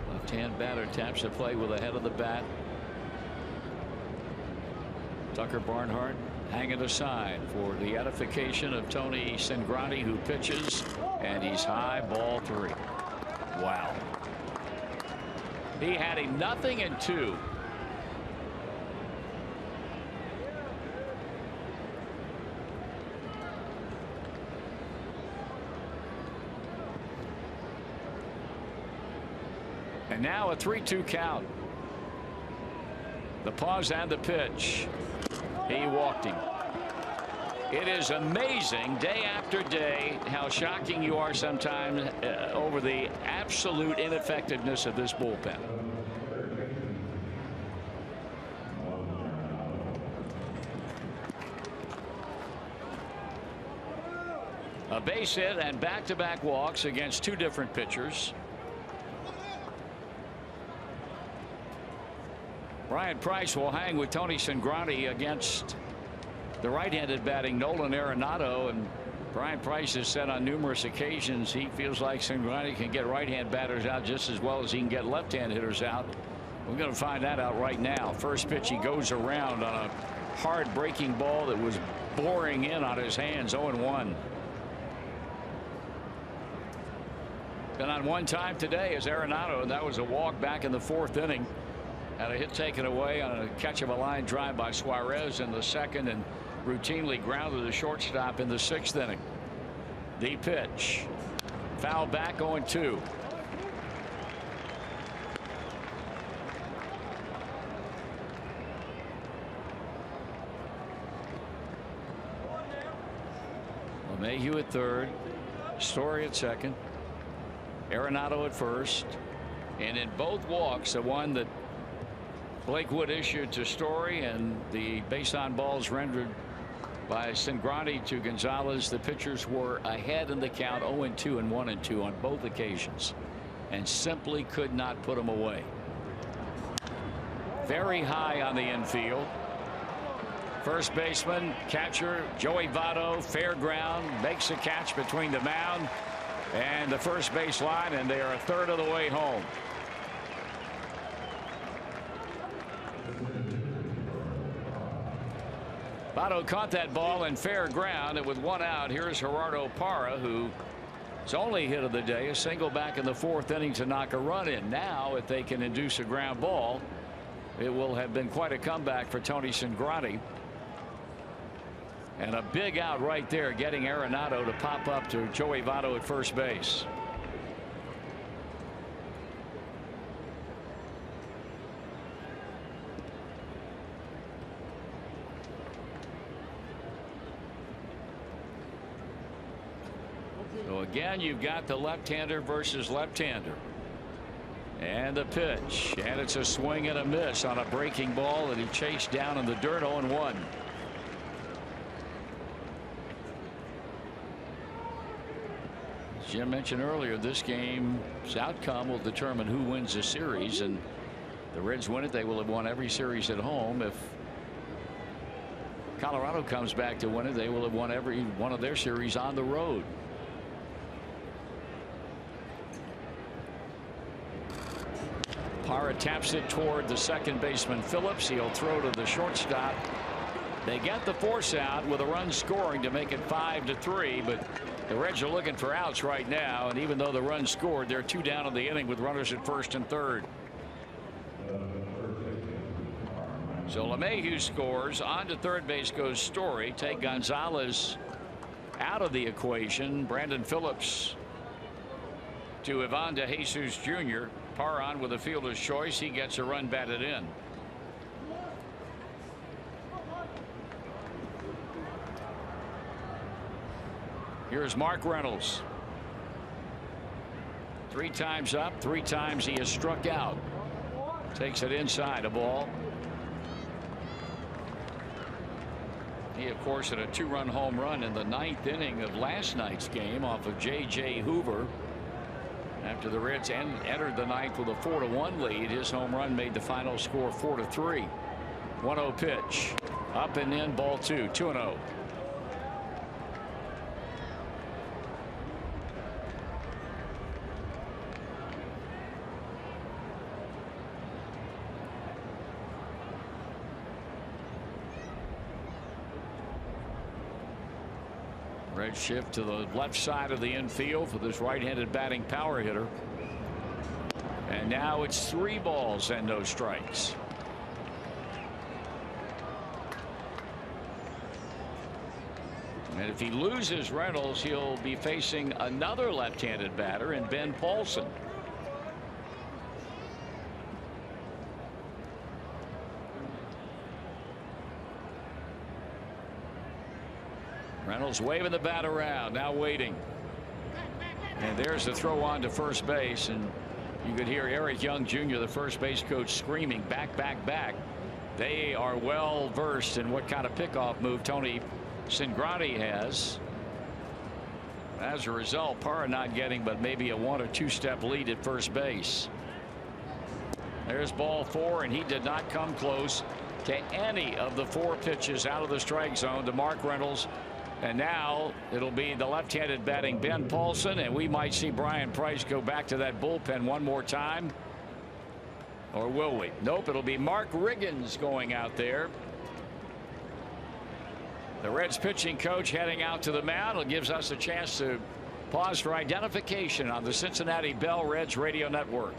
Left-hand batter taps the plate with the head of the bat. Tucker Barnhart hanging aside for the edification of Tony Cingrani, who pitches, and he's high, ball 3. Wow. He had a 0-2. And now a 3-2 count. The pause and the pitch. He walked him. It is amazing day after day how shocking you are sometimes over the absolute ineffectiveness of this bullpen. A base hit and back-to-back walks against two different pitchers. Brian Price will hang with Tony Cingrani against the right-handed batting Nolan Arenado, and Brian Price has said on numerous occasions he feels like Cingrani can get right-hand batters out just as well as he can get left-hand hitters out. We're going to find that out right now. First pitch, he goes around on a hard breaking ball that was boring in on his hands. 0-1. Been on one time today as Arenado, and that was a walk back in the 4th inning. Had a hit taken away on a catch of a line drive by Suarez in the 2nd, and routinely grounded the shortstop in the 6th inning. The pitch. Foul back, 0-2. LeMahieu at third. Story at second. Arenado at first. And in both walks, the one that Blake Wood issued to Story and the base on balls rendered by Cingrani to Gonzalez, the pitchers were ahead in the count 0-2 and 1-2 on both occasions and simply could not put them away. Very high on the infield. First baseman, catcher Joey Votto, fair ground, makes a catch between the mound and the first base line, and they are a third of the way home. Votto caught that ball in fair ground, and with one out, here's Gerardo Parra, who his only hit of the day, a single back in the 4th inning to knock a run in. Now, if they can induce a ground ball, it will have been quite a comeback for Tony Cingrani. And a big out right there, getting Arenado to pop up to Joey Votto at first base. So again, you've got the left-hander versus left-hander. And the pitch, and it's a swing and a miss on a breaking ball that he chased down in the dirt. 0-1. Jim mentioned earlier, this game's outcome will determine who wins the series, and the Reds win it, they will have won every series at home. If Colorado comes back to win it, they will have won every one of their series on the road. Parra taps it toward the second baseman Phillips. He'll throw to the shortstop. They get the force out with a run scoring to make it 5-3, but the Reds are looking for outs right now, and even though the run scored, they're 2 down in the inning with runners at first and third. So LeMahieu scores. On to third base goes Story. Take Gonzalez out of the equation. Brandon Phillips to Ivan DeJesus Jr. Parra on with a fielder's choice. He gets a run batted in. Here's Mark Reynolds. 3 times up, 3 times he has struck out. Takes it inside, a ball. He, of course, had a 2-run home run in the 9th inning of last night's game off of J.J. Hoover. After the Reds entered the 9th with a 4-1 lead, his home run made the final score 4-3. 1-0 pitch. Up and in, ball 2. 2-0. Red shift to the left side of the infield for this right-handed batting power hitter. And now it's 3 balls and no strikes. And if he loses Reynolds, he'll be facing another left-handed batter in Ben Paulson. Reynolds waving the bat around, now waiting. And there's the throw on to first base, and you could hear Eric Young Jr., the first base coach, screaming back, back, back. They are well versed in what kind of pickoff move Tony Cingrani has. As a result, Parra not getting but maybe a 1 or 2 step lead at first base. There's ball 4, and he did not come close to any of the 4 pitches out of the strike zone to Mark Reynolds. And now it'll be the left-handed batting Ben Paulson, and we might see Brian Price go back to that bullpen one more time. Or will we? Nope, it'll be Mark Riggins going out there. The Reds pitching coach heading out to the mound. It gives us a chance to pause for identification on the Cincinnati Bell Reds radio network.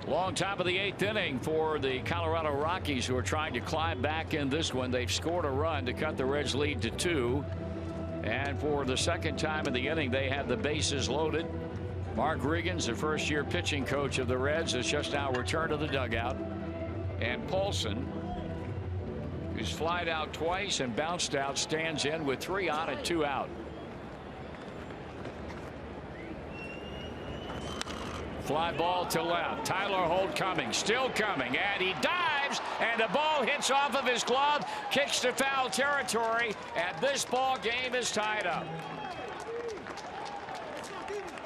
Long top of the 8th inning for the Colorado Rockies, who are trying to climb back in this one. They've scored a run to cut the Reds lead to 2. And for the second time in the inning, they have the bases loaded. Mark Riggins, the first-year pitching coach of the Reds, has just now returned to the dugout. And Paulson, who's flied out twice and bounced out, stands in with 3 on and 2 out. Fly ball to left. Tyler Holt coming, still coming, and he dives, and the ball hits off of his glove, kicks to foul territory, and this ball game is tied up.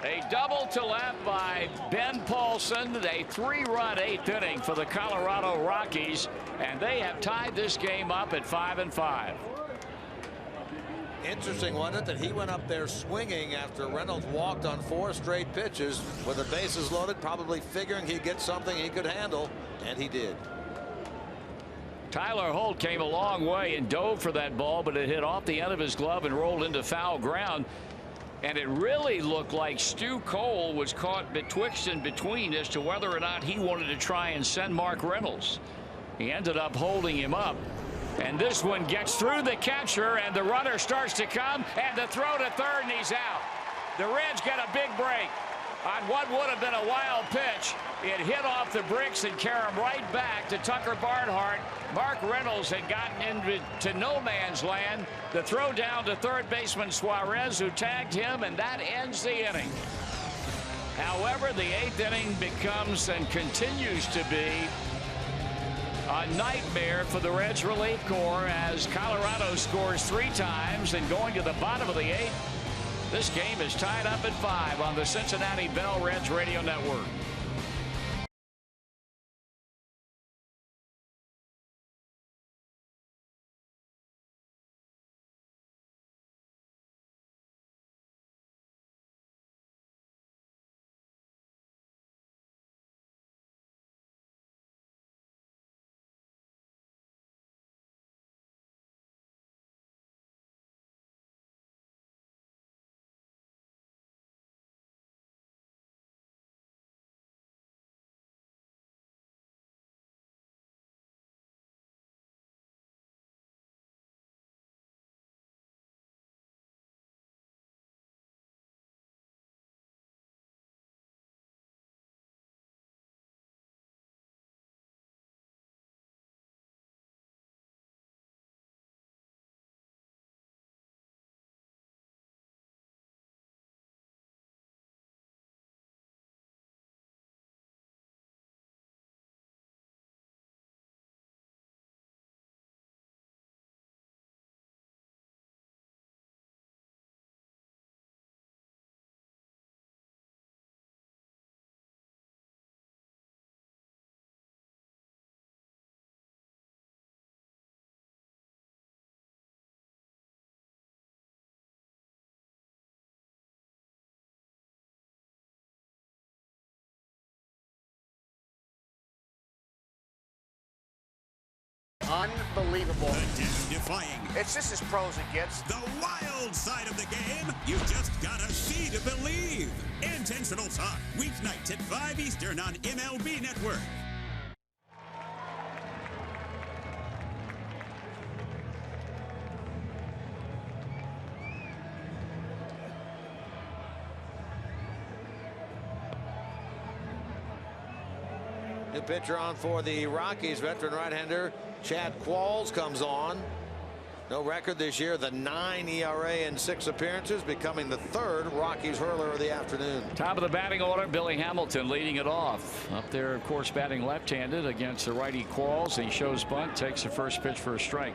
A double to left by Ben Paulson, a 3-run 8th inning for the Colorado Rockies, and they have tied this game up at 5-5. Interesting, wasn't it, that he went up there swinging after Reynolds walked on 4 straight pitches with the bases loaded, probably figuring he'd get something he could handle, and he did. Tyler Holt came a long way and dove for that ball, but it hit off the end of his glove and rolled into foul ground. And it really looked like Stu Cole was caught betwixt and between as to whether or not he wanted to try and send Mark Reynolds. He ended up holding him up. And this one gets through the catcher, and the runner starts to come, and the throw to third, and he's out. The Reds get a big break on what would have been a wild pitch. It hit off the bricks and carried him right back to Tucker Barnhart. Mark Reynolds had gotten into no man's land. The throw down to third baseman Suarez, who tagged him, and that ends the inning. However, the 8th inning becomes and continues to be a nightmare for the Reds relief corps as Colorado scores 3 times, and going to the bottom of the 8th, this game is tied up at 5 on the Cincinnati Bell Reds radio network. Unbelievable. The death-defying. It's just as pros it gets. The wild side of the game. You just gotta see to believe. Intentional Talk. Weeknights at 5 Eastern on MLB Network. New pitcher on for the Rockies, veteran right-hander Chad Qualls comes on. No record this year, the 9 ERA in 6 appearances, becoming the 3rd Rockies hurler of the afternoon. Top of the batting order, Billy Hamilton leading it off. Up there, of course, batting left-handed against the righty Qualls. He shows bunt, takes the first pitch for a strike.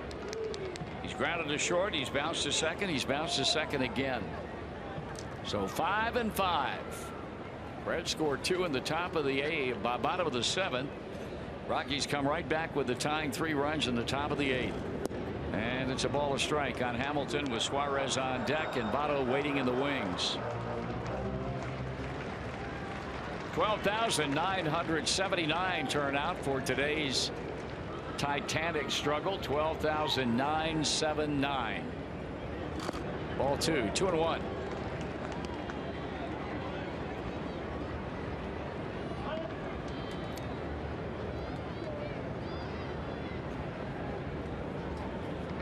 He's grounded to short, he's bounced to second, he's bounced to second again. So 5-5. Reds scored 2 in the top of the 8th, bottom of the 7th. Rockies come right back with the tying 3 runs in the top of the 8th. And it's a ball of strike on Hamilton with Suarez on deck and Votto waiting in the wings. 12,979 turnout for today's Titanic struggle. 12,979. Ball 2, 2-1.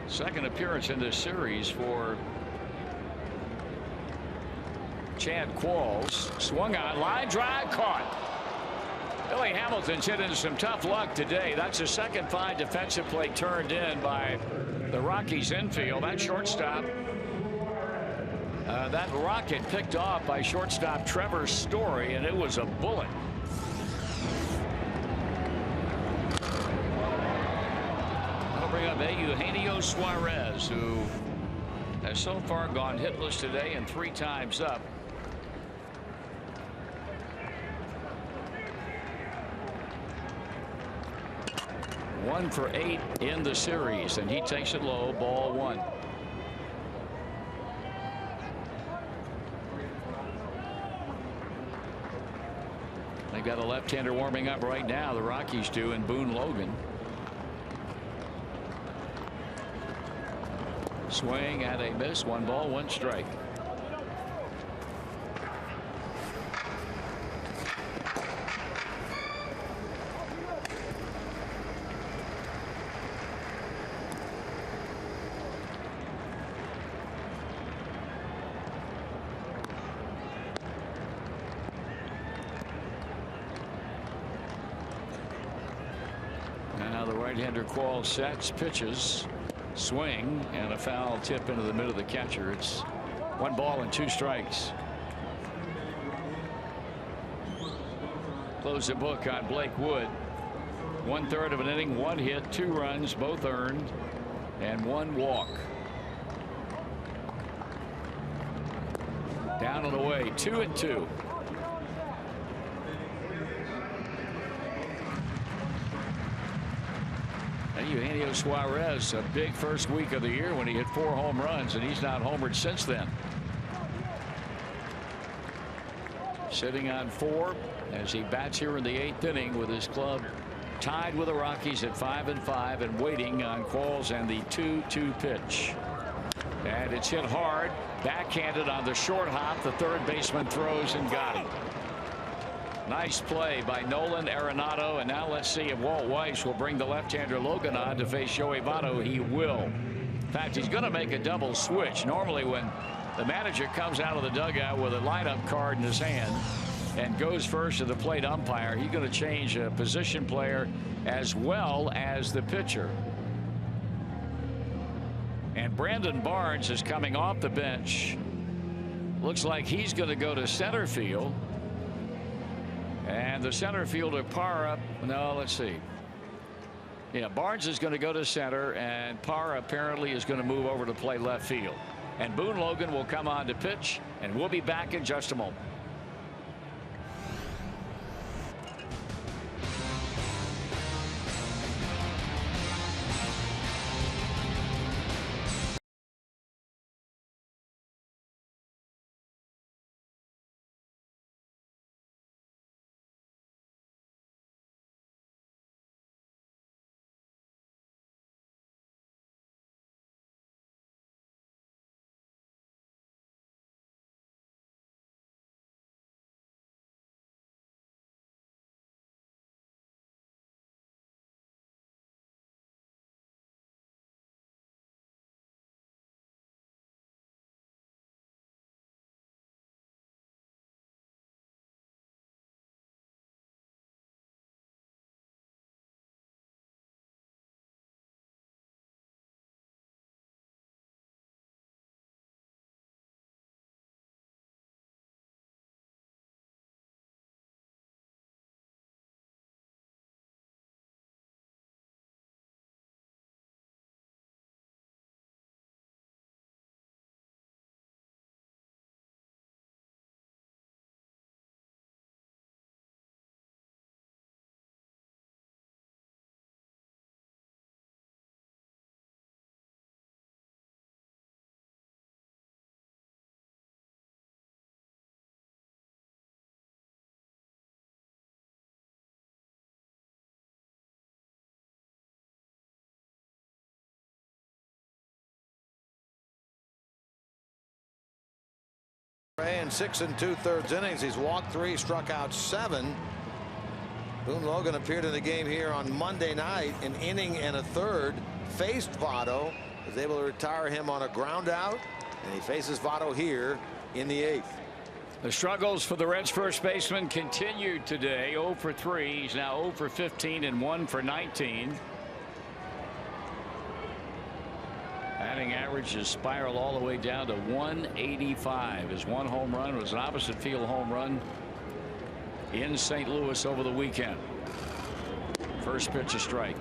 Second appearance in this series for Chad Qualls. Swung on, line drive, caught. Billy Hamilton's hit into some tough luck today. That's the second fine defensive play turned in by the Rockies infield. That shortstop, that rocket picked off by shortstop Trevor Story, and it was a bullet. Bring up Eugenio Suarez, who has so far gone hitless today and 3 times up. One for 8 in the series, and he takes it low. Ball 1. They've got a left-hander warming up right now. The Rockies do, in Boone Logan. Swing and a miss. 1 ball, 1 strike. Now the right-hander Qualls sets, pitches. Swing and a foul tip into the middle of the catcher. It's 1 ball and 2 strikes. Close the book on Blake Wood. 1/3 of an inning, 1 hit, 2 runs, both earned, and 1 walk. Down and away, 2-2. Eugenio Suarez, a big first week of the year when he hit 4 home runs, and he's not homered since then. Sitting on 4 as he bats here in the 8th inning with his club tied with the Rockies at 5-5 and waiting on Qualls and the 2-2 pitch. And it's hit hard, backhanded on the short hop. The third baseman throws and got him. Nice play by Nolan Arenado, and now let's see if Walt Weiss will bring the left-hander Logan on to face Joey Votto. He will. In fact, he's going to make a double switch. Normally when the manager comes out of the dugout with a lineup card in his hand and goes first to the plate umpire, he's going to change a position player as well as the pitcher. And Brandon Barnes is coming off the bench. Looks like he's going to go to center field. And the center fielder Parra, no, let's see. Yeah, Barnes is going to go to center, and Parra apparently is going to move over to play left field. And Boone Logan will come on to pitch, and we'll be back in just a moment. In 6 2/3 innings, he's walked 3, struck out 7. Boone Logan appeared in the game here on Monday night, an inning and a third. Faced Votto, was able to retire him on a ground out, and he faces Votto here in the 8th. The struggles for the Reds first baseman continued today. 0 for 3. He's now 0 for 15 and 1 for 19. Batting average has spiraled all the way down to 185. His one home run was an opposite field home run in St. Louis over the weekend. First pitch, a strike.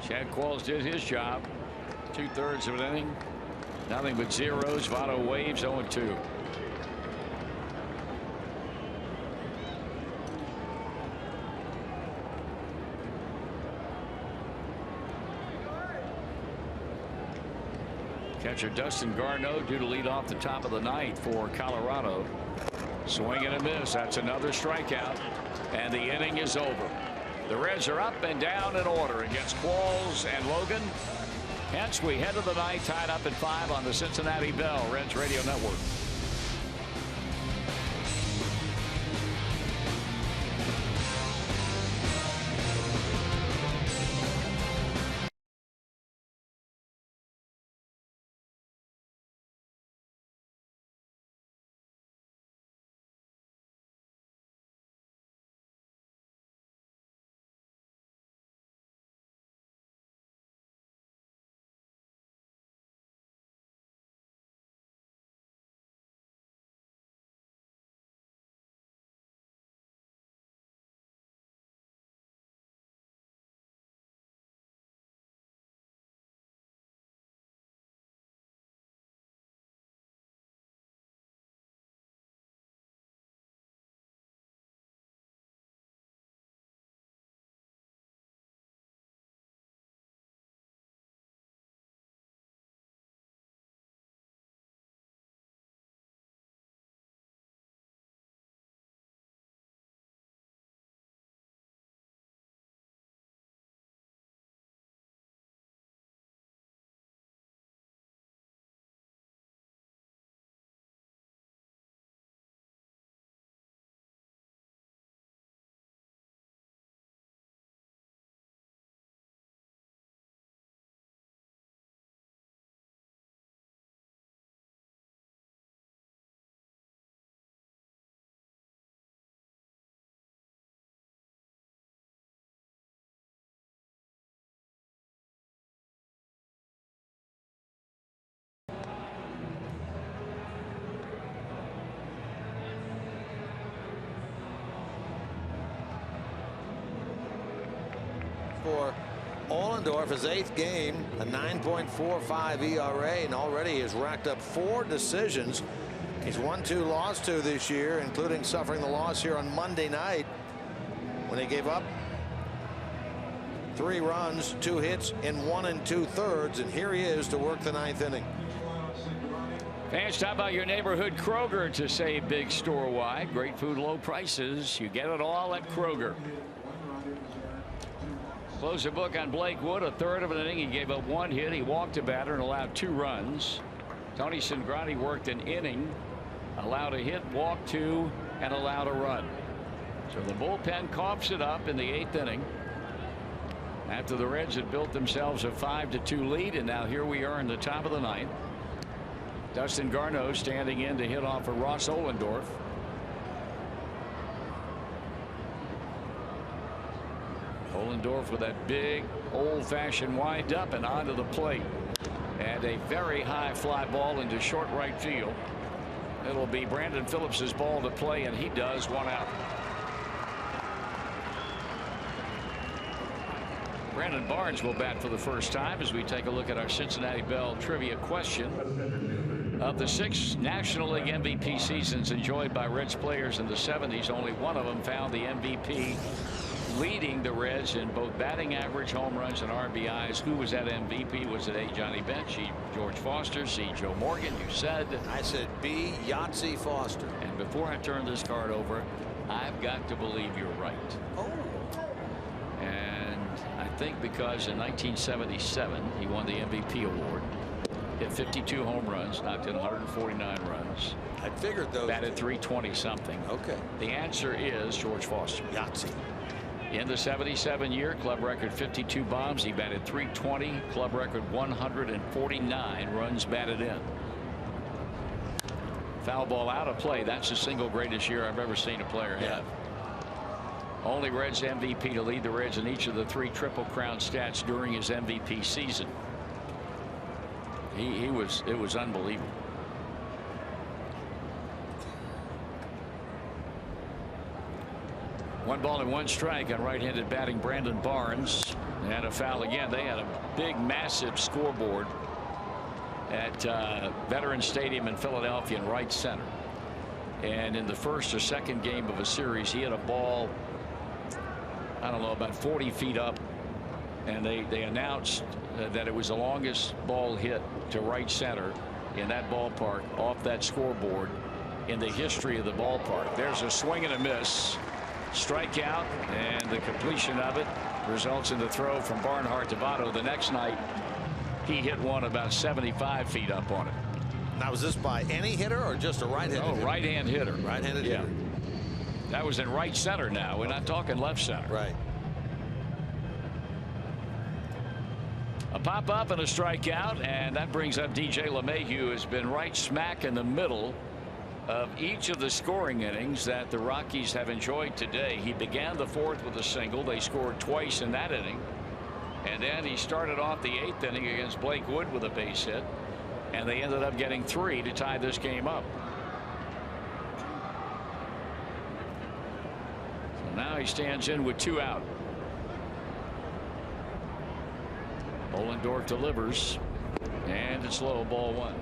Chad Qualls did his job. 2/3 of an inning. Nothing but zeros. Votto waves 0-2. Catcher Dustin Garneau due to lead off the top of the ninth for Colorado. Swing and a miss. That's another strikeout. And the inning is over. The Reds are up and down in order against Qualls and Logan. Hence, we head to the ninth tied up at 5 on the Cincinnati Bell Reds Radio Network. For Ohlendorf, his 8th game, a 9.45 ERA, and already has racked up 4 decisions. He's won 2, lost 2 this year, including suffering the loss here on Monday night when he gave up 3 runs, 2 hits in 1 2/3, and here he is to work the 9th inning. Fans, stop by your neighborhood Kroger to save big store-wide. Great food, low prices. You get it all at Kroger. Close the book on Blake Wood. A 1/3 of an inning. He gave up 1 hit. He walked a batter and allowed 2 runs. Tony Cingrani worked an inning, allowed a hit, walked 2, and allowed a run. So the bullpen coughs it up in the 8th inning after the Reds had built themselves a 5-2 lead, and now here we are in the top of the 9th. Dustin Garneau standing in to hit off of Ross Ohlendorf. Ohlendorf with that big old-fashioned wind up and onto the plate, and a very high fly ball into short right field. It'll be Brandon Phillips's ball to play, and he does 1 out. Brandon Barnes will bat for the first time as we take a look at our Cincinnati Bell trivia question. Of the 6 National League MVP seasons enjoyed by Reds players in the 70s, only one of them found the MVP, leading the Reds in both batting average, home runs, and RBIs. Who was that MVP? Was it A. Johnny Bench, George Foster, C. Joe Morgan? You said. I said B. Yahtzee Foster. And before I turn this card over, I've got to believe you're right. Oh. And I think because in 1977 he won the MVP award. Hit 52 home runs, knocked in 149 runs. I figured those. Batted 320 something. Okay. The answer is George Foster. Yahtzee. In the 77 year, club record 52 bombs. He batted 320. Club record 149 runs batted in. Foul ball out of play. That's the single greatest year I've ever seen a player have. Only Reds MVP to lead the Reds in each of the 3 Triple Crown stats during his MVP season. It was unbelievable. One ball and one strike on right-handed batting Brandon Barnes, and a foul again. They had a big, massive scoreboard at Veterans Stadium in Philadelphia in right center. And in the first or second game of a series, he had a ball, I don't know, about 40 feet up, and they announced that it was the longest ball hit to right center in that ballpark off that scoreboard in the history of the ballpark. There's a swing and a miss. Strikeout, and the completion of it results in the throw from Barnhart to Votto. The next night he hit one about 75 feet up on it. Now, was this by any hitter or just a right-handed hitter? Oh, right-hand hitter. Right-handed hitter. That was in right center now. We're not talking left center. Right. A pop up and a strikeout, and that brings up DJ LeMahieu, who has been right smack in the middle of each of the scoring innings that the Rockies have enjoyed today. He began the 4th with a single. They scored twice in that inning, and then he started off the 8th inning against Blake Wood with a base hit, and they ended up getting 3 to tie this game up. So now he stands in with 2 out. Ohlendorf delivers, and it's low, ball 1.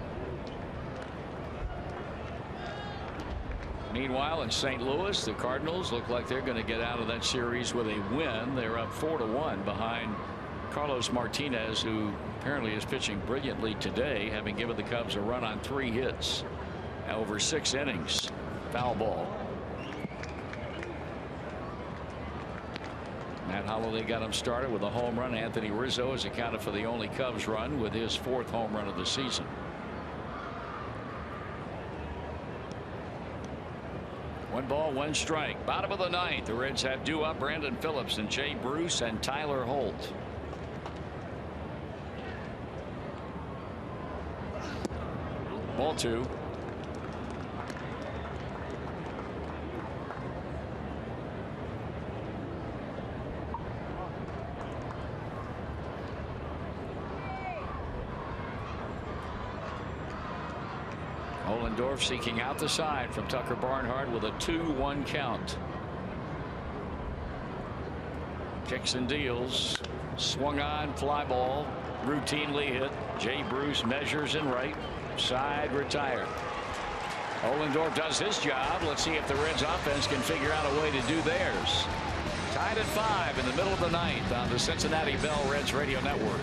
Meanwhile, in St. Louis, the Cardinals look like they're going to get out of that series with a win. They're up 4-1 behind Carlos Martinez, who apparently is pitching brilliantly today, having given the Cubs a run on 3 hits over 6 innings. Foul ball. Matt Holliday got him started with a home run. Anthony Rizzo has accounted for the only Cubs run with his 4th home run of the season. One ball, one strike. Bottom of the 9th. The Reds have due up Brandon Phillips and Jay Bruce and Tyler Holt. Ball 2. Ohlendorf seeking out the side from Tucker Barnhart with a 2-1 count. Kicks and deals. Swung on, fly ball, routinely hit. Jay Bruce measures in right side, retired. Ohlendorf does his job. Let's see if the Reds offense can figure out a way to do theirs. Tied at 5 in the middle of the 9th on the Cincinnati Bell Reds Radio Network.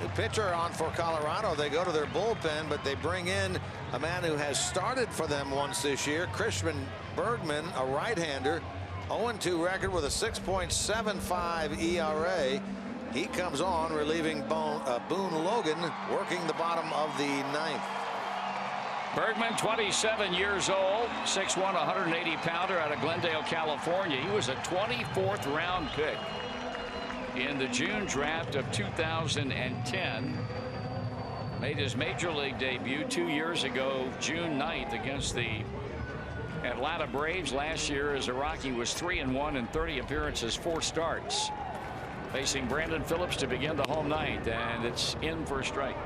The pitcher on for Colorado. They go to their bullpen, but they bring in a man who has started for them once this year, Christian Bergman, a right-hander, 0-2 record with a 6.75 ERA. He comes on, relieving Boone Logan, working the bottom of the ninth. Bergman, 27 years old, 6'1", 180-pounder out of Glendale, California. He was a 24th round pick in the June draft of 2010. Made his major league debut 2 years ago, June 9th, against the Atlanta Braves. Last year as a Rocky was 3-1 in 30 appearances, 4 starts. Facing Brandon Phillips to begin the home ninth, and it's in for a strike.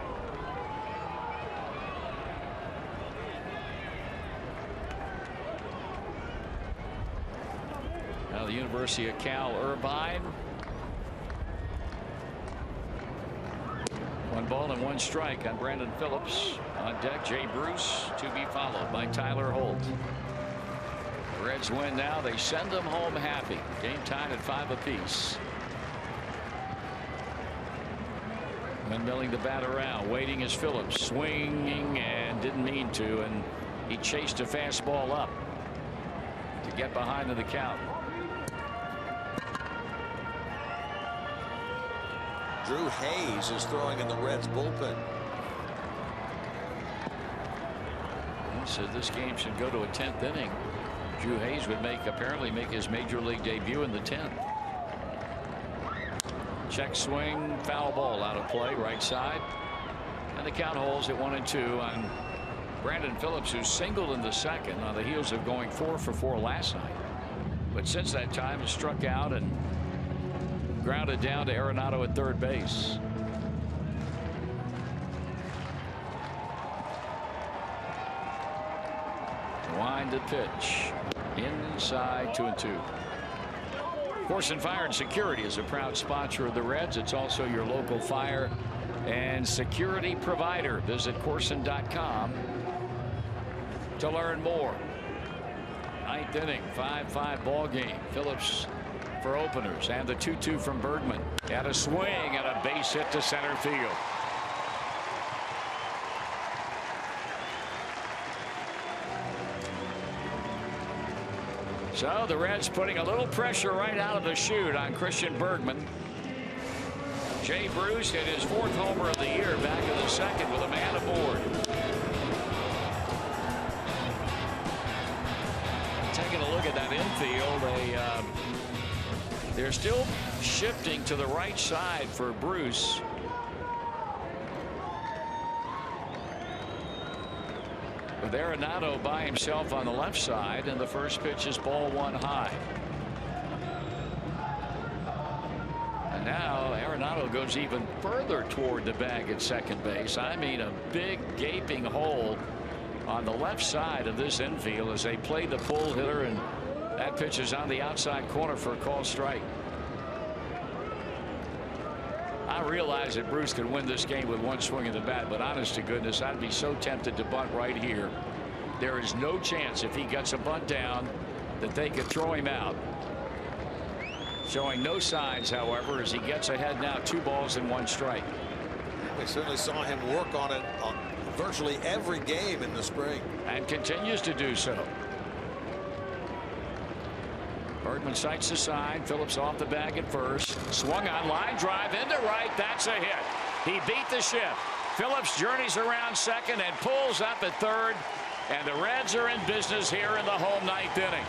Now the University of Cal Irvine. 1 ball and 1 strike on Brandon Phillips. On deck, Jay Bruce, to be followed by Tyler Holt. The Reds win now. They send them home happy. Game tied at 5 apiece. Windmilling the bat around, waiting as Phillips, swinging and didn't mean to, and he chased a fastball up to get behind in the count. Drew Hayes is throwing in the Reds bullpen. He said this game should go to a 10th inning. Drew Hayes would apparently make his major league debut in the 10th. Check swing, foul ball out of play, right side, and the count holds at 1-2 on Brandon Phillips, who singled in the second on the heels of going 4 for 4 last night. But since that time has struck out and grounded down to Arenado at third base. Wind to pitch inside, 2-2. Corson Fire and Security is a proud sponsor of the Reds. It's also your local fire and security provider. Visit Corson.com to learn more. 9th inning, 5-5 ball game. Phillips for openers, and the 2-2 from Bergman. Had a swing and a base hit to center field. So the Reds putting a little pressure right out of the chute on Christian Bergman. Jay Bruce hit his 4th homer of the year back in the second with a man aboard. Taking a look at that infield, they're still shifting to the right side for Bruce. With Arenado by himself on the left side, and the first pitch is ball 1 high. And now Arenado goes even further toward the bag at second base. I mean, a big gaping hole on the left side of this infield as they play the pull hitter, and that pitch is on the outside corner for a called strike. I realize that Bruce could win this game with 1 swing of the bat, but honest to goodness, I'd be so tempted to bunt right here. There is no chance, if he gets a bunt down, that they could throw him out. Showing no signs, however, as he gets ahead now, 2 balls and 1 strike. We certainly saw him work on it virtually every game in the spring. And continues to do so. Bergman sights the sign. Phillips off the bag at first. Swung on, line drive into right. That's a hit. He beat the shift. Phillips journeys around second and pulls up at third. And the Reds are in business here in the home 9th inning.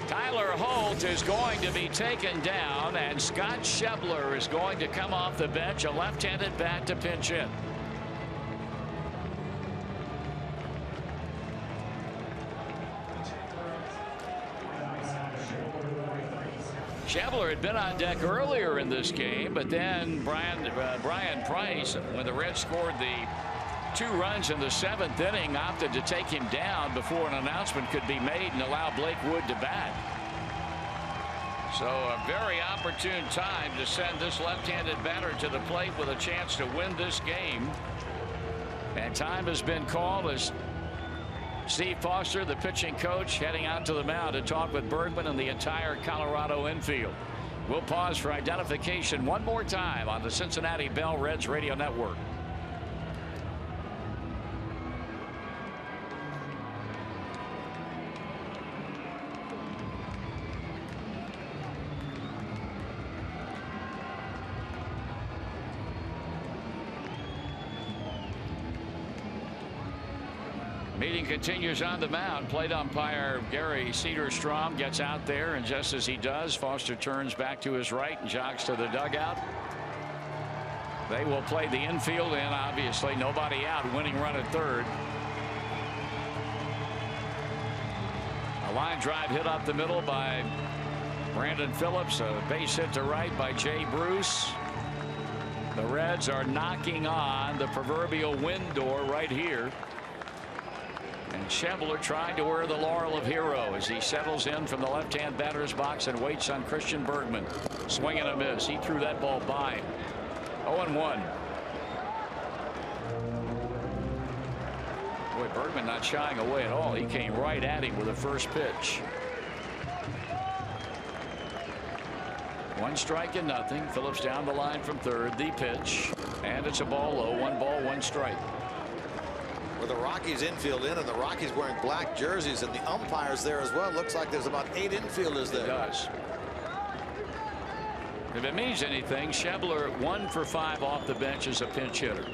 Tyler Holt is going to be taken down, and Scott Schebler is going to come off the bench, a left-handed bat to pinch hit. Schebler had been on deck earlier in this game, but then Brian Price, when the Reds scored the 2 runs in the 7th inning, opted to take him down before an announcement could be made and allow Blake Wood to bat. So a very opportune time to send this left-handed batter to the plate with a chance to win this game. And time has been called as Steve Foster, the pitching coach, heading out to the mound to talk with Bergman and the entire Colorado infield. We'll pause for identification one more time on the Cincinnati Bell Reds Radio Network. Meeting continues on the mound. Plate umpire Gary Cederstrom gets out there, and just as he does, Foster turns back to his right and jogs to the dugout. They will play the infield in, obviously nobody out, winning run at third. A line drive hit up the middle by Brandon Phillips, a base hit to right by Jay Bruce. The Reds are knocking on the proverbial win door right here. And Schebler trying to wear the laurel of hero as he settles in from the left-hand batter's box and waits on Christian Bergman. Swing and a miss. He threw that ball by him. 0-1. Boy, Bergman not shying away at all. He came right at him with the first pitch. 1 strike and nothing. Phillips down the line from third. The pitch. And it's a ball low. 1 ball, 1 strike. With the Rockies infield in, and the Rockies wearing black jerseys, and the umpires there as well. Looks like there's about 8 infielders there. It does. If it means anything, Schebler 1 for 5 off the bench as a pinch hitter.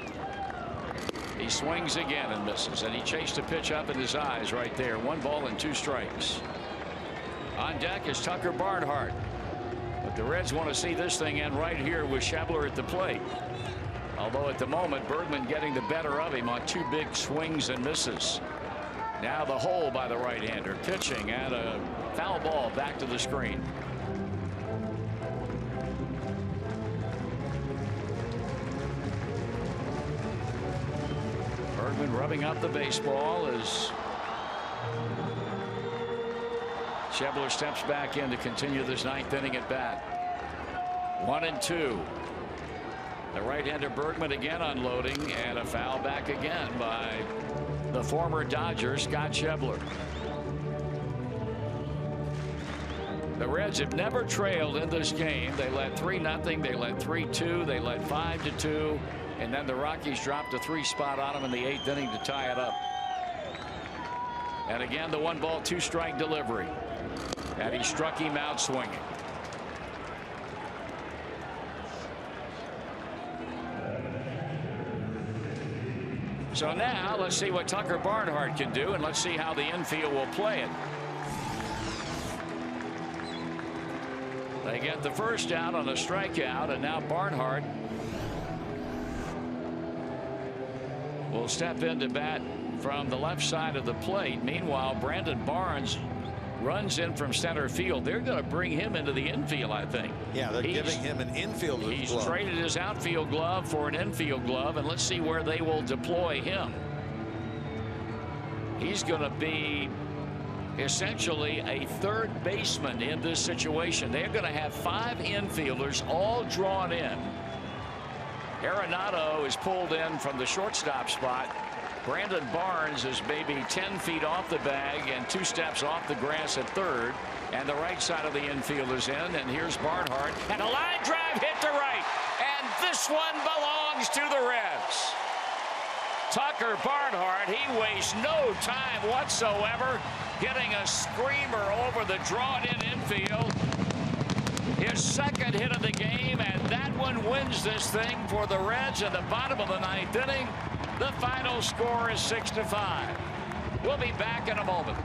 He swings again and misses, and he chased a pitch up in his eyes right there. 1 ball and 2 strikes. On deck is Tucker Barnhart. But the Reds want to see this thing end right here with Schebler at the plate. Although at the moment, Bergman getting the better of him on 2 big swings and misses. Now the hole by the right-hander, pitching, and a foul ball back to the screen. Bergman rubbing up the baseball as Schebler steps back in to continue this 9th inning at bat. 1-2. The right-hander Bergman again unloading, and a foul back again by the former Dodger Scott Schebler. The Reds have never trailed in this game. They led 3-0. They led 3-2. They led 5-2. And then the Rockies dropped a 3 spot on them in the 8th inning to tie it up. And again, the 1 ball, 2 strike delivery. And he struck him out swinging. So now let's see what Tucker Barnhart can do, and let's see how the infield will play it. They get the first out on a strikeout, and now Barnhart will step into bat from the left side of the plate. Meanwhile, Brandon Barnes runs in from center field. They're going to bring him into the infield, I think. Yeah, they're giving him an infield glove. He's traded his outfield glove for an infield glove, and let's see where they will deploy him. He's going to be essentially a third baseman in this situation. They're going to have 5 infielders all drawn in. Arenado is pulled in from the shortstop spot. Brandon Barnes is maybe 10 feet off the bag and 2 steps off the grass at third. And the right side of the infield is in. And here's Barnhart. And a line drive hit to right. And this one belongs to the Reds. Tucker Barnhart, he wastes no time whatsoever, getting a screamer over the drawn-in infield. His 2nd hit of the game, and that one wins this thing for the Reds in the bottom of the 9th inning. The final score is 6-5. We'll be back in a moment.